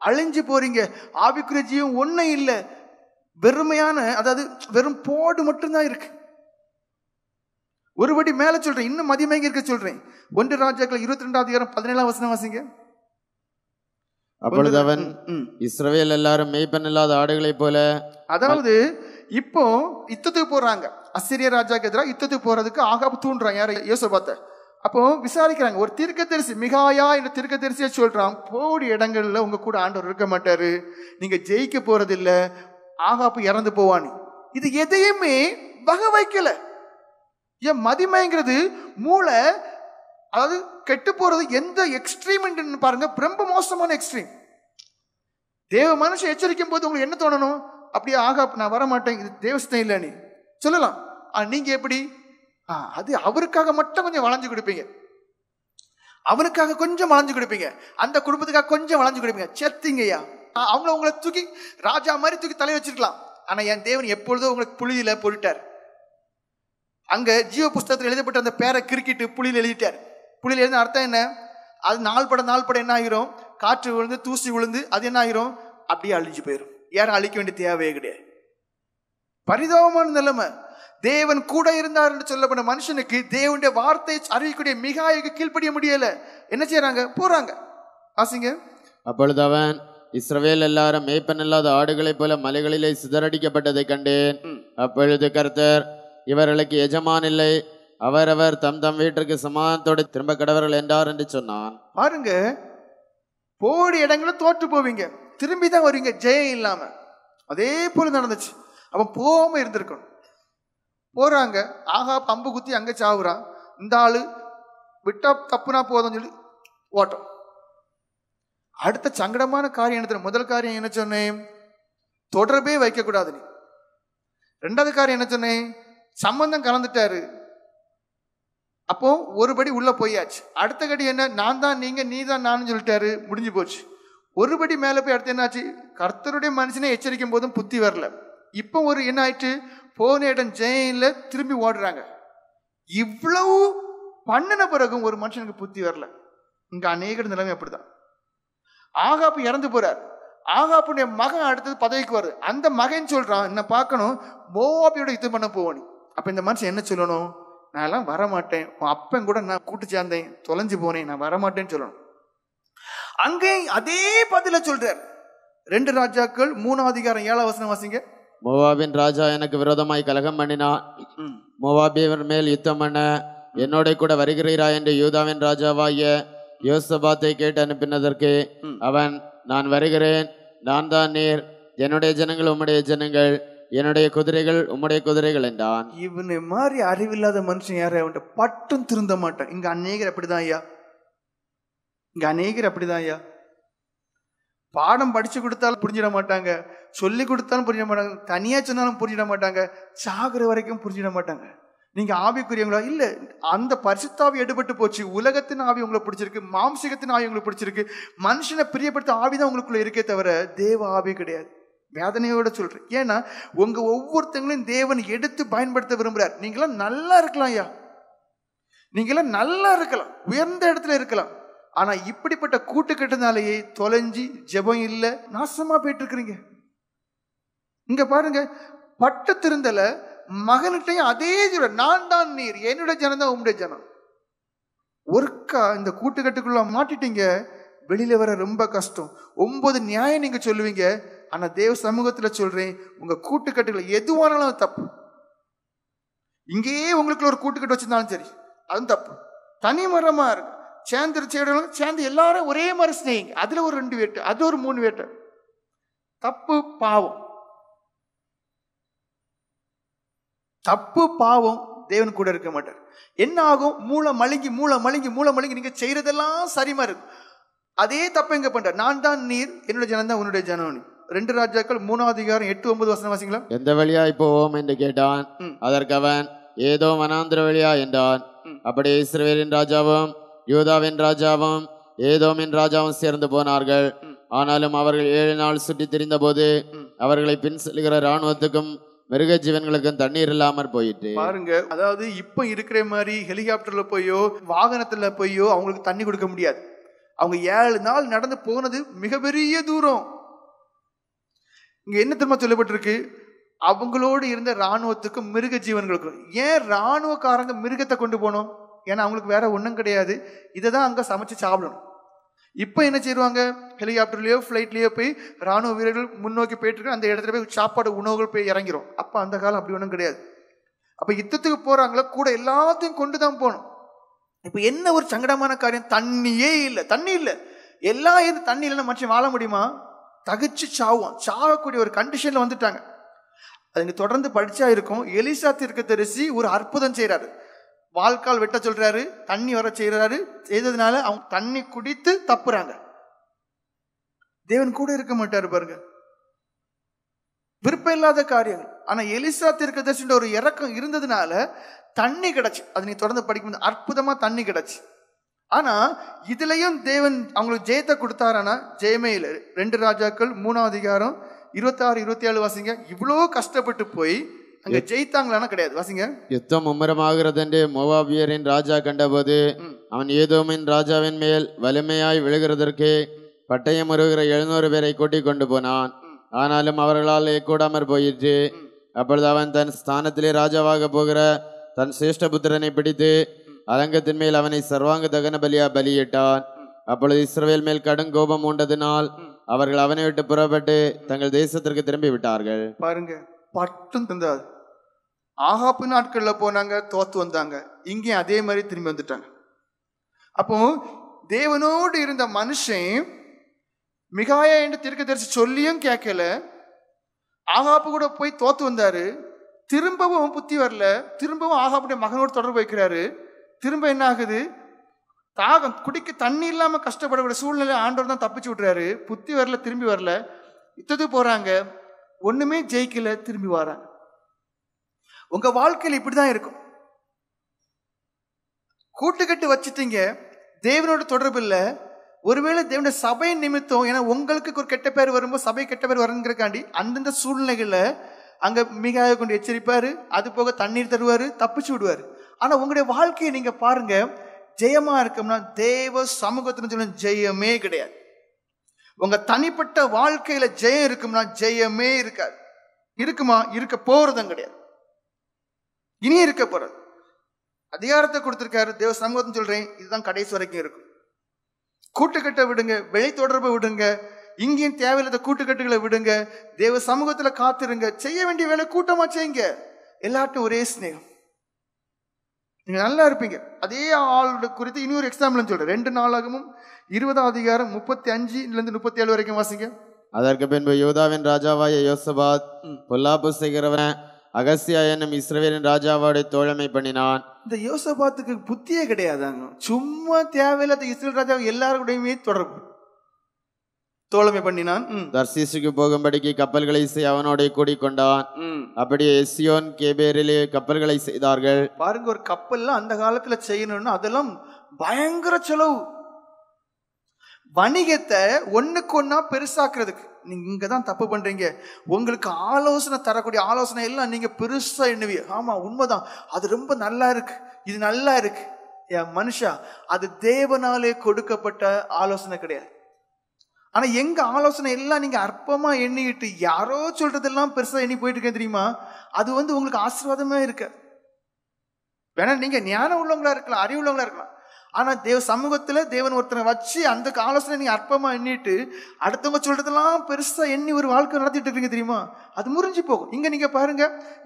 அழிஞ்சு போறீங்க. ஆவிக்குரிய ஜீவன் ஒன்னும் இல்லை, வெறுமையான, அதாவது வெறும் போடு மட்டும்தான் இருக்கு. ஒருபடி மேல சொல்றேன், இன்னும் மதிமயங்கி இருக்க சொல்றேன். 1 ராஜாக்கள் 22 அதிகாரம் 17 வசனம் வாசிங்க. அப்பொழுது அவன், இஸ்ரவேல் எல்லாரும் மேய்ப்பன் இல்லாத ஆடுகளைப் போல. அதாவது இப்போ யுத்தத்துக்கு போறாங்க, அசிரிய ராஜாக்கு எதிராக யுத்தத்துக்கு போறதுக்கு ஆகாபு தூண்டுறான். யார? யோசபாத்தை. அப்போ விசாரிக்கிறாங்க. ஒரு தீர்க்கதரிசி மிகாயா என்ற தீர்க்கதரிசியை சொல்றான், போடி இடங்கள்ல உங்க கூட ஆண்டவர் இருக்க மாட்டாரு, நீங்க ஜெயிக்க போறது இல்ல, ஆகாப்பு இறந்து போவான்னு. இது எதையுமே வகை வைக்கல. ஏன் மதிமைங்கிறது மூளை, அதாவது கெட்டு போறது எந்த எக்ஸ்ட்ரீம் பாருங்க, ரொம்ப மோசமான எக்ஸ்ட்ரீம். தேவ மனுஷன் எச்சரிக்கும் போது உங்களுக்கு என்ன தோணணும்? அப்படியே ஆகாப்பு நான் வரமாட்டேன், இது தேவஸ்தம் இல்லை நீ சொல்லலாம். நீங்க எப்படி? அது அவருக்காக மட்டும் கொஞ்சம் வளைஞ்சு கொடுப்பீங்க, அவனுக்காக கொஞ்சம் வளைஞ்சு கொடுப்பீங்க, அந்த குடும்பத்துக்காக கொஞ்சம் வளைஞ்சு கொடுப்பீங்க. செத்தீங்கய்யா. அவங்கள உங்களை தூக்கி ராஜா மாதிரி தூக்கி தலை வச்சிருக்கலாம். ஆனா என் தேவன் எப்பொழுதோ உங்களுக்கு புலியில போட்டுட்டார். அங்க ஜீவ புஸ்தகத்தில் எழுதப்பட்ட அந்த பேரை கிறுக்கிட்டு புலியில் எழுதிட்டார். புலியில் எழுதின அர்த்தம் என்ன? அது நாள் பட என்ன ஆகிரும்? காற்று விழுந்து தூசி விழுந்து அது என்ன ஆகிரும்? அப்படியே அழிஞ்சு போயிடும். யாரும் அழிக்க வேண்டிய தேவையே கிடையாது. பரிதாபமான நிலைமை. தேவன் கூட இருந்தார் என்று சொல்லப்பட்ட மனுஷனுக்கு தேவனுடைய வார்த்தை அறிவிக்கூடிய மிகாய்க்கு கீழ்ப்படிய முடியல. என்ன செய்யறாங்க? போறாங்க. ஆசிங்க. அப்பொழுது அவன், இஸ்ரவேல் எல்லாரும் மேய்ப்பன் இல்லாத ஆடுகளைப் போல மலைகளிலே சிதறடிக்கப்பட்டதை கண்டேன். அப்பொழுது கர்த்தர், இவர்களுக்கு எஜமான் இல்லை, அவரவர் தம் தம் வீட்டிற்கு சமாதானத்தோடு திரும்ப கடவர்கள் என்றார் என்று சொன்னான். பாருங்க, போடி இடங்களை தோற்று போவீங்க, திரும்பி தான் வருவீங்க ஜெயம் இல்லாம. அதே போல நடந்துச்சு. அவன் போகாம இருந்திருக்கணும். போறாங்க, ஆகா பம்பு குத்தி அங்க சாவுறான். இந்த ஆளு விட்டா தப்புனா போதும் சொல்லி ஓட்டம். அடுத்த சங்கடமான காரியம் என்ன? முதல் காரியம் என்ன சொன்னேன்? தொடர்பே வைக்க கூடாது நீ. 2வது காரியம் என்ன சொன்னேன்? சம்பந்தம் கலந்துட்டாரு. அப்போ ஒருபடி உள்ள போயாச்சு. அடுத்த கடி என்ன? நான் தான் நீங்க, நீ தான் நான் சொல்லிட்டாரு, முடிஞ்சு போச்சு. ஒருபடி மேல போய் அடுத்து என்ன ஆச்சு? கர்த்தருடைய மனுஷனை எச்சரிக்கும் போதும் புத்தி வரல. இப்போ ஒரு என்ன ஆயிட்டு? போன இடம் ஜெயில திரும்பி ஓடுறாங்க. இவ்வளவு பண்ணின பிறகும் ஒரு மனுஷனுக்கு புத்தி வரல. இங்க அநேக நிலைமை அப்படிதான். ஆகாப்பு இறந்து போறார். ஆகாப்புடைய மகன் அடுத்தது பதவிக்கு வருது. அந்த மகன் சொல்றான், என்ன பார்க்கணும், மோவாபியோட யுத்தம் பண்ண போவானி. அப்ப இந்த மனுஷன் என்ன சொல்லணும், நான் எல்லாம் வரமாட்டேன், உன் அப்பன் கூட நான் கூட்டு சேர்ந்தேன், தொலைஞ்சு போனேன், நான் வரமாட்டேன்னு சொல்லணும். அங்கே அதே பதில சொல்றார். 2 ராஜாக்கள் 3ஆம் அதிகாரம் 7ஆம் வசனம் வாசிங்க. மோவாபின் ராஜா எனக்கு விரோதமாய் கலகம் பண்ணினான். மோவாபியவர் மேல் யுத்தம் பண்ண என்னோட கூட வருகிறீரா என்று யூதாவின் ராஜாவாகிய யோசபாத்தை கேட்டு அனுப்பினதற்கு அவன், நான் வருகிறேன், நான் தான் நீர், என்னுடைய ஜனங்கள் உம்முடைய ஜனங்கள், என்னுடைய குதிரைகள் உம்முடைய குதிரைகள் என்றான். இவனை மாதிரி அறிவில்லாத மனுஷன் யாரு, அவன்கிட்ட பட்டும் திருந்த மாட்டான். இங்க அநேகர் அப்படிதான் ஐயா, இங்க அநேகர் அப்படிதான் ஐயா. பாடம் படிச்சு கொடுத்தாலும் புரிஞ்சிட மாட்டாங்க, சொல்லி கொடுத்தாலும் புரிஞ்சிட மாட்டாங்க, தனியா சொன்னாலும் புரிஞ்சிட மாட்டாங்க, சாகுற வரைக்கும் புரிஞ்சிட மாட்டாங்க. நீங்க ஆவிக்குரியவங்களா இல்ல, அந்த பரிசுத்தாவி எடுபட்டு போச்சு. உலகத்தின் ஆவி உங்களை பிடிச்சிருக்கு, மாம்சிகத்தின் ஆவி உங்களுக்கு பிடிச்சிருக்கு, மனுஷனை பிரியப்படுத்த ஆவிதான் உங்களுக்குள்ள இருக்கே தவிர தேவ ஆவி கிடையாது. வேதனையோட சொல்றேன். ஏன்னா உங்க ஒவ்வொருத்தங்களையும் தேவன் எடுத்து பயன்படுத்த விரும்புறார். நீங்களாம் நல்லா இருக்கலாம் ஐயா, நீங்களாம் நல்லா இருக்கலாம், உயர்ந்த இடத்துல இருக்கலாம். ஆனா இப்படிப்பட்ட கூட்டு கட்டுனாலேயே தொலைஞ்சி ஜெபம் இல்ல, நாசமா போயிட்டு இருக்கிறீங்க. இங்க பாருங்க, பட்டு திருந்தல மகன்கிட்டையும் அதே சொல்ற, நான் தான் நீர், என்னுடைய ஜனம் தான் உங்களுடைய ஜனம். ஒருக்கா இந்த கூட்டுக்கட்டுக்குள்ள மாட்டிட்டீங்க, வெளியில வர ரொம்ப கஷ்டம். 9 நியாயம் நீங்க சொல்லுவீங்க, ஆனா தேவ சமூகத்துல சொல்றேன், உங்க கூட்டுக்கட்டுகளை எதுவானாலும் தப்பு. இங்கேயே உங்களுக்குள்ள ஒரு கூட்டுக்கட்டு வச்சிருந்தாலும் சரி, அதுவும் தப்பு. தனி மரமா இருக்கு, சேர்ந்து எல்லாரும் ஒரே மாதிரி ஸ்நேகிங்க, அதுல ஒரு 2 வேட்டு, அது ஒரு 3 வேட்டு, தப்பு பாவம். தப்பு பாவம், தேவன் கூட இருக்க மாட்டார். என்ன ஆகும், மூளை மழுங்கி நீங்க செய்யறதெல்லாம் சரிமா இருக்கும். அதே தப்பு எங்க பண்ற, நான் தான் நீர், என்னுடைய ஜனம் தான் உன்னுடைய ஜனம். 2 ராஜாக்கள் 3ஆம் அதிகாரம் 8-9 வசனம் வாசிங்களா. எந்த வழியாய் போவோம் என்று கேட்டான். அதற்கு அவன், ஏதோ வனாந்திர வழியா என்றான். அப்படியே இஸ்ரவேலின் ராஜாவும் யூதாவின் ராஜாவும் ஏதோமின் ராஜாவும் சேர்ந்து போனார்கள். ஆனாலும் அவர்கள் 7 நாள் சுற்றி திரிந்த போது அவர்களை பின் செல்கிற இராணுவத்துக்கும் மிருக ஜீவன்களுக்கும் தண்ணீர் இல்லாமற் போயிட்டு. பாருங்க, அதாவது இப்ப இருக்கிற மாதிரி ஹெலிகாப்டர்ல போயோ வாகனத்துல போயோ அவங்களுக்கு தண்ணி கொடுக்க முடியாது. அவங்க 7 நாள் நடந்து போனது மிகப்பெரிய தூரம். இங்க என்ன தெரியுமா சொல்லப்பட்டிருக்கு, அவங்களோடு இருந்த இராணுவத்துக்கும் மிருக ஜீவன்களுக்கும். ஏன் இராணுவக்காரங்க மிருகத்தை கொண்டு போனோம், ஏன்னா அவங்களுக்கு வேற ஒன்றும் கிடையாது, இதை தான் அங்க சமைச்சு சாப்பிடணும். இப்போ என்ன செய்வாங்க, ஹெலிகாப்டர்லயோ ஃப்ளைட்லயோ போய் ராணுவ வீரர்கள் முன்னோக்கி போயிட்டு இருக்கு, அந்த இடத்துல போய் சாப்பாடு உணவுகள் போய் இறங்கிறோம். அப்ப அந்த காலம் அப்படி ஒன்றும் கிடையாது. அப்ப யுத்தத்துக்கு போறாங்களா கூட எல்லாத்தையும் கொண்டு தான் போகணும். இப்ப என்ன ஒரு சங்கடமான காரியம், தண்ணியே இல்லை, தண்ணி இல்லை, எல்லாம் இருந்து தண்ணி இல்லைன்னா மனுஷன் வாழ முடியுமா, தகிச்சு சாவுவான், சாகக்கூடிய ஒரு கண்டிஷன்ல வந்துட்டாங்க. அது தொடர்ந்து படிச்சா இருக்கும். எலிசா தீர்க்கதரிசி ஒரு அற்புதம் செய்யறாரு, வால்கால் வெட்ட சொல்றாரு, தண்ணி வர செய்யறாரு, செய்ததுனால அவங்க தண்ணி குடித்து தப்புறாங்க. தேவன் கூட இருக்க மாட்டாரு பாருங்க, விருப்பம் இல்லாத காரியங்கள். ஆனா எலிசா தீர்க்கதரிசின்ற ஒரு இறக்கம் இருந்ததுனால தண்ணி கிடைச்சு, அது நீ தொடர்ந்து படிக்கும்போது அற்புதமா தண்ணி கிடைச்சு. ஆனா இதுலயும் தேவன் அவங்களுக்கு ஜெயத்தை கொடுத்தாரானா, ஜெயமே இல்லை. 2 ராஜாக்கள் 3ஆம் அதிகாரம் 26-27 வாசிங்க. இவ்வளோ கஷ்டப்பட்டு போய் அங்க ஜெயித்தாங்களானா கிடையாது, வாசிங்க. யுத்தம் மும்முரமாகிறது என்று மோவாபியரின் ராஜா கண்டபோது அவன் ஏதோமின் ராஜாவின் மேல் வலிமையாய் விழுகிறதற்கு பட்டயம் உருகிற 700 பேரை கூட்டிக் கொண்டு போனான். ஆனாலும் அவர்களால் கூடாமற் போயிற்று. அப்பொழுது அவன் தன் ஸ்தானத்திலே ராஜாவாக போகிற தன் சிரேஷ்டபுத்திரனை பிடித்து அலங்கத்தின் மேல் அவனை சர்வாங்க தகன பலியா பலியிட்டான். அப்பொழுது இஸ்ரவேல் மேல் கடும் கோபம் உண்டதினால் அவர்கள் அவனை விட்டு புறப்பட்டு தங்கள் தேசத்திற்கு திரும்பி விட்டார்கள். பாருங்க, பட்டும் தந்தாது. ஆகாப்பு நாட்கள்ல போனாங்க, தோத்து வந்தாங்க, இங்கே அதே மாதிரி திரும்பி வந்துட்டாங்க. அப்போ தேவனோடு இருந்த மனுஷன் மிகாயா என்று தீர்க்கதரிசி சொல்லியும் கேட்கல, ஆகாப்பு கூட போய் தோத்து வந்தாரு, திரும்பவும் புத்தி வரல, திரும்பவும் ஆகாப்புடைய மகனோடு தொடர்பு வைக்கிறாரு. திரும்ப என்ன ஆகுது, தாகம் குடிக்க தண்ணி இல்லாம கஷ்டப்படக்கூடிய சூழ்நிலை ஆண்டவர் தான் தப்பிச்சு விட்டுறாரு. புத்தி வரல, திரும்பி வரல, யுத்தத்துக்கு போறாங்க, ஒண்ணுமே ஜெயிக்கல, திரும்பி வராங்க. உங்க வாழ்க்கையில் இப்படிதான் இருக்கும். கூட்டுக்கட்டு வச்சுட்டீங்க, தேவனோட தொடர்பு இல்லை. ஒருவேளை தேவனுடைய சபை நிமித்தம், ஏன்னா உங்களுக்கு ஒரு கெட்ட பேர் வரும்போது சபை கெட்ட பேர் வருங்கிறக்காண்டி அந்தந்த சூழ்நிலைகள்ல அங்க மிகாய கொண்டு எச்சரிப்பாரு, அது போக தண்ணீர் தருவாரு, தப்பிச்சு விடுவாரு. ஆனா உங்களுடைய வாழ்க்கையை நீங்க பாருங்க, ஜெயமா இருக்கும்னா தேவ சமூகத்தின் ஜெயமே கிடையாது. உங்க தனிப்பட்ட வாழ்க்கையில ஜெயம் இருக்கும்னா ஜெயமே இருக்காது. இருக்குமா? இருக்க போறதும் கிடையாது. இனி இருக்க போறது. அதிகாரத்தை கொடுத்திருக்காரு தேவ சமூகத்தை சொல்றேன், இதுதான் கடைசி வரைக்கும் இருக்கும். கூட்டுக்கட்டை விடுங்க, வெளி தொடர்பை விடுங்க, இங்கேயும் தேவையில்லாத கூட்டுக்கட்டுகளை விடுங்க, தேவ சமூகத்துல காத்திருங்க. செய்ய வேண்டிய வேலை கூட்டமா செய்யுங்க. எல்லார்ட்டும் ஒரே ஸ்நேகம், நீங்க நல்லா இருப்பீங்க. அதே ஆளோட குறித்து இன்னொரு எக்ஸாம்பிள் சொல்றேன். 2 நாளாகமும் 20:35-37 வரைக்கும் வாசிங்க. அதற்கு பின்பு யூதாவின் ராஜாவாய யோசபாத் பொல்லாப்பு செய்கிறவன் அகசியா என்னும் இஸ்ரவேலின் ராஜாவோட தோழமை பண்ணினான். இந்த யோசபாத்துக்கு புத்தியே கிடையாதாங்க. சும்மா தேவையில்லாத இஸ்ரேல் ராஜாவை எல்லாருடையுமே தொடர்பு தோழமை பண்ணினான். தர்சீசுக்கு போகும்படிக்கு கப்பல்களை அவனோட கூடிக்கொண்டான். அப்படியே எஸ்யோன் கேபேரிலே கப்பல்களை செய்தார்கள். பாருங்க, ஒரு கப்பல்லாம் அந்த காலத்துல செய்யணும்னா அதெல்லாம் பயங்கர செலவு. வணிகத்தை ஒண்ணுக்கு ஒன்னா பெருசாக்குறதுக்கு நீங்க இங்கதான் தப்பு பண்றீங்க. உங்களுக்கு ஆலோசனை தரக்கூடிய ஆலோசனை எல்லாம் நீங்க பெருசா எண்ணுவீங்க. ஆமா, உண்மைதான், அது ரொம்ப நல்லா இருக்கு, இது நல்லா இருக்கு. மனுஷா, அது தேவனாலே கொடுக்கப்பட்ட ஆலோசனை கிடையாது. ஆனா எங்க ஆலோசனை எல்லாம் நீங்க அற்பமா எண்ணிக்கிட்டு யாரோ சொல்றதெல்லாம் பெருசா எண்ணி போயிட்டு இருக்க தெரியுமா? அது உங்களுக்கு ஆசீர்வாதமே இருக்கு. வேணா நீங்க ஞானம் உள்ளவங்களா இருக்கலாம், அறிவு உள்ளவங்களா இருக்கலாம். ஆனா தேவ சமூகத்துல தேவன் ஒருத்தனை வச்சு அந்த ஆலோசனை நீங்க அற்பமா எண்ணிட்டு அடுத்தவங்க சொல்றதெல்லாம் பெருசா எண்ணி ஒரு வாழ்க்கை நடத்திட்டு இருக்கீங்க தெரியுமா? அது முறிஞ்சு போகும். இங்க நீங்க பாருங்க,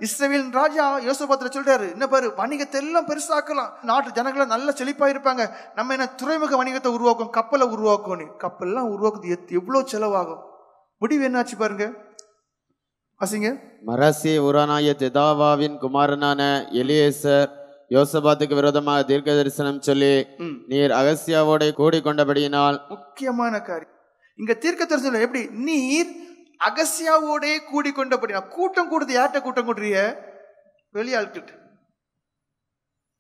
இஸ்ரவேல் ராஜா யோசபாத்துல சொல்றாரு, என்ன பாரு, வணிகத்தை எல்லாம் பெருசாக்கலாம், நாட்டு ஜனங்களை நல்ல செழிப்பா இருப்பாங்க, நம்ம என்ன துறைமுக வணிகத்தை உருவாக்கும், கப்பலை உருவாக்கும். கப்பல்லாம் உருவாக்குறது எவ்வளவு செலவாகும்? முடிவு என்னாச்சு பாருங்க, வாசிங்க. மரசி உரானாய தெதாவாவின் குமாரனான எலியேசர் யோசபாத்துக்கு விரோதமாக தீர்க்க தரிசனம் சொல்லி நீர் அகசியாவோட கூடி கொண்டபடியினால். முக்கியமான காரியம் இங்க தீர்க்க தரிசனம் எப்படி? நீர் அகசியாவோட கூடி கொண்டபடினால். கூட்டம் கூடுது, யார்கிட்ட கூட்டம் கூடுறிய? வெளியாள்கிட்ட.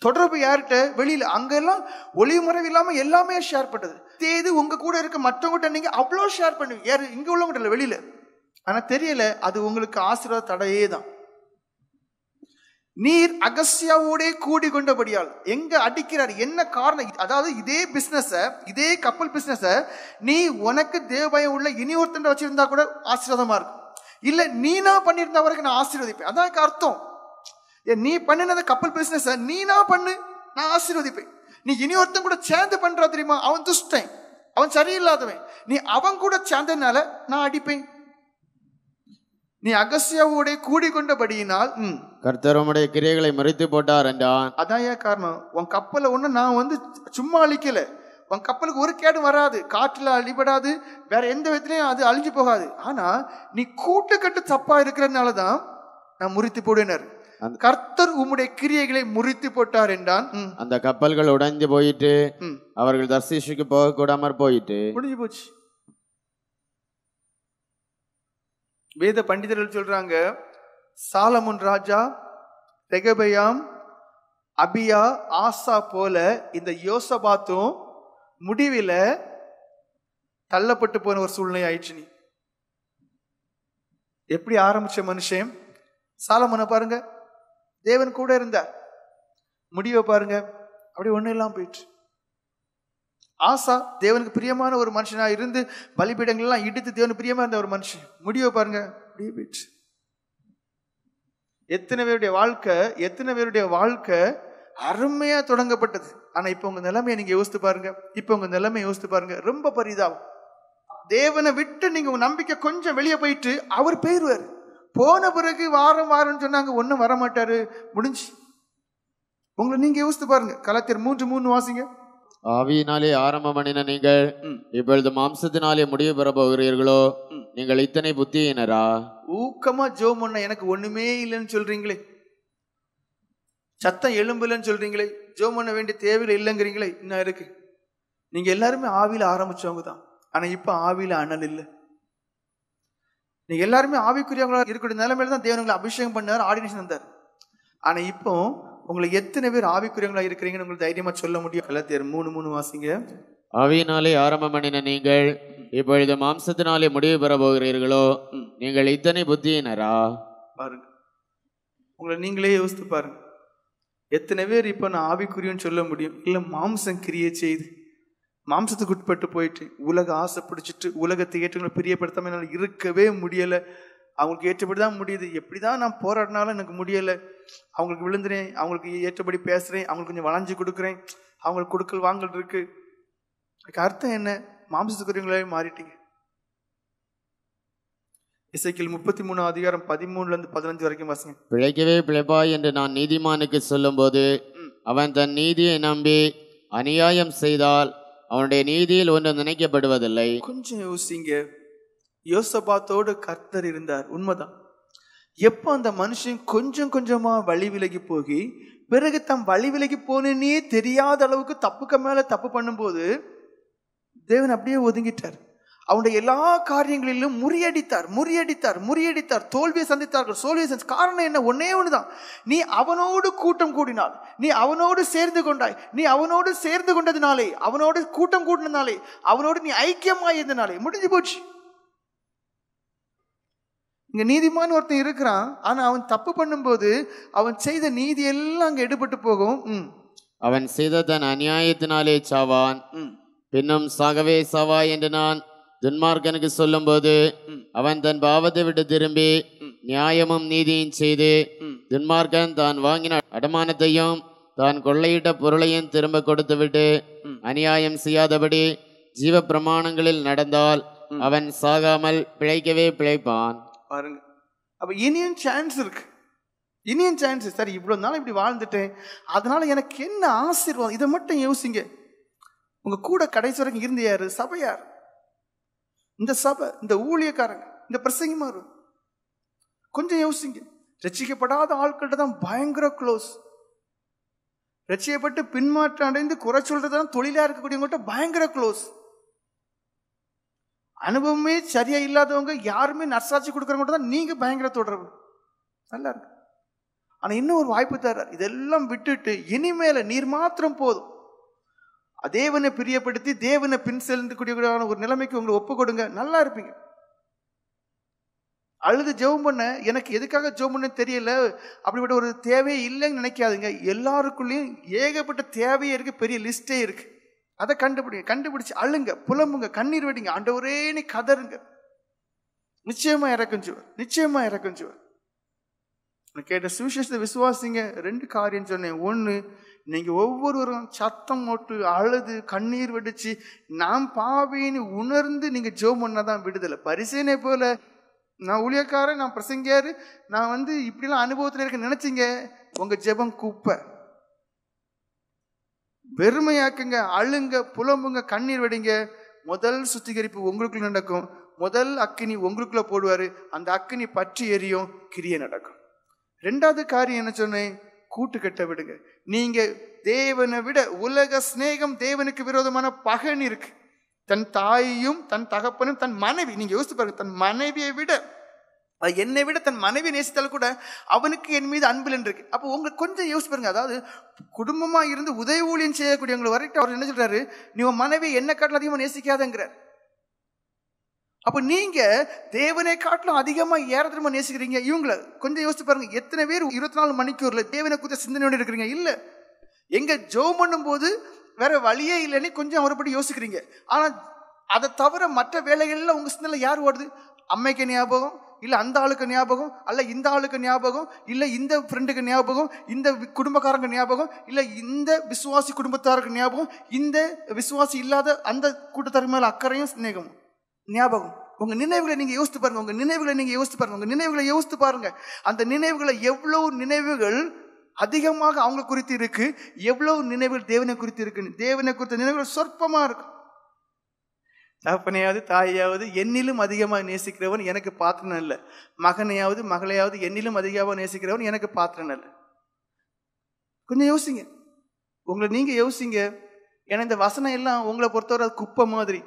தொடர்பு யார்கிட்ட? வெளியில. அங்கெல்லாம் ஒளிவு மறைவு இல்லாம எல்லாமே ஷேர் பண்றது. தேது உங்க கூட இருக்க மற்றவங்கிட்ட நீங்க அவ்வளோ ஷேர் பண்ணுவீங்க. யாரு? இங்க உள்ளவங்கிட்ட இல்ல, வெளியில. ஆனா தெரியல, அது உங்களுக்கு ஆசீர்வாத தடையே தான். நீர் அகசியாவோட கூடி கொண்டபடியால். எங்க அடிக்கிறார்? என்ன காரணம்? அதாவது இதே பிசினஸ், இதே கப்பல் பிசினஸ் நீ உனக்கு தேவபயம் உள்ள இனி ஒருத்தன் வச்சிருந்தா கூட ஆசீர்வாதமா இருக்கும். இல்ல நீனா பண்ணிருந்தா வரைக்கும் நான் ஆசீர்வதிப்பேன். அதான் அர்த்தம். நீ பண்ணினத கப்பல் பிசினஸ் நீனா பண்ணு, நான் ஆசீர்வதிப்பேன். நீ இனி ஒருத்தன் கூட சேர்ந்து பண்றா தெரியுமா? அவன் துஷ்டன், அவன் சரியில்லாதவன். நீ அவன் கூட சேர்ந்தனால நான் அடிப்பேன். நீ அகசியாவோட கூடி கொண்டபடியினால் கர்த்தர் உம்முடைய கிரியைகளை மறித்து போட்டார் என்றான். அதான் ஏன் காரணம். உன் கப்பலை ஒண்ணு நான் சும்மா அழிக்கல. உன் கப்பலுக்கு ஒரு கேடு வராது, காற்றுல அழிபடாது, வேற எந்த விதத்திலையும் அது அழிஞ்சு போகாது. ஆனா நீ கூட்டுக்கட்டு தப்பா இருக்கிறதுனாலதான் நான் முறித்து போடுனர். கர்த்தர் உம்முடைய கிரியைகளை முறித்து போட்டார் என்றான். அந்த கப்பல்கள் உடைந்து போயிட்டு அவர்கள் தர்சீசுக்கு போக கூடாமற் போயிட்டு முடிஞ்சு போச்சு. வேத பண்டிதர்கள் சொல்றாங்க, சாலமோன் ராஜா, ரெகபயாம், அபியா, ஆசா போல இந்த யோசபாத்தும் முடிவில தள்ளப்பட்டு போன ஒரு சூழ்நிலை ஆயிடுச்சு. நீ எப்படி ஆரம்பிச்ச மனுஷன்? சாலமோனை பாருங்க, தேவன் கூட இருந்தார். முடிவை பாருங்க, அப்படி ஒண்ணு எல்லாம் போயிட்டு. ஆசா தேவனுக்கு பிரியமான ஒரு மனுஷனா இருந்து பலிபீடங்கள் எல்லாம் இடித்து தேவனுக்கு பிரியமா இருந்த ஒரு மனுஷன். முடிவை பாருங்க, அப்படியே போயிடுச்சு. எத்தனை பேருடைய வாழ்க்கை அருமையா தொடங்கப்பட்டது. ஆனா இப்ப உங்க நிலைமையை நீங்க யோசித்து பாருங்க. ரொம்ப பரிதாபம். தேவனை விட்டு நீங்க உங்க நம்பிக்கை கொஞ்சம் வெளியே போயிட்டு அவர் போயிருவாரு. போன பிறகு வாரம் சொன்னாங்க, ஒன்னும் வர மாட்டாரு, முடிஞ்சு. உங்களை நீங்க யோசித்து பாருங்க. கலாத்தியர் 3:3 வாசிங்க. ஆவியினாலே ஆரம்பம் பண்ணின நீங்கள் இப்பொழுது மாம்சத்தினாலே முடிவு பெற போகிறீர்களோ? நீங்கள் இத்தனை புத்தியினரா? ஊக்கமா ஜோம் பண்ண எனக்கு ஒண்ணுமே இல்லைன்னு சொல்றீங்களே, சத்தம் எலும்புலன்னு சொல்றீங்களே, ஜோம் பண்ண வேண்டிய தேவையில்லை இல்லைங்கிறீங்களே, இன்னும் இருக்கு. நீங்க எல்லாருமே ஆவியில ஆரம்பிச்சவங்க தான். ஆனா இப்ப ஆவியில அனல் இல்லை. நீங்க எல்லாருமே ஆவிக்குரியவங்களா இருக்கக்கூடிய நிலைமையில தான் தேவனுங்களை அபிஷேகம் பண்ணார், ஆர்டினேஷன் தந்தார். ஆனா இப்போ உங்களை எத்தனை பேர் ஆவிக்குரியவங்களா இருக்கிறீங்கன்னு உங்களுக்கு தைரியமா சொல்ல முடியும்? கலாத்தியர் 3:3 வாசிங்க. ஆவியினாலே ஆரம்பம் பண்ணின நீங்கள் இப்பொழுது மாம்சத்தினாலே முடிவு பெற போகிறீர்களோ? நீங்கள் இத்தனை புத்தியினரா? பாருங்க, உங்களை நீங்களே யோசித்து பாருங்க. எத்தனை பேர் இப்ப நான் ஆவிக்குரியன்னு சொல்ல முடியும்? இல்ல மாம்சம் கிரியை செய்து மாம்சத்துக்கு உட்பட்டு போயிட்டு உலக ஆசை பிடிச்சிட்டு உலகத்தை ஏற்றங்களை பிரியப்படுத்தாம என்னால் இருக்கவே முடியலை. அவங்களுக்கு ஏற்றபடி தான் முடியுது. எப்படி தான் நான் போராடினாலும் எனக்கு முடியலை. அவங்களுக்கு விழுந்துறேன், அவங்களுக்கு ஏற்றபடி பேசுகிறேன், அவங்களுக்கு கொஞ்சம் வளைஞ்சு கொடுக்குறேன், அவங்களுக்கு கொடுக்கல் வாங்கல் இருக்கு. அதுக்கு அர்த்தம் என்ன? மாம்சத்துக்குரியவங்களாவே மாறிட்டீங்க. எசேக்கியேல் 33:13-15 வரைக்கும் வாசிங்க. பிழைக்கவே பிழைப்பாய் என்று நான் நீதிமானுக்கு சொல்லும்போது அவன் தன் நீதியை நம்பி அநியாயம் செய்தால் அவனுடைய நீதியில் ஒன்று நினைக்கப்படுவதில்லை. கொஞ்சம் யோசிங்க. யோசபாத்தோடு கர்த்தர் இருந்தார், உண்மைதான். எப்போ அந்த மனுஷன் கொஞ்சம் கொஞ்சமா வழி விலகி போகி பிறகு தம் வழி விலகி போனே தெரியாத அளவுக்கு தப்புக்கு மேல தப்பு பண்ணும்போது தேவன் அப்படியே ஒதுங்கிட்டார். அவனுடைய எல்லா காரியங்களிலும் முறியடித்தார். தோல்வியை சந்தித்தார்கள். காரணம் என்ன? ஒன்னே ஒண்ணுதான். நீ அவனோடு கூட்டம் கூடினால், நீ அவனோடு சேர்ந்து கொண்டாய், நீ அவனோடு சேர்ந்து கொண்டதுனாலே, அவனோடு கூட்டம் கூட்டினாலே, அவனோடு நீ ஐக்கியமாய் இருந்தனாலே முடிஞ்சு போச்சு. இங்க நீதிமான் ஒருத்தன் இருக்கிறான். ஆனா அவன் தப்பு பண்ணும்போது அவன் செய்த நீதி எல்லாம் அங்க எடுபட்டு போகும். அவன் செய்த தன் அநியாயத்தினாலே சாவான், பின்னும் சாகவே சாவாய் என்று நான் துன்மார்க்கனுக்கு சொல்லும் போது அவன் தன் பாவத்தை விட்டு திரும்பி நியாயமும் நீதியும் செய்து துன்மார்க்கன் தான் வாங்கின அடமானத்தையும் தான் கொள்ளையிட்ட பொருளையும் திரும்ப கொடுத்து விட்டு அநியாயம் செய்யாதபடி ஜீவ பிரமாணங்களில் நடந்தால் அவன் சாகாமல் பிழைக்கவே பிழைப்பான். பாருங்க, அப்ப இனியும் சான்ஸ் இருக்கு. சரி, இவ்வளவு நாள் இப்படி வாழ்ந்துட்டேன், அதனால எனக்கு என்ன ஆசீர்வாதம்? இதை மட்டும் யோசிங்க. உங்க கூட கடைசி வரைக்கும் இருந்து யாரு? சபையார், இந்த சபை, இந்த ஊழியக்காரங்க, இந்த பிரசங்கிமாரு. கொஞ்சம் யோசிங்க. ரட்சிக்கப்படாத ஆட்கள்கிட்ட தான் பயங்கர க்ளோஸ். ரட்சிக்கப்பட்டு பின்மாற்றம் அடைந்து குறை சொல்றதுதான் தொழிலா இருக்கக்கூடியவங்கள்ட்ட பயங்கர க்ளோஸ். அனுபவமே சரியா இல்லாதவங்க, யாருமே நற்சாட்சி கொடுக்குறவங்க தான் நீங்க பயங்கர தொடர்பு. நல்லா இருக்கு. ஆனா இன்னும் ஒரு வாய்ப்பு தர்றார். இதெல்லாம் விட்டுட்டு இனிமேல நீர் மாத்திரம் போதும், தேவனை பிரியப்படுத்தி தேவனை பின் செல்லக்கூடிய ஒரு நிலைமைக்கு உங்களை ஒப்பு கொடுங்க, நல்லா இருப்பீங்க. அழுது ஜெபம் பண்ண, எனக்கு எதுக்காக ஜெபம் பண்ண தெரியல, அப்படிப்பட்ட ஒரு தேவையே இல்லைன்னு நினைக்காதுங்க. எல்லாருக்குள்ளேயும் ஏகப்பட்ட தேவையே இருக்கு, பெரிய லிஸ்டே இருக்கு. அதை கண்டுபிடிச்சு அழுங்க, புலம்புங்க, கண்ணீர் வெடிங்க, ஆண்டவரே நீ கதறுங்க. நிச்சயமா இறக்குஞ்சுவர். கேட்ட சுவிசேஷத்தை விசுவாசிங்க. 2 காரியம் சொன்னேன். 1, நீங்க ஒவ்வொருவரும் சத்தம் போட்டு அழுது கண்ணீர் வெடிச்சு நான் பாவின்னு உணர்ந்து நீங்க ஜெபம் பண்ணாதான் விடுதலை. பரிசேனை போல நான் ஊழியக்காரன், நான் பிரசங்கியாரு, நான் இப்படிலாம் அனுபவத்தில் இருக்க நினைச்சிங்க, உங்க ஜெபம் குப்பை. வெறுமையாக்குங்க, அழுங்க, புலம்புங்க, கண்ணீர் வெடிங்க. முதல் சுத்திகரிப்பு உங்களுக்குள்ள நடக்கும். முதல் அக்கினி உங்களுக்குள்ள போடுவாரு. அந்த அக்கினி பற்றி எரியும், கிரியை நடக்கும். 2வது காரியம் என்ன சொன்னேன்? கூட்டு கட்ட விடுங்க. நீங்க தேவனை விட உலக சிநேகம், தேவனுக்கு விரோதமான பகன் இருக்கு. தன் தாயையும் தன் தகப்பனும் தன் மனைவி, நீங்க யோசித்து பாருங்க, தன் மனைவியை விட, என்னை விட தன் மனைவி நேசித்தால் கூட அவனுக்கு என் மீது அன்பில் இருக்கு. அப்போ உங்களுக்கு கொஞ்சம் யோசிச்சு பாருங்க. அதாவது குடும்பமா இருந்து உதவி ஊழியம் செய்யக்கூடியவங்களை வரைக்கும் அவர் என்ன சொல்றாரு? நீ உன் மனைவி என்ன காட்டிலும் அதிகமா நேசிக்காதங்கிறார். அப்ப நீங்க தேவனை காட்டிலும் அதிகமா ஏறமா நேசிக்கிறீங்க. இவங்களை கொஞ்சம் யோசிச்சு பாருங்க. எத்தனை பேர் 24 மணிக்கூர்ல தேவனை குறித்த சிந்தனையோடு இருக்கிறீங்க? இல்ல, எங்க ஜெபம் பண்ணும் போது வேற வழியே இல்லைன்னு கொஞ்சம் அவரைப்படி யோசிக்கிறீங்க. ஆனா அதை தவிர மற்ற வேலைகள்ல உங்க சிந்தனை யார் ஓடுது? அம்மைக்கு ஞாபகம், இல்ல அந்த ஆளுக்கு ஞாபகம், அல்ல இந்த ஆளுக்கு ஞாபகம், இல்ல இந்த ஃப்ரெண்டுக்கு ஞாபகம், இந்த குடும்பக்காரங்க ஞாபகம், இல்ல இந்த விசுவாசி குடும்பத்தாருக்கு ஞாபகம், இந்த விசுவாசி இல்லாத அந்த கூட்டத்தாருக்கு மேல அக்கறையும் சிநேகமும் ஞாபகம். உங்க நினைவுகளை நீங்க யோசித்து பாருங்க. உங்க நினைவுகளை யோசித்து பாருங்க. அந்த நினைவுகளை எவ்வளவு நினைவுகள் அதிகமாக அவங்க குறித்து இருக்கு, எவ்வளவு நினைவுகள் தேவனை குறித்து இருக்குன்னு. தேவனை குறித்த நினைவுகள் சொற்பமா இருக்கும். தகப்பனையாவது தாயாவது என்னிலும் அதிகமாக நேசிக்கிறவன் எனக்கு பாத்திரம் இல்லை. மகனையாவது மகளையாவது என்னிலும் அதிகமாக நேசிக்கிறவன் எனக்கு பாத்திரம் இல்லை. கொஞ்சம் யோசிங்க, உங்களை நீங்க யோசிங்க. ஏன்னா இந்த வசனம் எல்லாம் உங்களை பொறுத்தவரை குப்பை மாதிரி.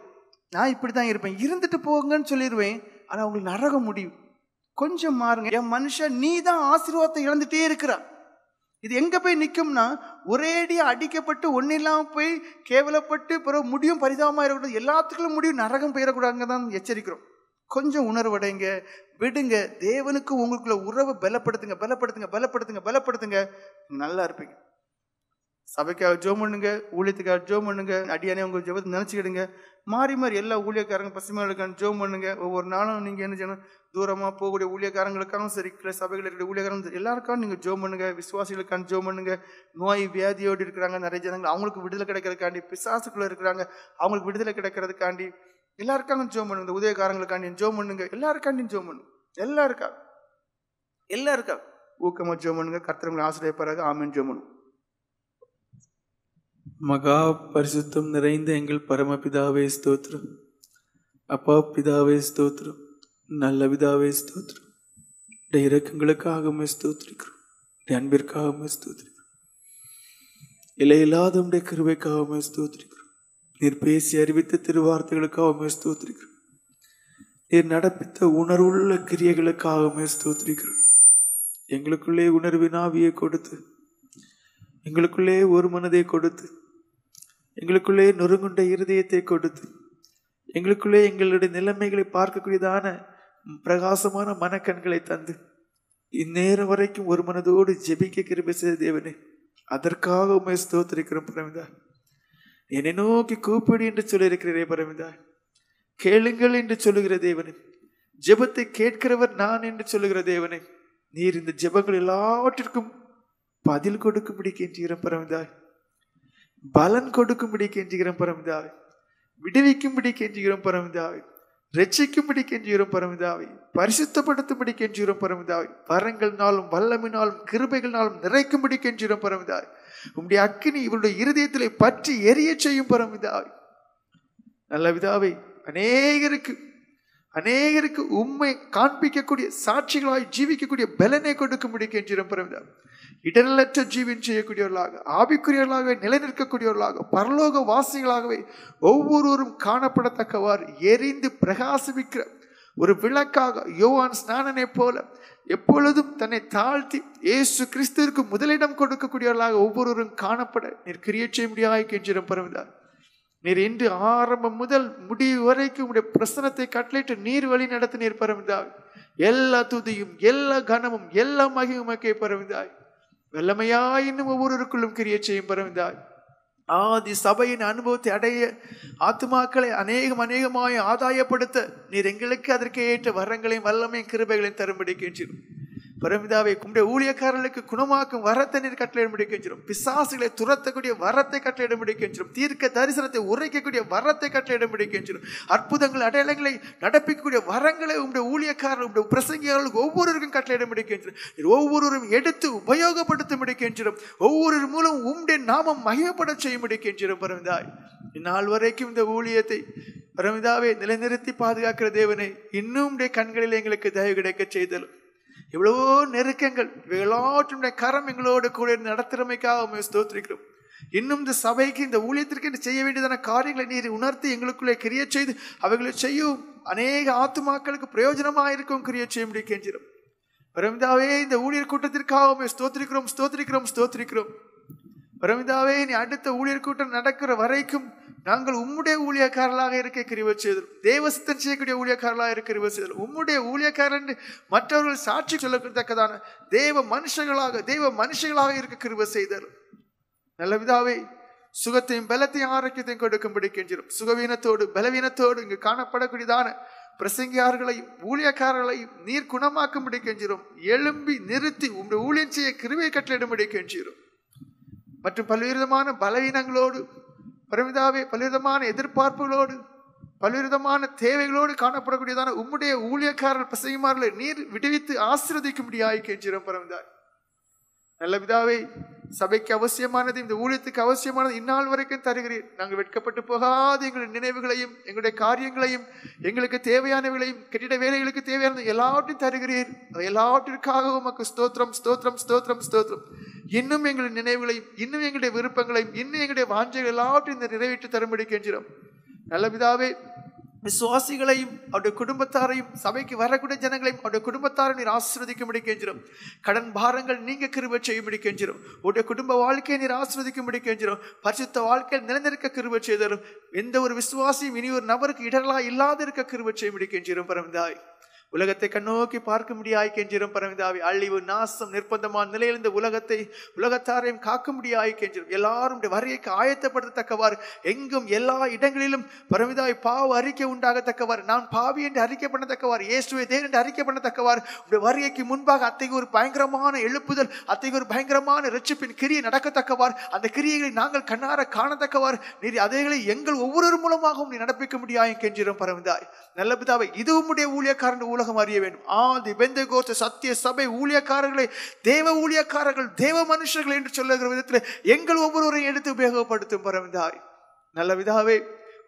நான் இப்படிதான் இருப்பேன், இருந்துட்டு போங்கன்னு சொல்லிடுவேன். ஆனா உங்களுக்கு நரகம் முடியும். கொஞ்சம் மாறுங்க. என் மனுஷன், நீ தான் ஆசீர்வாதத்தை இழந்துட்டே இருக்கிறா. இது எங்க போய் நிற்கும்னா, ஒரேடியா அடிக்கப்பட்டு ஒன்னில்லாம போய் கேவலப்பட்டு பிறகு முடியும் பரிதாபமா இருக்கக்கூடாது. எல்லாத்துக்கும் முடியும் நரகம் போயிடக்கூடாதுங்க தான் எச்சரிக்கிறோம். கொஞ்சம் உணர்வடைங்க, விடுங்க. தேவனுக்கு உங்களுக்குள்ள உறவை பலப்படுத்துங்க. நல்லா இருப்பீங்க. சபைக்காக ஜோம் பண்ணுங்க, ஊழியத்துக்காக ஜோம் பண்ணுங்க, அடியானே உங்க ஜெபத்தை நினைச்சுக்கிடுங்க. மாறி மாறி எல்லா ஊழியக்காரங்க பசுமைகளுக்கான ஜோம் பண்ணுங்க. ஒவ்வொரு நாளும் நீங்க என்ன செய்யணும், தூரமா போகக்கூடிய ஊழியக்காரங்களுக்காகவும் சரி, சபைகள் இருக்கிற ஊழியக்காரங்க எல்லாருக்காகவும் நீங்க ஜோம் பண்ணுங்க. விசுவாசிகளுக்கான ஜோம் பண்ணுங்க. நோய் வியாதியோடு இருக்கிறாங்க நிறைய ஜனங்கள், அவங்களுக்கு விடுதலை கிடைக்கிறதுக்காண்டி, பிசாசுக்குள்ள இருக்கிறாங்க அவங்களுக்கு விடுதலை கிடைக்கிறதுக்காண்டி எல்லாருக்காகவும் ஜோம் பண்ணுங்க. உதயக்காரங்களுக்காண்டி ஜோம் பண்ணுங்க. எல்லாருக்காண்டியும் ஜோம் பண்ணுங்க. எல்லாருக்கா ஊக்கமா ஜோம் பண்ணுங்க. கர்த்தர் ஆசிரியப்பாராக. ஆமென். ஜோம் பண்ணுங்க. மகா பரிசுத்தம் நிறைந்த எங்கள் பரமபிதாவே ஸ்தோத்திரம். அப்பா பிதாவே ஸ்தோத்திரம். நல்ல பிதாவே ஸ்தோத்திரம். இரக்கங்களுக்காகவே ஸ்தோத்திரிக்கிறோம். அன்பிற்காகவே ஸ்தோத்திரிக்கிறோம். இல்லாத உடைய கிருபைக்காகவே ஸ்தோத்திரிக்கிறோம். நீர் பேசி அறிவித்த திருவார்த்தைகளுக்காகவே ஸ்தோத்திரிக்கிறோம். நீர் நடப்பித்த உணர்வுள்ள கிரியைகளுக்காகவே ஸ்தோத்திரிக்கிறோம். எங்களுக்குள்ளே உணர்வின் ஆவியை கொடுத்து, எங்களுக்குள்ளே ஒரு மனதை கொடுத்து, எங்களுக்குள்ளே நொறுங்குண்ட இருதயத்தை கொடுத்து, எங்களுக்குள்ளே எங்களுடைய நிலைமைகளை பார்க்கக்கூடியதான பிரகாசமான மனக்கண்களை தந்து, இந்நேரம் வரைக்கும் ஒரு மனதோடு ஜெபிக்க கிருபை செய்த தேவனே, அதற்காக உம்மை ஸ்தோத்திரிக்கிறோம் பரமிதா. என்னை நோக்கி கூப்பிடு என்று சொல்லியிருக்கிறீரே பரமிதா. கேளுங்கள் என்று சொல்லுகிற தேவனே, ஜெபத்தை கேட்கிறவர் நான் என்று சொல்லுகிற தேவனே, நீர் இந்த ஜெபங்கள் எல்லாவற்றிற்கும் பதில் கொடுக்கும்படி கெஞ்சுகிறோம் பரமிதாய். பலன் கொடுக்கும்படி கெஞ்சுகிறோம் பரமிதாய். விடுவிக்கும்படி கெஞ்சுகிறோம் பரமிதாய். ரட்சிக்கும்படி கெஞ்சுகிறோம் பரமிதாவை. பரிசுத்தப்படுத்தும்படி கெஞ்சுகிறோம் பரமிதாவை. வரங்கள்னாலும் வல்லமினாலும் கிருபைகள்னாலும் நிறைக்கும்படி கெஞ்சுகிறோம் பரமிதாய். உம்முடைய அக்கினி இவருடைய இருதயத்திலே பற்றி எரிய செய்யும் பரமிதாய். நல்ல விதாவை, அநேகருக்கு உண்மை காண்பிக்கக்கூடிய சாட்சிகளாய் ஜீவிக்கக்கூடிய பலனை கொடுக்கும்படி கெஞ்சுகிறோம் பரமிதாய். இடனற்ற ஜீவன் செய்யக்கூடியவர்களாக, ஆவிக்குரியவர்களாகவே நிலைநிற்கக்கூடியவர்களாக, பரலோக வாசிகளாகவே ஒவ்வொருவரும் காணப்படத்தக்கவாறு எரிந்து பிரகாசிக்கிற ஒரு விளக்காக யோவான் ஸ்நானனை போல எப்பொழுதும் தன்னை தாழ்த்தி இயேசு கிறிஸ்துவிற்கு முதலிடம் கொடுக்கக்கூடியவர்களாக ஒவ்வொருவரும் காணப்பட நீர் கிரியை செய்ய முடியாது கெஞ்சுகிறோம் பரமிதாய். நீர் இன்று ஆரம்பம் முதல் முடிவு வரைக்கும் உடைய பிரசனத்தை கட்டளையிட்டு நீர் வழி நடத்த நீர் பரமிதாய். எல்லா துதியும் எல்லா கனமும் எல்லா மகிமைக்கே பரமிதாய். வல்லமையாய் இன்னும் ஒவ்வொருவருக்குள்ளும் கிரியை செய்யும் பரமிதாய். ஆதி சபையின் அனுபவத்தை அடைய ஆத்துமாக்களை அநேகமாய் ஆதாயப்படுத்த நீர் எங்களுக்கு அதற்கு ஏற்ற வரங்களையும் வல்லமையும் கிருபைகளையும் தரும்படி கெஞ்சிடும் பரமிதாவை. உம்முடைய ஊழியக்காரர்களுக்கு குணமாக்கும் வரத்தை நீர் கட்டளையிடும்படி கெஞ்சிடும். பிசாசுகளை துரத்தக்கூடிய வரத்தை கட்டளையிடும்படி கெஞ்சிடும். தீர்க்க தரிசனத்தை உரைக்கக்கூடிய வரத்தை கட்டளையிடும்படி கெஞ்சிடும். அற்புதங்கள் அடையாளங்களை நடப்பிக்கக்கூடிய வரங்களை உம்முடைய ஊழியக்காரர்கள் உம்முடைய பிரசங்கியாளர்களுக்கு ஒவ்வொருவருக்கும் கட்டளையிடும்படி கெஞ்சிடும். ஒவ்வொருவரும் எடுத்து உபயோகப்படுத்தும்படி கெஞ்சிடும். ஒவ்வொரு மூலம் உம்முடைய நாமம் மகிமைப்பட செய்யும்படி கெஞ்சிடும் பரமிதாய். இந்நாள் வரைக்கும் இந்த ஊழியத்தை பரமிதாவை நிலைநிறுத்தி பாதுகாக்கிற தேவனை, இன்னும் உடைய கண்களில் எங்களுக்கு தயவு கிடைக்க செய்தலும். எவ்வளவோ நெருக்கங்கள், எல்லாற்றுடைய கரம் எங்களோடு கூட நடத்துறமைக்காக ஸ்தோத்திரிக்கிறோம். இன்னும் இந்த சபைக்கு இந்த ஊழியத்திற்கு செய்ய வேண்டியதான காரியங்களை நீர் உணர்த்தி எங்களுக்குள்ளே கிரியை செய்து அவைகளை செய்யும் அநேக ஆத்துமாக்களுக்கு பிரயோஜனமாக இருக்கும் கிரியை செய்ய முடியும் கெஞ்சிடும் பரமிதாவே. இந்த ஊழியர் கூட்டத்திற்காக ஸ்தோத்திரிக்கிறோம் பரமிதாவே. நீ அடுத்த ஊழியர் கூட்டம் நடக்கிற வரைக்கும் நாங்கள் உம்முடைய ஊழியக்காரர்களாக இருக்க கிருபை செய்தலும். தேவசித்தம் செய்யக்கூடிய ஊழியக்காரர்களாக இருக்க கிருபை செய்தலும். உம்முடைய ஊழியக்காரன் மற்றவர்கள் சாட்சி சொல்லத்தக்கதான தேவ மனுஷங்களாக இருக்க கிருபை செய்தலும். நல்ல விதாவே, சுகத்தையும் பலத்தையும் ஆரோக்கியத்தையும் கொடுக்கும்படி கெஞ்சிடும். சுகவீனத்தோடு பலவீனத்தோடு இங்கு காணப்படக்கூடியதான பிரசங்கியார்களையும் ஊழியக்காரர்களையும் நீர் குணமாக்கும்படி கெஞ்சிடும். எழும்பி நிறுத்தி உம்முடைய ஊழியம் செய்ய கிருபை கட்டளையிடும்படி கெஞ்சிடும். மற்றும் பல்வேறுமான பலவீனங்களோடு பரமிதாவே, பல்வேறுமான எதிர்பார்ப்புகளோடு பல்வேறுமான தேவைகளோடு காணப்படக்கூடியதான உம்முடைய ஊழியக்காரர்கள் பிரசங்கிமார்களை நீர் விடுவித்து ஆசீர்வதிக்கும்படியாய் கெஞ்சிடும் பரமிதாய். நல்ல பிதாவே, சபைக்கு அவசியமானது, இந்த ஊழியத்துக்கு அவசியமானது இந்நாள் வரைக்கும் தருகிறீர். நாங்கள் வெட்கப்பட்டு போகாத எங்களுடைய நினைவுகளையும் எங்களுடைய காரியங்களையும் எங்களுக்கு தேவையானவர்களையும் கட்டிட வேலைகளுக்கு தேவையானது எல்லாவற்றையும் தருகிறீர். எல்லாவற்றிற்காக உமக்கு ஸ்தோத்திரம். இன்னும் எங்களுடைய நினைவுகளையும் இன்னும் எங்களுடைய விருப்பங்களையும் இன்னும் எங்களுடைய வாஞ்சைகள் எல்லாவற்றையும் நிறைவேற்றி தரும்படி கெஞ்சிடும். நல்ல பிதாவே, விசுவாசிகளையும் அவருடைய குடும்பத்தாரையும் சபைக்கு வரக்கூடிய ஜனங்களையும் அவருடைய குடும்பத்தாரையும் நீர் ஆசீர்வதிக்கும்படி கெஞ்சிடும். கடன் பாரங்கள் நீங்க கிருபை செய்யும்படி கெஞ்சிடும். உடைய குடும்ப வாழ்க்கையை நீர் ஆசீர்வதிக்கும்படி கெஞ்சிடும். பரிசுத்த வாழ்க்கையில் நிலைநிற்க கிருபை செய்தரும். எந்த ஒரு விசுவாசியும் இனி ஒரு நபருக்கு இடர்களா இல்லாத இருக்க கிருபை செய்யும்படி கெஞ்சிடும் பரமிதாய். உலகத்தை கண்ணோக்கி பார்க்க முடியாய் கெஞ்சிரும் பரமிதாவே. அழிவு நாசம் நிர்பந்தமான நிலையிலிருந்து உலகத்தாரையும் காக்க முடியாய் கெஞ்சிரும். எல்லாரும் வருகைக்கு ஆயத்தப்படுத்தத்தக்கவாறு எங்கும் எல்லா இடங்களிலும் பரமிதாவை பாவ அறிக்கை உண்டாகத்தக்கவாறு, நான் பாவி என்று அறிக்கை பண்ணத்தக்கவாறு, இயேசுவே தேவன் என்று அறிக்கை பண்ணத்தக்கவாறு, உடைய வருகைக்கு முன்பாக அத்தகைய ஒரு பயங்கரமான எழுப்புதல், அத்தகைய ஒரு பயங்கரமான இரட்சிப்பின் கிரியை நடக்கத்தக்கவாறு, அந்த கிரியைகளை நாங்கள் கண்ணார காணத்தக்கவாறு நீர் அதைகளை எங்கள் ஒவ்வொரு மூலமாகவும் நீ நடப்பிக்க முடியாய் கெஞ்சிரும் பரமிதாய். நல்ல பிதாவை, இது உம்முடைய ஊழியக்காரன் உலகம் அறிய வேண்டும். ஆதி பெந்தெகோஸ்தே சத்திய சபை ஊழியக்காரர்களை தேவ ஊழியக்காரர்கள், தேவ மனுஷர்கள் என்று சொல்லுகிற விதத்தில் எங்கள் ஒவ்வொருவரையும் எடுத்து உபயோகப்படுத்தும் பரமிதாய். நல்ல விதாவே,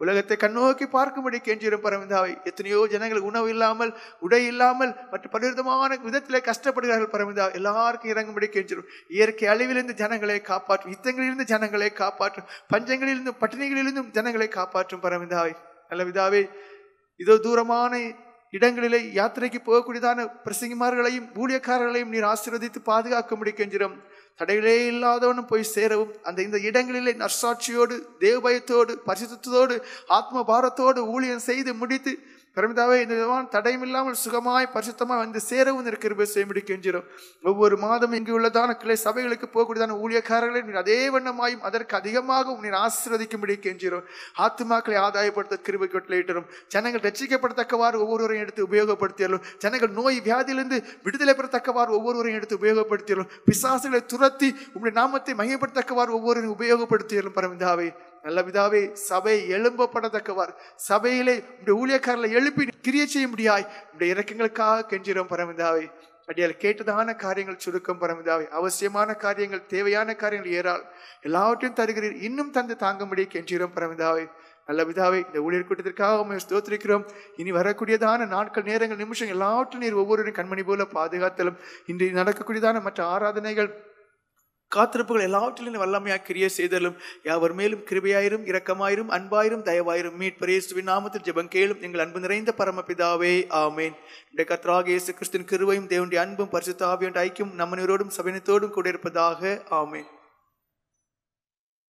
உலகத்தை கண்ணோக்கி பார்க்கும்படி கெஞ்சிரும் பரமிதாவை. எத்தனையோ ஜனங்கள் உணவு இல்லாமல், உடை இல்லாமல், மற்ற பலவிதமான விதத்திலே கஷ்டப்படுகிறார்கள் பரமிதாவை. எல்லாருக்கும் இறங்கும்படி கெஞ்சிரும். இயற்கை அழிவிலிருந்து ஜனங்களை காப்பாற்றும், யுத்தங்களிலிருந்து ஜனங்களை காப்பாற்றும், பஞ்சங்களிலிருந்தும் பட்டினிகளிலிருந்தும் ஜனங்களை காப்பாற்றும் பரமிதாவை. நல்ல விதாவே, இதோ தூரமான இடங்களிலே யாத்திரைக்கு போகக்கூடியதான பிரசங்கிமார்களையும் ஊழியக்காரர்களையும் நீர் ஆசீர்வதித்து பாதுகாக்கும்படி கெஞ்சிரும். தடைகளே இல்லாதவனும் போய் சேரவும், இந்த இடங்களிலே நற்சாட்சியோடு, தேவபயத்தோடு, பரிசுத்தத்தோடு, ஆத்ம பாரத்தோடு ஊழியம் செய்து முடித்து பரமிதாவே இந்த விதமான தடையும் இல்லாமல் சுகமாய் பரிசுத்தமாய் வந்து சேரவும் கிருபை செய்யும்படி கெஞ்சிரும். ஒவ்வொரு மாதம் இங்கு உள்ளதான கிளை சபைகளுக்கு போகக்கூடியதான ஊழியக்காரர்களை நீர் அதே வண்ணமாயும் அதற்கு அதிகமாக நீர் ஆசீர்வதிக்கும்படி கெஞ்சிரும். ஆத்துமாக்களை ஆதாயப்படுத்த கிருபை கட்டளையிட்டரும். ஜனங்கள் ரட்சிக்கப்படத்தக்கவாறு ஒவ்வொருவரையும் எடுத்து உபயோகப்படுத்தியலும். ஜனங்கள் நோய் வியாதியிலிருந்து விடுதலை பெறத்தக்கவாறு ஒவ்வொருவரையும் எடுத்து உபயோகப்படுத்தியலும். பிசாசுகளை துரத்தி உங்களுடைய நாமத்தை மையப்படுத்தக்கவாறு ஒவ்வொருவரையும் உபயோகப்படுத்தியலும் பரமிதாவே. நல்ல பிதாவே, சபை எழும்பப்படத்தக்கவாறு, சபையிலே உடைய ஊழியக்காரர்களை எழுப்பி கிரியை செய்ய முடியாய் உடைய இரக்கங்களுக்காக கெஞ்சிரும் பரமிதாவே. அடியால் கேட்டதான காரியங்கள் சுருக்கம் பரமிதாவே. அவசியமான காரியங்கள், தேவையான காரியங்கள் ஏறால் எல்லாவற்றையும் தருகிறீர். இன்னும் தந்து தாங்கும்படி கெஞ்சிரும் பரமிதாவே. நல்ல பிதாவே, இந்த ஊழியர் கூட்டத்திற்காக ஸ்தோத்திரிக்கிறோம். இனி வரக்கூடியதான நாட்கள், நேரங்கள், நிமிஷம் எல்லாவற்றும் நீர் ஒவ்வொருவரையும் கண்மணி போல பாதுகாத்தலும், இன்று நடக்கக்கூடியதான மற்ற ஆராதனைகள், காத்திருப்புகள் எல்லாவற்றிலும் வல்லமையாக கிரியை செய்தலும், யாவர் மேலும் கிருபையாயிரும், இரக்கமாயிரும், அன்பாயிரும், தயவாயிரும். மீட்பர் இயேசுவின் நாமத்தில் ஜெபம் கேளும் எங்கள் அன்பு நிறைந்த பரமபிதாவே, ஆமேன். கர்த்தராகிய இயேசு கிறிஸ்துவின் கிருபையும் தேவனுடைய அன்பும் பரிசுத்த ஆவியின் ஐக்கியம் நம்மனோடும் சபையினரோடும் கூட இருப்பதாக. ஆமேன்.